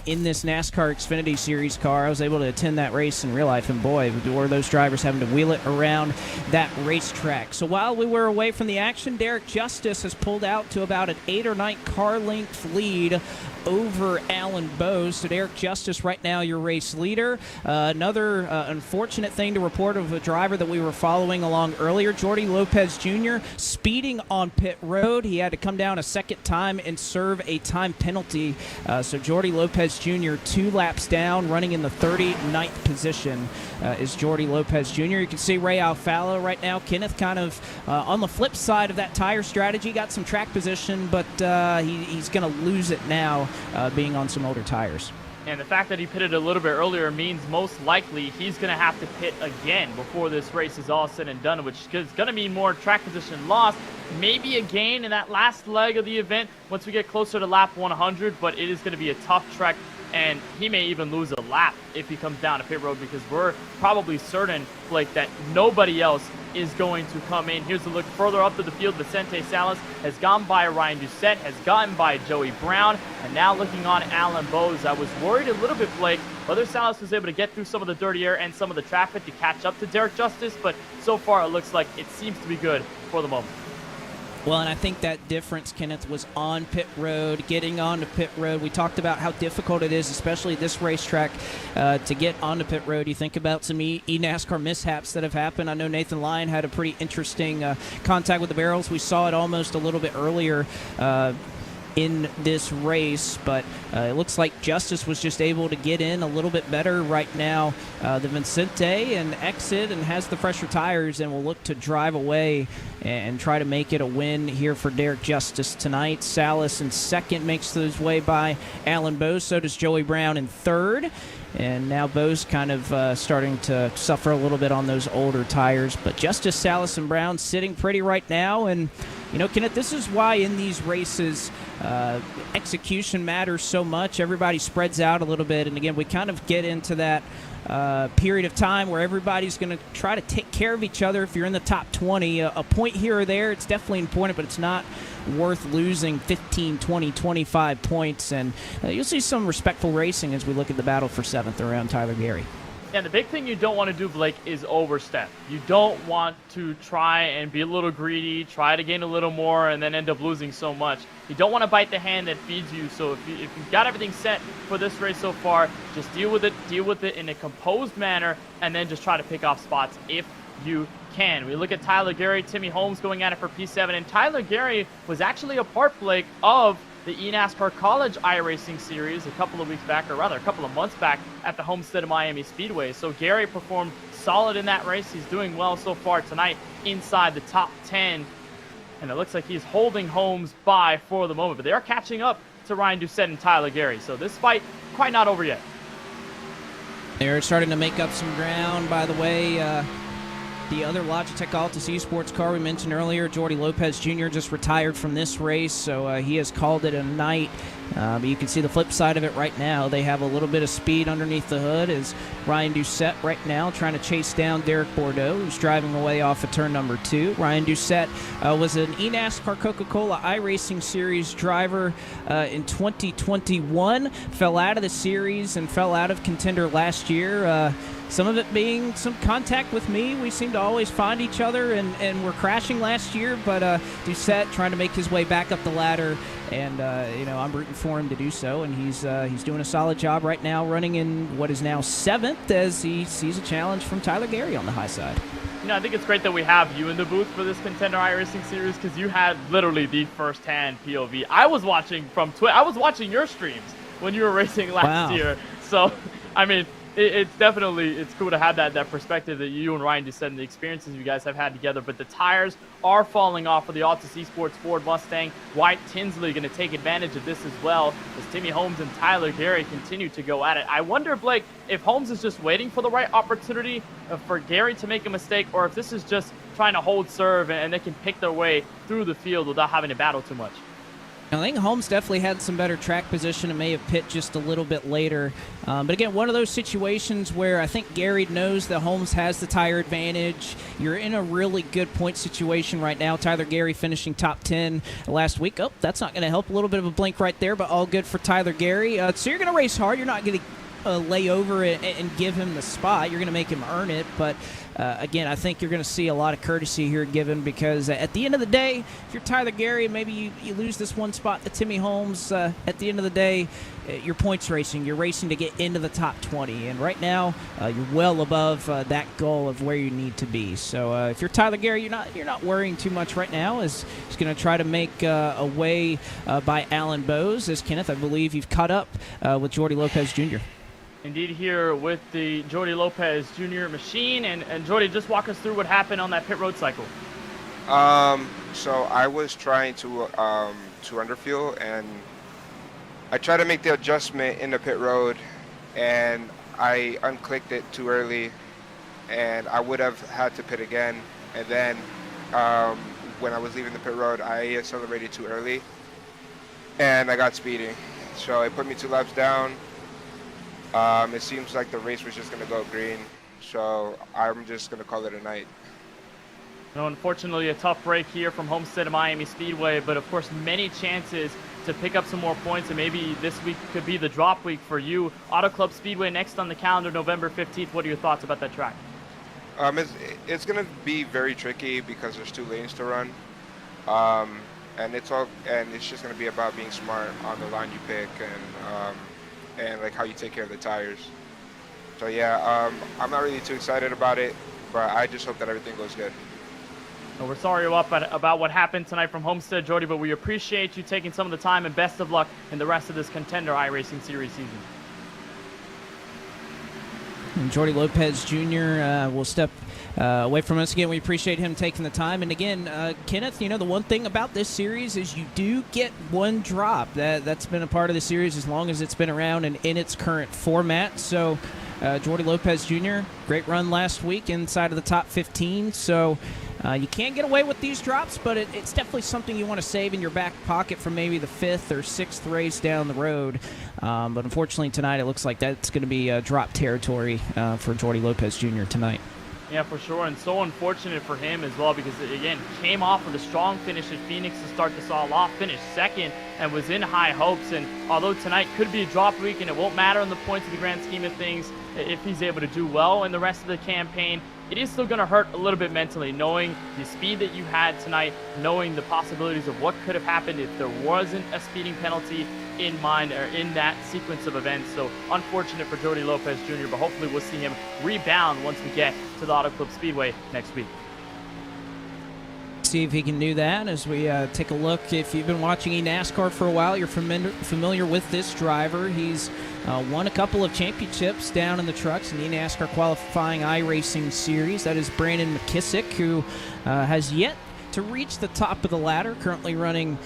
[SPEAKER 9] in this NASCAR Xfinity Series car. I was able to attend that race in real life, and boy, were those drivers having to wheel it around that racetrack. So while we were away from the action, Derek Justice has pulled out to about an 8 or 9 car length lead over Alan Bowes. So Derek Justice right now your race leader. Another unfortunate thing to report of a driver that we were following along earlier, Jordy Lopez Jr. speeding on pit road. He had to come down a second time and serve a time penalty. So Jordy Lopez Jr. 2 laps down, running in the 39th position is Jordy Lopez Jr. You can see Ray Alfalo right now. Kenneth kind of on the flip side of that tire strategy, got some track position, but he's going to lose it now being on some older tires.
[SPEAKER 8] And the fact that he pitted a little bit earlier means most likely he's going to have to pit again before this race is all said and done, which is going to mean more track position loss, maybe a gain in that last leg of the event once we get closer to lap 100, but it is going to be a tough trek, and he may even lose a lap if he comes down to pit road, because we're probably certain, Blake, that nobody else is going to come in. Here's a look further up to the field. Vicente Salas has gone by Ryan Doucette, has gotten by Joey Brown, and now looking on Alan Bowes. I was worried a little bit, Blake, whether Salas was able to get through some of the dirty air and some of the traffic to catch up to Derek Justice, but so far it looks like it seems to be good for the moment.
[SPEAKER 9] Well, and I think that difference, Kenneth, was on pit road, getting onto pit road. We talked about how difficult it is, especially this racetrack, to get onto pit road. You think about some eNASCAR mishaps that have happened. I know Nathan Lyon had a pretty interesting contact with the barrels. We saw it almost a little bit earlier in this race, but it looks like Justice was just able to get in a little bit better right now than Vicente, and exit and has the fresher tires, and will look to drive away and try to make it a win here for Derek Justice tonight. Salas in second, makes his way by Alan Bowes. So does Joey Brown in third. And now Bowes kind of starting to suffer a little bit on those older tires. But Justice, Salas, and Brown sitting pretty right now. And, you know, Kenneth, this is why in these races execution matters so much. Everybody spreads out a little bit. And, again, we kind of get into that period of time where everybody's going to try to take care of each other. If you're in the top 20, a point here or there, it's definitely important, but it's not worth losing 15, 20, 25 points. And you'll see some respectful racing as we look at the battle for 7th around Tyler Gary.
[SPEAKER 8] And the big thing you don't want to do, Blake, is overstep. You don't want to try and be a little greedy, try to gain a little more, and then end up losing so much. You don't want to bite the hand that feeds you. So if you've got everything set for this race so far, just deal with it in a composed manner, and then just try to pick off spots if you can. We look at Tyler Gary, Timmy Holmes going at it for P7, and Tyler Gary was actually a part, Blake, of the eNASCAR College iRacing Series a couple of weeks back, or rather a couple of months back at the Homestead of Miami Speedway. So Gary performed solid in that race. He's doing well so far tonight inside the top 10. And it looks like he's holding Holmes by for the moment. But they are catching up to Ryan Doucette and Tyler Gary. So this fight quite not over yet.
[SPEAKER 9] They're starting to make up some ground, by the way. The other Logitech Altus Esports car we mentioned earlier, Jordy Lopez Jr. just retired from this race, so he has called it a night. But you can see the flip side of it right now. They have a little bit of speed underneath the hood as Ryan Doucette right now trying to chase down Derek Bordeaux, who's driving away off of turn number 2. Ryan Doucette was an eNASCAR Coca-Cola iRacing Series driver in 2021, fell out of the series and fell out of Contender last year. Some of it being some contact with me. We seem to always find each other, and we're crashing last year. But Doucette trying to make his way back up the ladder, and I'm rooting for him to do so. And he's doing a solid job right now, running in what is now 7th as he sees a challenge from Tyler Gary on the high side.
[SPEAKER 8] I think it's great that we have you in the booth for this Contender iRacing Series because you had literally the first-hand POV. I was watching from I was watching your streams when you were racing last year. So, I mean, it's cool to have that perspective that you and Ryan just said and the experiences you guys have had together. But the tires are falling off for the Altus Esports Ford Mustang. White Tinsley going to take advantage of this as well as Timmy Holmes and Tyler Gary continue to go at it. I wonder, Blake, if Holmes is just waiting for the right opportunity for Gary to make a mistake, or if this is just trying to hold serve and they can pick their way through the field without having to battle too much.
[SPEAKER 9] I think Holmes definitely had some better track position and may have pit just a little bit later. But again, one of those situations where I think Gary knows that Holmes has the tire advantage. You're in a really good point situation right now. Tyler Gary finishing top 10 last week. Oh, that's not going to help. A little bit of a blink right there, but all good for Tyler Gary. So you're going to race hard. You're not going to lay over and give him the spot. You're going to make him earn it. But again, I think you're going to see a lot of courtesy here given because at the end of the day, if you're Tyler Gary, maybe you lose this one spot to Timmy Holmes. At the end of the day, you're points racing. You're racing to get into the top 20. And right now, you're well above that goal of where you need to be. So if you're Tyler Gary, you're not worrying too much right now as he's going to try to make a way by Alan Bowes. As Kenneth, I believe you've caught up with Jordy Lopez Jr.
[SPEAKER 8] Indeed, here with the Jordy Lopez Jr. machine. And Jordy, just walk us through what happened on that pit road cycle.
[SPEAKER 11] So I was trying to underfuel, and I tried to make the adjustment in the pit road, and I unclicked it too early, and I would have had to pit again. And then when I was leaving the pit road, I accelerated too early, and I got speeding. So it put me 2 laps down. It seems like the race was just going to go green, so I'm just going to call it a night.
[SPEAKER 8] Unfortunately, a tough break here from Homestead of Miami Speedway, but of course many chances to pick up some more points, and maybe this week could be the drop week for you. Auto Club Speedway next on the calendar, November 15th. What are your thoughts about that track?
[SPEAKER 11] It's going to be very tricky because there's 2 lanes to run, and it's just going to be about being smart on the line you pick and like how you take care of the tires. So yeah, I'm not really too excited about it, but I just hope that everything goes good.
[SPEAKER 8] Well, we're sorry about what happened tonight from Homestead, Jordy, but we appreciate you taking some of the time, and best of luck in the rest of this Contender iRacing Series season.
[SPEAKER 9] And Jordy Lopez Jr. will step away from us again. We appreciate him taking the time. And again, Kenneth, the one thing about this series is you do get one drop. That's been a part of the series as long as it's been around and in its current format. So Jordy Lopez Jr., great run last week inside of the top 15. So you can't get away with these drops, but it's definitely something you want to save in your back pocket for maybe the 5th or 6th race down the road. But unfortunately tonight it looks like that's going to be drop territory for Jordy Lopez Jr. tonight.
[SPEAKER 8] Yeah, for sure, and so unfortunate for him as well because, again, came off with a strong finish at Phoenix to start this all off, finished second, and was in high hopes. And although tonight could be a drop week and it won't matter in the points of the grand scheme of things if he's able to do well in the rest of the campaign, it is still going to hurt a little bit mentally, knowing the speed that you had tonight, knowing the possibilities of what could have happened if there wasn't a speeding penalty in mind or in that sequence of events. So unfortunate for Jody Lopez Jr., but hopefully we'll see him rebound once we get to the Auto Club Speedway next week.
[SPEAKER 9] See if he can do that as we take a look. If you've been watching eNASCAR for a while, you're familiar with this driver. He's won a couple of championships down in the trucks in the eNASCAR qualifying iRacing series. That is Brandon McKissick, who has yet to reach the top of the ladder, currently running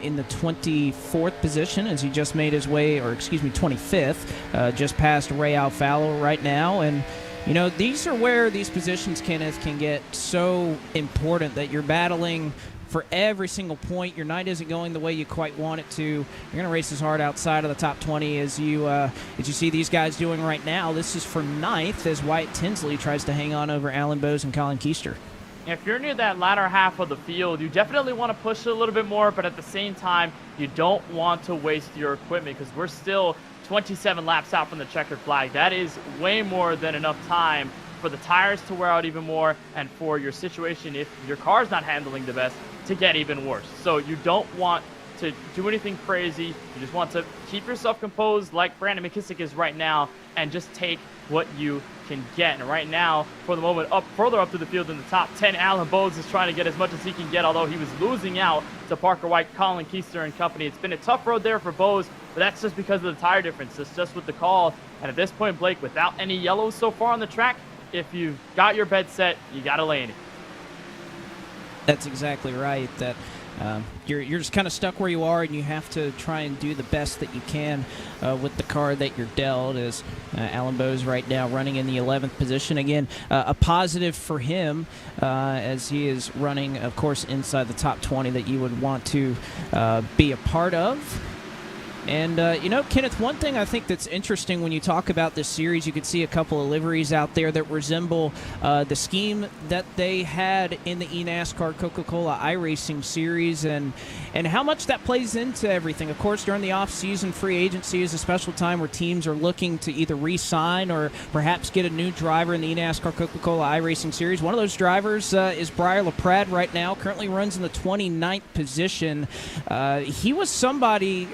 [SPEAKER 9] in the 24th position as he just made his way, or excuse me, 25th, just past Ray Alfalo right now. And you know, these are where these positions, Kenneth, can get so important, that you're battling for every single point. Your night isn't going the way you quite want it to. You're going to race as hard outside of the top 20 as you see these guys doing right now. This is for ninth as Wyatt Tinsley tries to hang on over Alan Bowes and Colin Keister.
[SPEAKER 8] If you're near that latter half of the field, you definitely want to push it a little bit more, but at the same time, you don't want to waste your equipment because we're still 27 laps out from the checkered flag. That is way more than enough time for the tires to wear out even more and for your situation, if your car's not handling the best, to get even worse. So you don't want to do anything crazy. You just want to keep yourself composed like Brandon McKissick is right now and just take what you can get. And right now, for the moment, further up to the field in the top 10, Alan Bowes is trying to get as much as he can get, although he was losing out to Parker White, Colin Keister, and company. It's been a tough road there for Bowes, but that's just because of the tire difference. It's just with the call. And at this point, Blake, without any yellows so far on the track, if you've got your bed set, you got to lay in it.
[SPEAKER 9] That's exactly right. That you're just kind of stuck where you are, and you have to try and do the best that you can with the car that you're dealt. As Alan Bowes right now running in the 11th position. Again, a positive for him as he is running, of course, inside the top 20 that you would want to be a part of. And, you know, Kenneth, one thing I think that's interesting when you talk about this series, you could see a couple of liveries out there that resemble the scheme that they had in the eNASCAR Coca-Cola iRacing series, and how much that plays into everything. Of course, during the off-season, free agency is a special time where teams are looking to either re-sign or perhaps get a new driver in the eNASCAR Coca-Cola iRacing series. One of those drivers is Briar LaPrade right now, currently runs in the 29th position. He was somebody,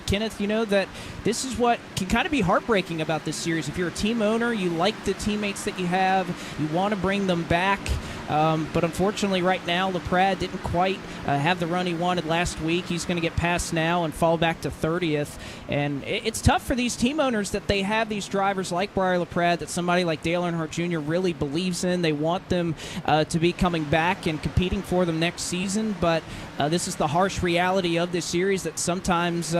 [SPEAKER 9] Kenneth, you know, that this is what can kind of be heartbreaking about this series. If you're a team owner, you like the teammates that you have, you want to bring them back. But unfortunately, right now, LaPrade didn't quite have the run he wanted last week. He's going to get passed now and fall back to 30th. And it's tough for these team owners that they have these drivers like Briar LaPrade that somebody like Dale Earnhardt Jr. really believes in. They want them to be coming back and competing for them next season. But this is the harsh reality of this series, that sometimes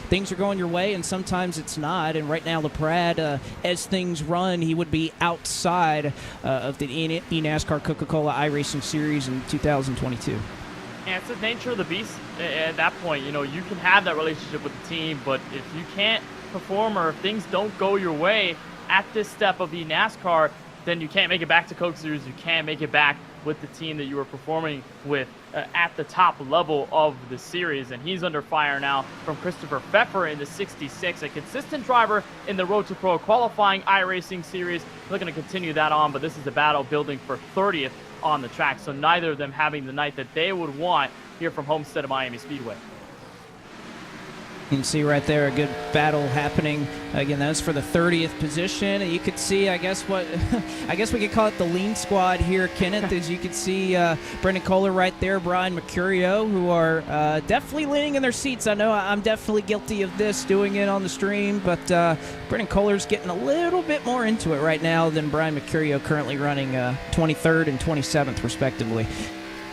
[SPEAKER 9] things are going your way and sometimes it's not. And right now, LaPrade, as things run, he would be outside of the eNASCAR Coca-Cola iRacing series in 2022.
[SPEAKER 8] Yeah, it's the nature of the beast at that point. You know, you can have that relationship with the team, but if you can't perform or if things don't go your way at this step of the NASCAR, then you can't make it back to Coke Series. You can't make it back with the team that you were performing with at the top level of the series. And he's under fire now from Christopher Pfeffer in the 66, a consistent driver in the Road to Pro qualifying iRacing series. Looking to continue that on, but this is a battle building for 30th on the track. So neither of them having the night that they would want here from Homestead of Miami Speedway.
[SPEAKER 9] You can see right there a good battle happening. Again, that was for the 30th position. And you could see, I guess we could call it the lean squad here, Kenneth, as you could see Brendan Kohler right there, Brian Mercurio, who are definitely leaning in their seats. I know I'm definitely guilty of this, doing it on the stream, but Brendan Kohler's getting a little bit more into it right now than Brian Mercurio, currently running 23rd and 27th, respectively.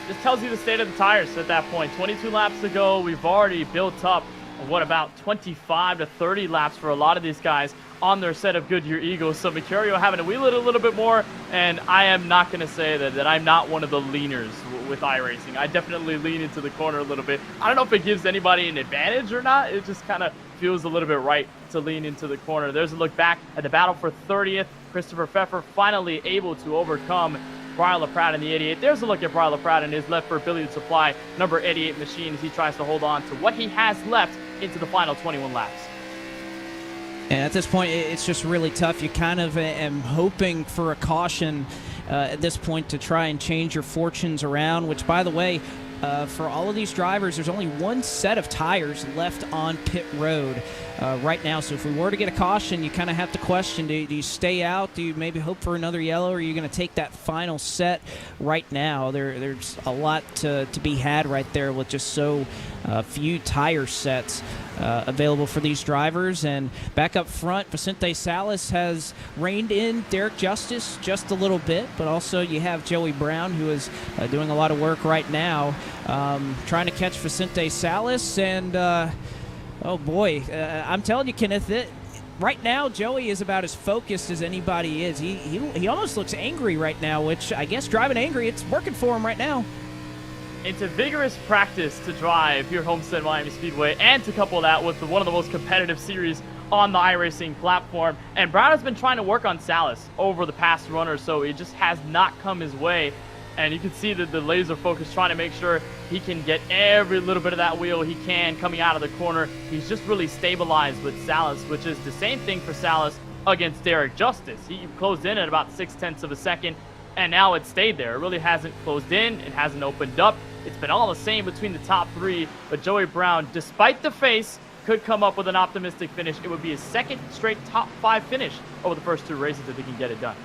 [SPEAKER 8] Just tells you the state of the tires at that point. 22 laps to go. We've already built up what, about 25 to 30 laps for a lot of these guys on their set of Goodyear Eagles. So Mercurio having to wheel it a little bit more, and I am not going to say that I'm not one of the leaners with iRacing. I definitely lean into the corner a little bit. I don't know if it gives anybody an advantage or not. It just kind of feels a little bit right to lean into the corner. There's a look back at the battle for 30th. Christopher Pfeffer finally able to overcome Brian LaPrade in the 88. There's a look at Brian LaPrade and his left for Billy to Supply, number 88 machine, as he tries to hold on to what he has left into the final 21 laps.
[SPEAKER 9] And at this point, it's just really tough. You kind of am hoping for a caution at this point to try and change your fortunes around, which, by the way, for all of these drivers, there's only one set of tires left on pit road right now. So if we were to get a caution, you kind of have to question, do you stay out? Do you maybe hope for another yellow? Or are you going to take that final set right now? There's a lot to be had right there with just so few tire sets available for these drivers. And back up front, Vicente Salas has reined in Derek Justice just a little bit, but also you have Joey Brown, who is doing a lot of work right now, trying to catch Vicente Salas. And oh boy, I'm telling you, Kenneth, right now Joey is about as focused as anybody is. He almost looks angry right now, which I guess driving angry, it's working for him right now.
[SPEAKER 8] It's a vigorous practice to drive here at Homestead Miami Speedway, and to couple that with one of the most competitive series on the iRacing platform. And Brown has been trying to work on Salas over the past run or so. It just has not come his way. And you can see that the laser focus trying to make sure he can get every little bit of that wheel he can coming out of the corner. He's just really stabilized with Salas, which is the same thing for Salas against Derek Justice. He closed in at about 0.6 of a second, and now it stayed there. It really hasn't closed in. It hasn't opened up. It's been all the same between the top three, but Joey Brown, despite the face, could come up with an optimistic finish. It would be his second straight top 5 finish over the first 2 races if he can get it done.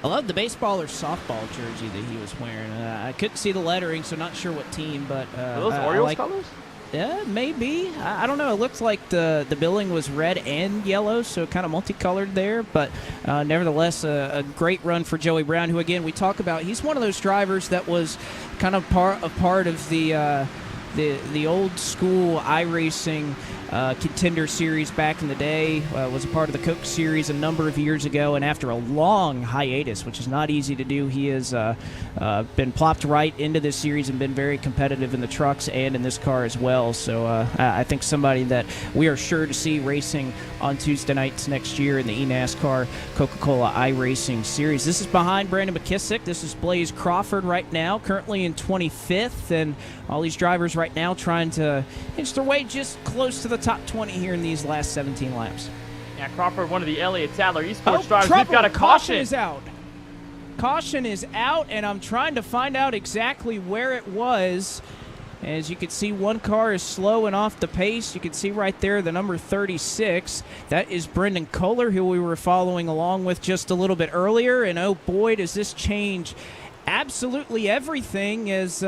[SPEAKER 9] I love the baseball or softball jersey that he was wearing. I couldn't see the lettering, so not sure what team, but
[SPEAKER 8] are those Orioles colors?
[SPEAKER 9] Yeah, maybe. I don't know. It looks like the billing was red and yellow, so kind of multicolored there. But nevertheless, a great run for Joey Brown, who, again, we talk about. He's one of those drivers that was kind of part of the old school iRacing Contender Series back in the day. Was a part of the Coke Series a number of years ago, and after a long hiatus, which is not easy to do, he has been plopped right into this series and been very competitive in the trucks and in this car as well. So I think somebody that we are sure to see racing on Tuesday nights next year in the eNASCAR Coca-Cola iRacing Series. This is behind Brandon McKissick. This is Blaze Crawford right now, currently in 25th, and all these drivers right now trying to inch their way just close to the top 20 here in these last 17 laps.
[SPEAKER 8] Yeah, Crawford, one of the Elliott Sadler Esports drivers.
[SPEAKER 9] Trouble.
[SPEAKER 8] We've got a caution.
[SPEAKER 9] Is out. Caution is out, and I'm trying to find out exactly where it was. As you can see, one car is slow and off the pace. You can see right there the number 36. That is Brendan Kohler, who we were following along with just a little bit earlier. And oh boy, does this change absolutely everything, as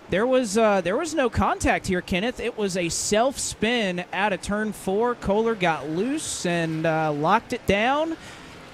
[SPEAKER 9] there was no contact here, Kenneth. It was a self-spin out of turn 4. Kohler got loose and locked it down,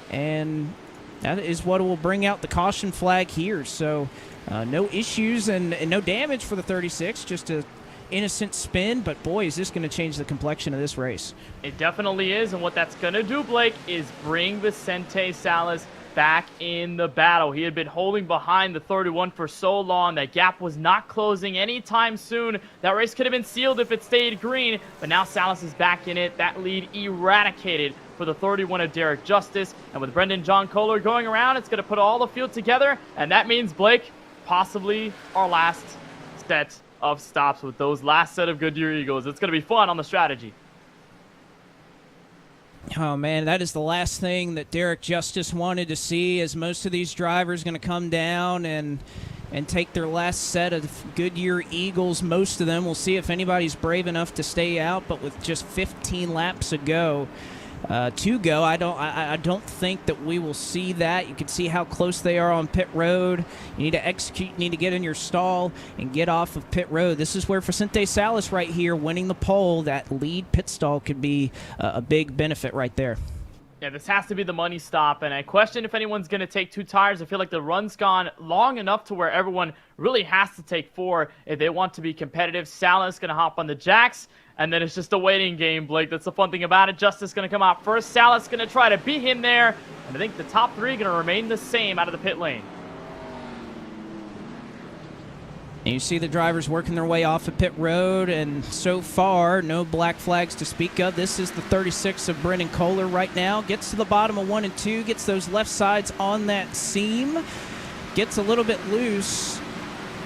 [SPEAKER 9] and that is what will bring out the caution flag here. So no issues and no damage for the 36, just a innocent spin, but boy, is this going to change the complexion of this race.
[SPEAKER 8] It definitely is, and what that's going to do, Blake, is bring Vicente Salas back in the battle. He had been holding behind the 31 for so long. That gap was not closing anytime soon. That race could have been sealed if it stayed green, but now Salas is back in it. That lead eradicated for the 31 of Derek Justice, and with Brendan John Kohler going around, it's going to put all the field together, and that means, Blake, possibly our last set of stops with those last set of Goodyear Eagles. It's going to be fun on the strategy.
[SPEAKER 9] Oh, man, that is the last thing that Derek Justice wanted to see, as most of these drivers going to come down and take their last set of Goodyear Eagles. Most of them. We'll see if anybody's brave enough to stay out, but with just 15 laps to go, I don't think that we will see that. You can see how close they are on pit road. You need to execute, you need to get in your stall and get off of pit road. This is where Vicente Salas right here winning the pole, that lead pit stall could be a big benefit right there.
[SPEAKER 8] Yeah, this has to be the money stop, and I question if anyone's going to take 2 tires. I feel like the run's gone long enough to where everyone really has to take 4 if they want to be competitive. Salas going to hop on the jacks, and then it's just a waiting game, Blake. That's the fun thing about it. Justice going to come out first. Salas going to try to beat him there, and I think the top 3 going to remain the same out of the pit lane.
[SPEAKER 9] And you see the drivers working their way off of pit road, and so far, no black flags to speak of. This is the 36 of Brendan Kohler right now. Gets to the bottom of 1 and 2, gets those left sides on that seam, gets a little bit loose,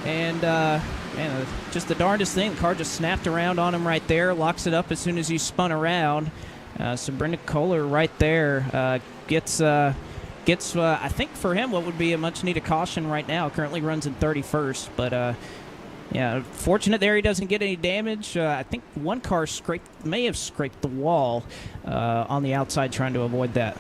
[SPEAKER 9] and man, just the darndest thing. The car just snapped around on him right there, locks it up as soon as he spun around. So Brendan Kohler right there gets I think for him what would be a much-needed caution right now. Currently runs in 31st, but yeah, fortunate there he doesn't get any damage. I think one car may have scraped the wall on the outside trying to avoid that.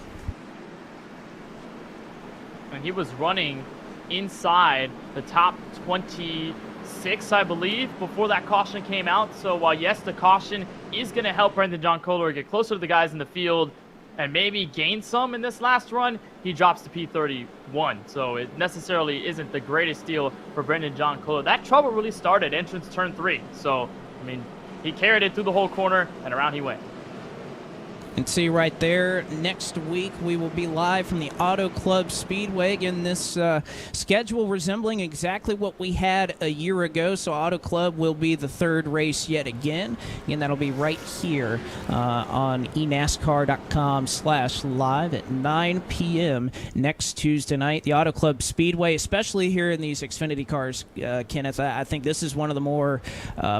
[SPEAKER 8] And he was running inside the top 26, I believe, before that caution came out. So while, yes, the caution is going to help Brendan John Kohler get closer to the guys in the field and maybe gain some in this last run, he drops to P31. So it necessarily isn't the greatest deal for Brendan John Kohler. That trouble really started entrance turn 3. So, I mean, he carried it through the whole corner, and around he went.
[SPEAKER 9] And see right there, next week we will be live from the Auto Club Speedway. Again, this schedule resembling exactly what we had a year ago. So Auto Club will be the 3rd race yet again. Again, that'll be right here on eNASCAR.com/live at 9 p.m. next Tuesday night. The Auto Club Speedway, especially here in these Xfinity cars, Kenneth, I think this is one of the more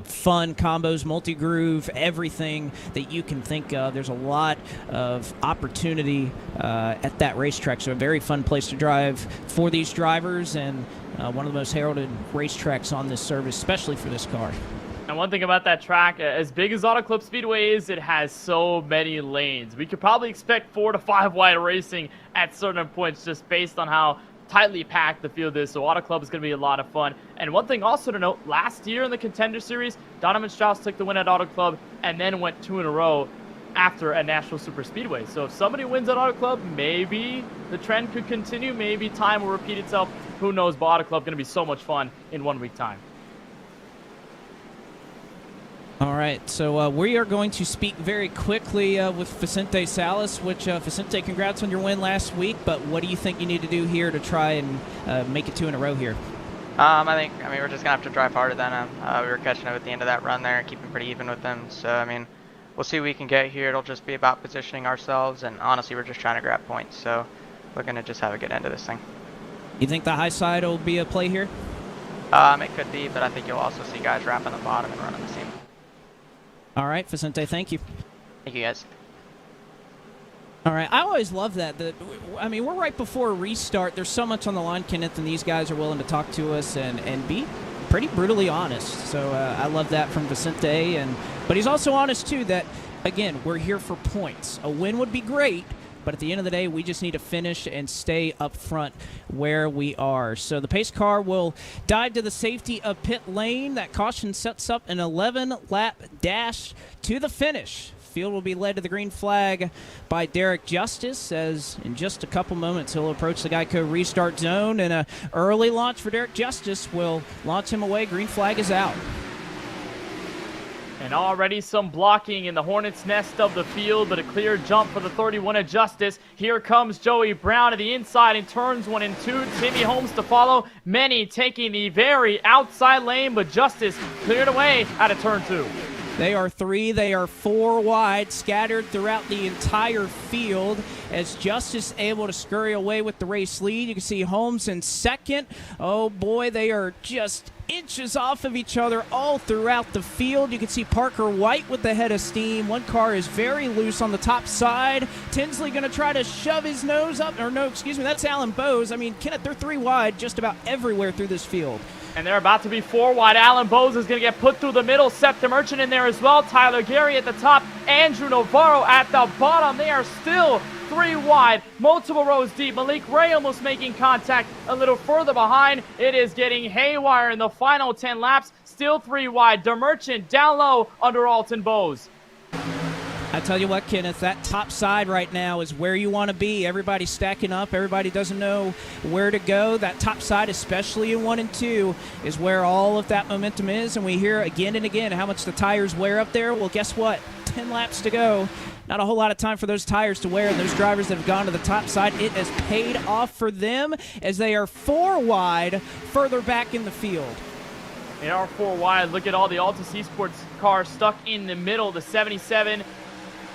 [SPEAKER 9] fun combos, multi-groove, everything that you can think of. There's a lot of opportunity at that racetrack, so a very fun place to drive for these drivers, and one of the most heralded racetracks on this service, especially for this car.
[SPEAKER 8] And one thing about that track, as big as Auto Club Speedway is, it has so many lanes. We could probably expect 4 to 5 wide racing at certain points just based on how tightly packed the field is. So Auto Club is going to be a lot of fun. And one thing also to note, last year in the Contender Series, Donovan Strauss took the win at Auto Club and then went 2 in a row after a National Super Speedway. So if somebody wins at Auto Club, maybe the trend could continue. Maybe time will repeat itself. Who knows? But Auto Club going to be so much fun in 1 week time.
[SPEAKER 9] All right, so we are going to speak very quickly with Vicente Salas, which, Vicente, congrats on your win last week, but what do you think you need to do here to try and make it 2 in a row here?
[SPEAKER 12] I mean, we're just going to have to drive harder than him. We were catching up at the end of that run there and keeping pretty even with them. So, I mean, we'll see what we can get here. It'll just be about positioning ourselves, and honestly, we're just trying to grab points. So we're going to just have a good end of this thing.
[SPEAKER 9] You think the high side will be a play here?
[SPEAKER 12] It could be, but I think you'll also see guys wrapping the bottom and running the seam.
[SPEAKER 9] All right, Vicente, thank you.
[SPEAKER 12] Thank you, guys.
[SPEAKER 9] All right, I always love that. I mean, we're right before a restart. There's so much on the line, Kenneth, and these guys are willing to talk to us and be pretty brutally honest. So I love that from Vicente. But he's also honest, too, that, again, we're here for points. A win would be great, but at the end of the day, we just need to finish and stay up front where we are. So the pace car will dive to the safety of pit lane. That caution sets up an 11-lap dash to the finish. Field will be led to the green flag by Derek Justice, as in just a couple moments he'll approach the Geico restart zone, and an early launch for Derek Justice will launch him away. Green flag is out.
[SPEAKER 8] And already some blocking in the hornet's nest of the field, but a clear jump for the 31 of Justice. Here comes Joey Brown to the inside in turns 1 and 2. Timmy Holmes to follow. Many taking the very outside lane, but Justice cleared away out of turn 2.
[SPEAKER 9] They are 3, they are 4 wide, scattered throughout the entire field as Justice able to scurry away with the race lead. You can see Holmes in second. Oh boy, they are just inches off of each other all throughout the field. You can see Parker White with the head of steam. One car is very loose on the top side. Tinsley going to try to shove his nose up. Or no, excuse me, that's Alan Bowes. I mean, Kenneth, they're 3 wide just about everywhere through this field.
[SPEAKER 8] And they're about to be 4 wide. Alan Bowes is going to get put through the middle. Seth DeMerchant in there as well. Tyler Gary at the top. Andrew Navarro at the bottom. They are still 3 wide. Multiple rows deep. Malik Ray almost making contact a little further behind. It is getting haywire in the final 10 laps. Still 3 wide. DeMerchant down low under Alton Bowes.
[SPEAKER 9] I tell you what, Kenneth, that top side right now is where you want to be. Everybody's stacking up. Everybody doesn't know where to go. That top side, especially in 1 and 2, is where all of that momentum is. And we hear again and again how much the tires wear up there. Well, guess what? 10 laps to go. Not a whole lot of time for those tires to wear. And those drivers that have gone to the top side, it has paid off for them as they are 4 wide further back in the field.
[SPEAKER 8] They are 4 wide. Look at all the Altus Esports cars stuck in the middle. The 77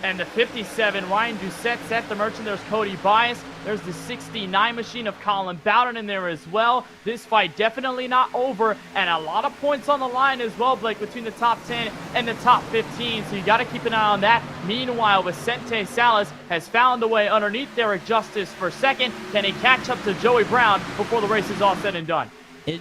[SPEAKER 8] and the 57. Ryan Doucette, Seth the Merchant. There's Cody Bias. There's the 69 machine of Colin Bowden in there as well. This fight definitely not over, and a lot of points on the line as well, Blake, between the top 10 and the top 15, so you got to keep an eye on that. Meanwhile, Vicente Salas has found a way underneath Derek Justice for second. Can he catch up to Joey Brown before the race is all said and done?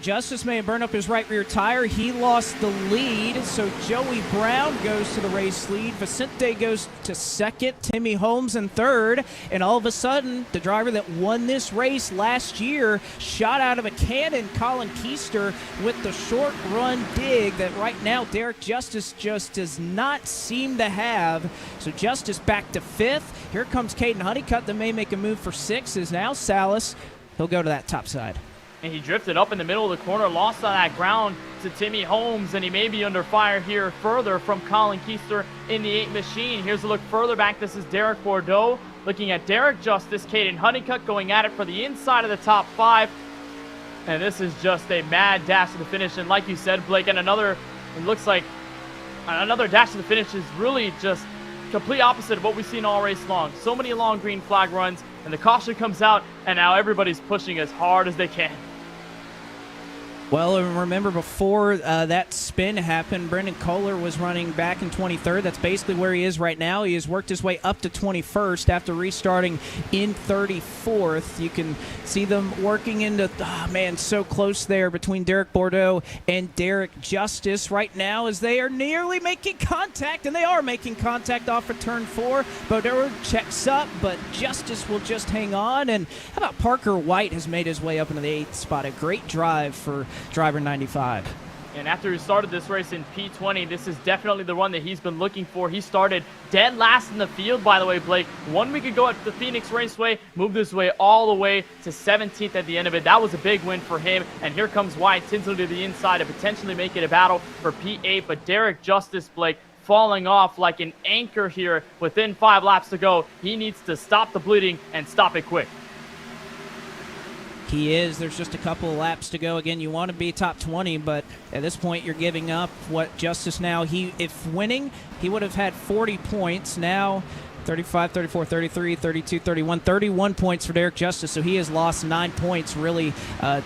[SPEAKER 9] Justice may have burned up his right rear tire. He lost the lead, so Joey Brown goes to the race lead. Vicente goes to second. Timmy Holmes in third. And all of a sudden, the driver that won this race last year shot out of a cannon, Colin Keister, with the short run dig that right now Derek Justice just does not seem to have. So Justice back to fifth. Here comes Caden Honeycutt that may make a move for sixth. Is now Salas. He'll go to that top side.
[SPEAKER 8] And he drifted up in the middle of the corner, lost on that ground to Timmy Holmes, and he may be under fire here further from Colin Keister in the 8 machine. Here's a look further back. This is Derek Bordeaux looking at Derek Justice, Caden Honeycutt going at it for the inside of the top 5. And this is just a mad dash to the finish. And like you said, Blake, and it looks like another dash to the finish is really just complete opposite of what we've seen all race long. So many long green flag runs, and the caution comes out, and now everybody's pushing as hard as they can.
[SPEAKER 9] Well, remember before that spin happened, Brendan Kohler was running back in 23rd. That's basically where he is right now. He has worked his way up to 21st after restarting in 34th. You can see them working into, so close there between Derek Bordeaux and Derek Justice right now as they are nearly making contact, and they are making contact off of turn 4. Bordeaux checks up, but Justice will just hang on. And how about Parker White has made his way up into the 8th spot? A great drive for driver 95.
[SPEAKER 8] And after he started this race in P20, this is definitely the run that he's been looking for. He started dead last in the field, by the way, Blake. 1 week ago at the Phoenix Raceway, moved his way all the way to 17th at the end of it. That was a big win for him. And here comes Wyatt Tinsley to the inside to potentially make it a battle for P8. But Derek Justice, Blake, falling off like an anchor here within 5 laps to go. He needs to stop the bleeding and stop it quick.
[SPEAKER 9] He is. There's just a couple of laps to go. Again, you want to be top 20, but at this point you're giving up what Justice now. If winning, he would have had 40 points. Now 35, 34, 33, 32, 31, 31 points for Derek Justice. So he has lost 9 points really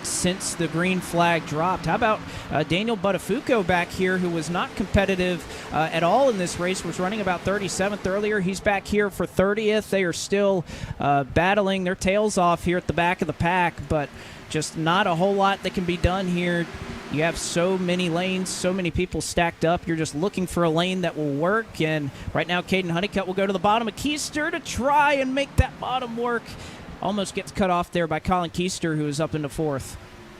[SPEAKER 9] since the green flag dropped. How about Daniel Buttafuoco back here, who was not competitive at all in this race, was running about 37th earlier. He's back here for 30th. They are still battling their tails off here at the back of the pack, but just not a whole lot that can be done here. You have so many lanes, so many people stacked up. You're just looking for a lane that will work. And right now, Caden Honeycutt will go to the bottom of Keister to try and make that bottom work. Almost gets cut off there by Colin Keister, who is up into 4th.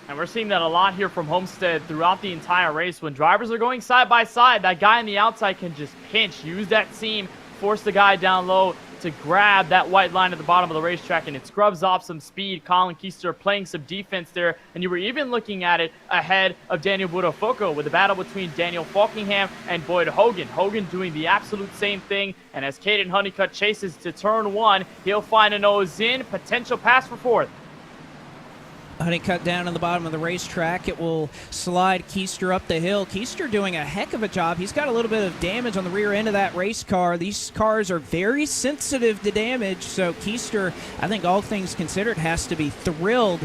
[SPEAKER 8] And we're seeing that a lot here from Homestead throughout the entire race. When drivers are going side by side, that guy on the outside can just pinch, use that seam, force the guy down low to grab that white line at the bottom of the racetrack, and it scrubs off some speed. Colin Keister playing some defense there, and you were even looking at it ahead of Daniel Buttafuoco with a battle between Daniel Falkingham and Boyd Hogan. Hogan doing the absolute same thing, and as Caden Honeycutt chases to turn 1, he'll find a nose in, potential pass for 4th.
[SPEAKER 9] Honeycutt down on the bottom of the racetrack. It will slide Keister up the hill. Keister doing a heck of a job. He's got a little bit of damage on the rear end of that race car. These cars are very sensitive to damage, so Keister, I think all things considered, has to be thrilled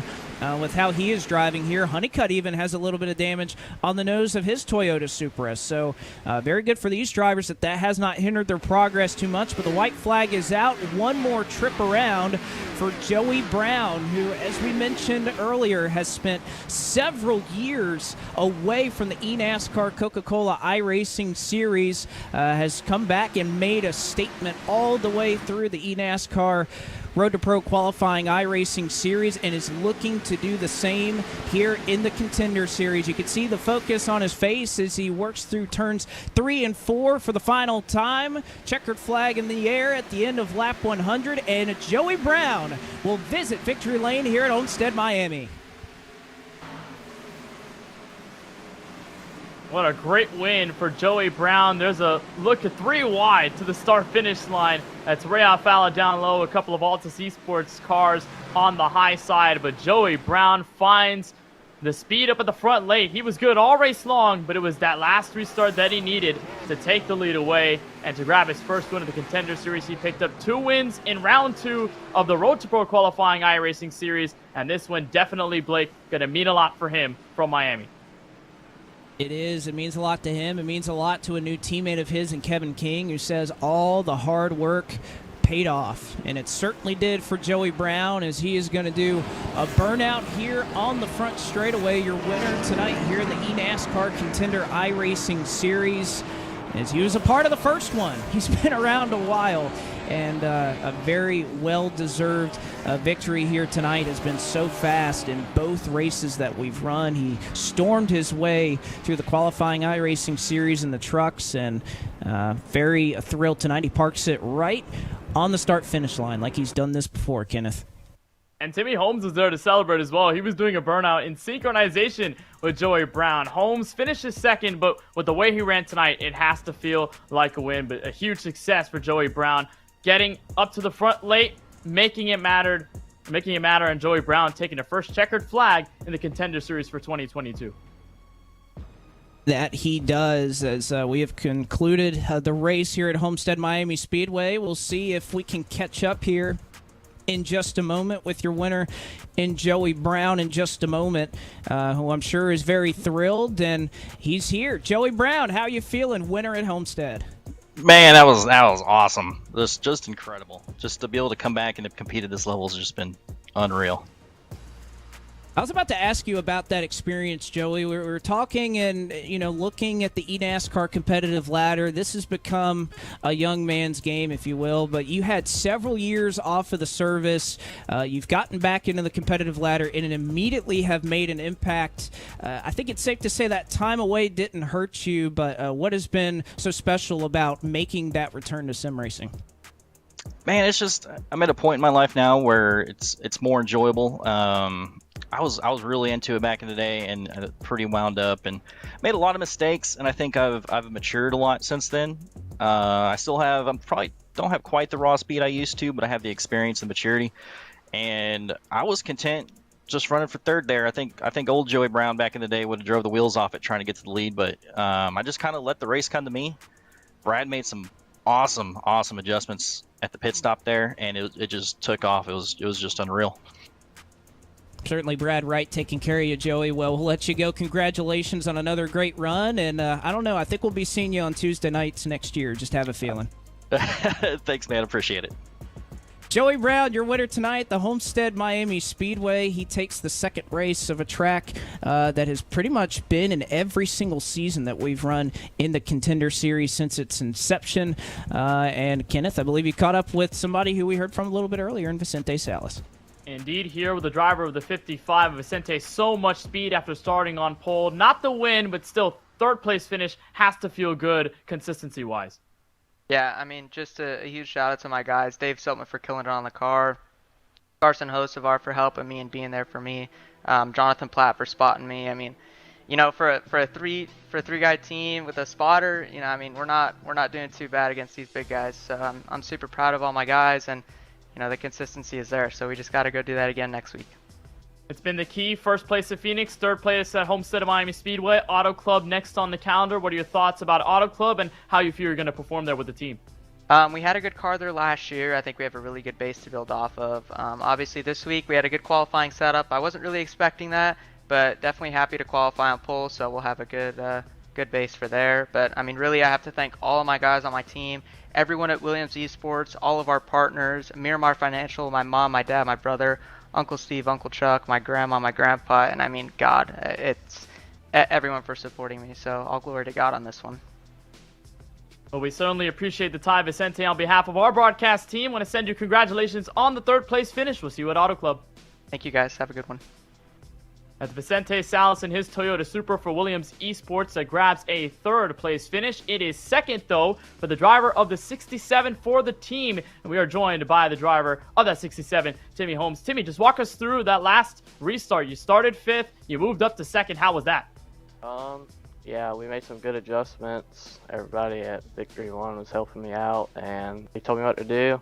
[SPEAKER 9] with how he is driving here. Honeycutt even has a little bit of damage on the nose of his Toyota Supra. So very good for these drivers that has not hindered their progress too much. But the white flag is out. One more trip around for Joey Brown, who, as we mentioned earlier, has spent several years away from the eNASCAR Coca-Cola iRacing Series, has come back and made a statement all the way through the eNASCAR Road to Pro qualifying iRacing Series, and is looking to do the same here in the Contender Series. You can see the focus on his face as he works through turns 3 and 4 for the final time. Checkered flag in the air at the end of lap 100, and Joey Brown will visit victory lane here at Homestead, Miami.
[SPEAKER 8] What a great win for Joey Brown. There's a look at 3 wide to the start-finish line. That's Ray Alfala down low, a couple of Altus Esports cars on the high side. But Joey Brown finds The speed up at the front late, he was good all race long, but it was that last restart that he needed to take the lead away and to grab his first win of the Contender Series. He picked up 2 wins in round 2 of the Road to Pro qualifying iRacing series, and this one definitely, Blake, going to mean a lot for him from Miami.
[SPEAKER 9] It is. It means a lot to him. It means a lot to a new teammate of his in Kevin King, who says all the hard work paid off, and it certainly did for Joey Brown, as he is going to do a burnout here on the front straightaway. Your winner tonight here in the eNASCAR Contender iRacing Series, as he was a part of the first one. He's been around a while, and a very well-deserved victory here tonight. Has been so fast in both races that we've run. He stormed his way through the qualifying iRacing Series in the trucks, and very thrilled tonight. He parks it right on the start-finish line like he's done this before, Kenneth.
[SPEAKER 8] And Timmy Holmes was there to celebrate as well. He was doing a burnout in synchronization with Joey Brown. Holmes finishes second, but with the way he ran tonight, it has to feel like a win. But a huge success for Joey Brown, getting up to the front late, making it matter, and Joey Brown taking the first checkered flag in the Contender Series for 2022.
[SPEAKER 9] That he does, as we have concluded the race here at Homestead Miami Speedway. We'll see if we can catch up here in just a moment with your winner in Joey Brown in just a moment, who I'm sure is very thrilled, and he's here. Joey Brown, how you feeling, winner at Homestead?
[SPEAKER 13] Man, that was awesome. Just incredible. Just to be able to come back and to compete at this level has just been unreal.
[SPEAKER 9] I was about to ask you about that experience, Joey. We were talking and, looking at the eNASCAR competitive ladder. This has become a young man's game, if you will, but you had several years off of the service. You've gotten back into the competitive ladder and immediately have made an impact. I think it's safe to say that time away didn't hurt you, but what has been so special about making that return to sim racing?
[SPEAKER 13] Man, it's just, I'm at a point in my life now where it's more enjoyable. I was really into it back in the day, and pretty wound up and made a lot of mistakes, and I think I've matured a lot since then. I probably don't have quite the raw speed I used to, but I have the experience and maturity, and I was content just running for third there. I think old Joey Brown back in the day would have drove the wheels off it trying to get to the lead, but I just kind of let the race come to me. Brad made some awesome adjustments at the pit stop there, and it just took off. It was just unreal.
[SPEAKER 9] Certainly Brad Wright taking care of you, Joey. Well, we'll let you go. Congratulations on another great run, and I don't know, I think we'll be seeing you on Tuesday nights next year. Just have a feeling.
[SPEAKER 13] Thanks, man. Appreciate it.
[SPEAKER 9] Joey Brown, your winner tonight, the Homestead Miami Speedway. He takes the second race of a track that has pretty much been in every single season that we've run in the Contender Series since its inception. And Kenneth, I believe you caught up with somebody who we heard from a little bit earlier in Vicente Salas.
[SPEAKER 8] Indeed, here with the driver of the 55, Vicente, so much speed after starting on pole. Not the win, but still third place finish has to feel good consistency-wise.
[SPEAKER 12] Yeah, I mean, just a huge shout out to my guys. Dave Siltman for killing it on the car. Carson Hosevar for helping me and being there for me. Jonathan Platt for spotting me. I mean, for a three guy team with a spotter, I mean, we're not doing too bad against these big guys. So I'm super proud of all my guys, and the consistency is there. So we just got to go do that again next week.
[SPEAKER 8] It's been the key. First place at Phoenix, third place at Homestead of Miami Speedway. Auto Club next on the calendar. What are your thoughts about Auto Club and how you feel you're going to perform there with the team?
[SPEAKER 12] We had a good car there last year. I think we have a really good base to build off of. Obviously this week we had a good qualifying setup. I wasn't really expecting that, but definitely happy to qualify on pole, so we'll have a good base for there. But I mean, really, I have to thank all of my guys on my team, everyone at Williams Esports, all of our partners, Miramar Financial, my mom, my dad, my brother, Uncle Steve, Uncle Chuck, my grandma, my grandpa, and I mean, God, it's everyone for supporting me. So all glory to God on this one.
[SPEAKER 8] Well, we certainly appreciate the time, Vicente. On behalf of our broadcast team, I want to send you congratulations on the third place finish. We'll see you at Auto Club.
[SPEAKER 12] Thank you, guys. Have a good one.
[SPEAKER 8] That's Vicente Salas in his Toyota Supra for Williams Esports that grabs a third place finish. It is second, though, for the driver of the 67 for the team. And we are joined by the driver of that 67, Timmy Holmes. Timmy, just walk us through that last restart. You started fifth, you moved up to second. How was that?
[SPEAKER 14] Yeah, we made some good adjustments. Everybody at Victory One was helping me out, and they told me what to do.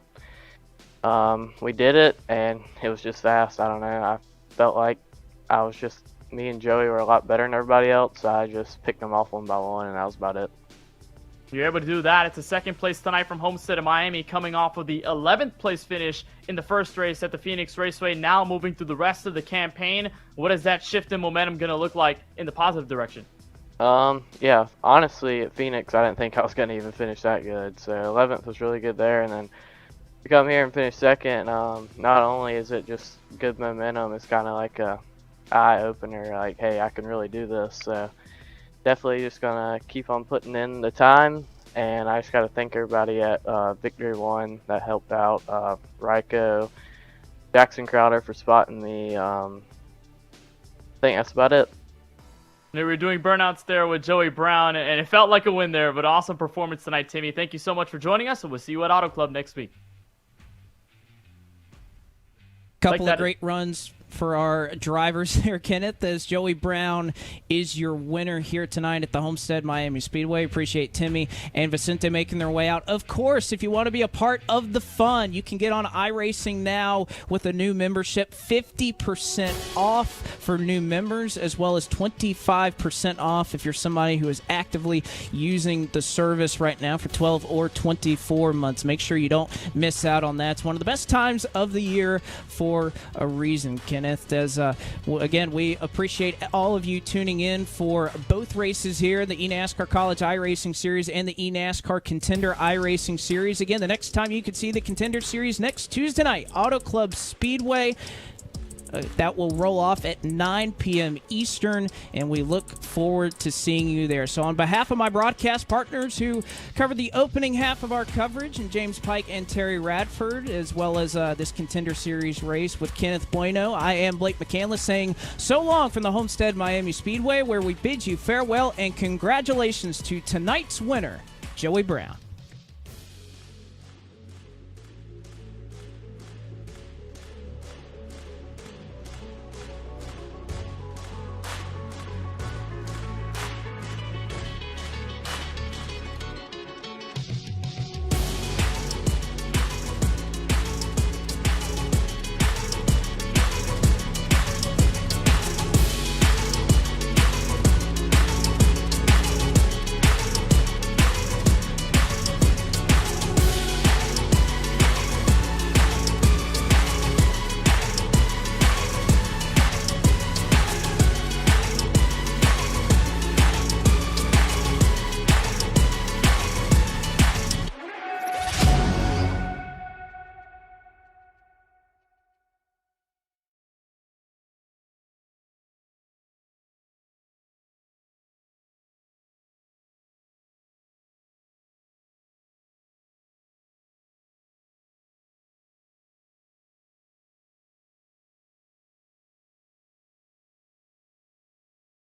[SPEAKER 14] We did it, and it was just fast. I don't know. I felt like I was just me and Joey were a lot better than everybody else. So I just picked them off one by one, and that was about it.
[SPEAKER 8] You're able to do that. It's a second place tonight from Homestead of Miami, coming off of the 11th place finish in the first race at the Phoenix Raceway. Now moving through the rest of the campaign. What is that shift in momentum going to look like in the positive direction?
[SPEAKER 14] Yeah, honestly, at Phoenix, I didn't think I was going to even finish that good. So 11th was really good there, and then to come here and finish second, not only is it just good momentum, it's kind of like a eye opener. Like, hey, I can really do this. So definitely just gonna keep on putting in the time, and I just gotta thank everybody at Victory One that helped out. Ryko, Jackson Crowder for spotting me. I think that's about it.
[SPEAKER 8] We were doing burnouts there with Joey Brown, and it felt like a win there, but awesome performance tonight, Timmy. Thank you so much for joining us, and we'll see you at Auto Club next week.
[SPEAKER 9] Couple of great runs for our drivers there, Kenneth, as Joey Brown is your winner here tonight at the Homestead Miami Speedway. Appreciate Timmy and Vicente making their way out. Of course, if you want to be a part of the fun, you can get on iRacing now with a new membership. 50% off for new members, as well as 25% off if you're somebody who is actively using the service right now for 12 or 24 months. Make sure you don't miss out on that. It's one of the best times of the year for a reason, Kenneth. As again, we appreciate all of you tuning in for both races here, the eNASCAR College iRacing Series and the eNASCAR Contender iRacing Series. Again, the next time you can see the Contender Series next Tuesday night, Auto Club Speedway. That will roll off at 9 p.m. Eastern, and we look forward to seeing you there. So on behalf of my broadcast partners who covered the opening half of our coverage, and James Pike and Terry Radford, as well as this Contender Series race with Kenneth Bueno, I am Blake McCandless saying so long from the Homestead Miami Speedway, where we bid you farewell and congratulations to tonight's winner, Joey Brown.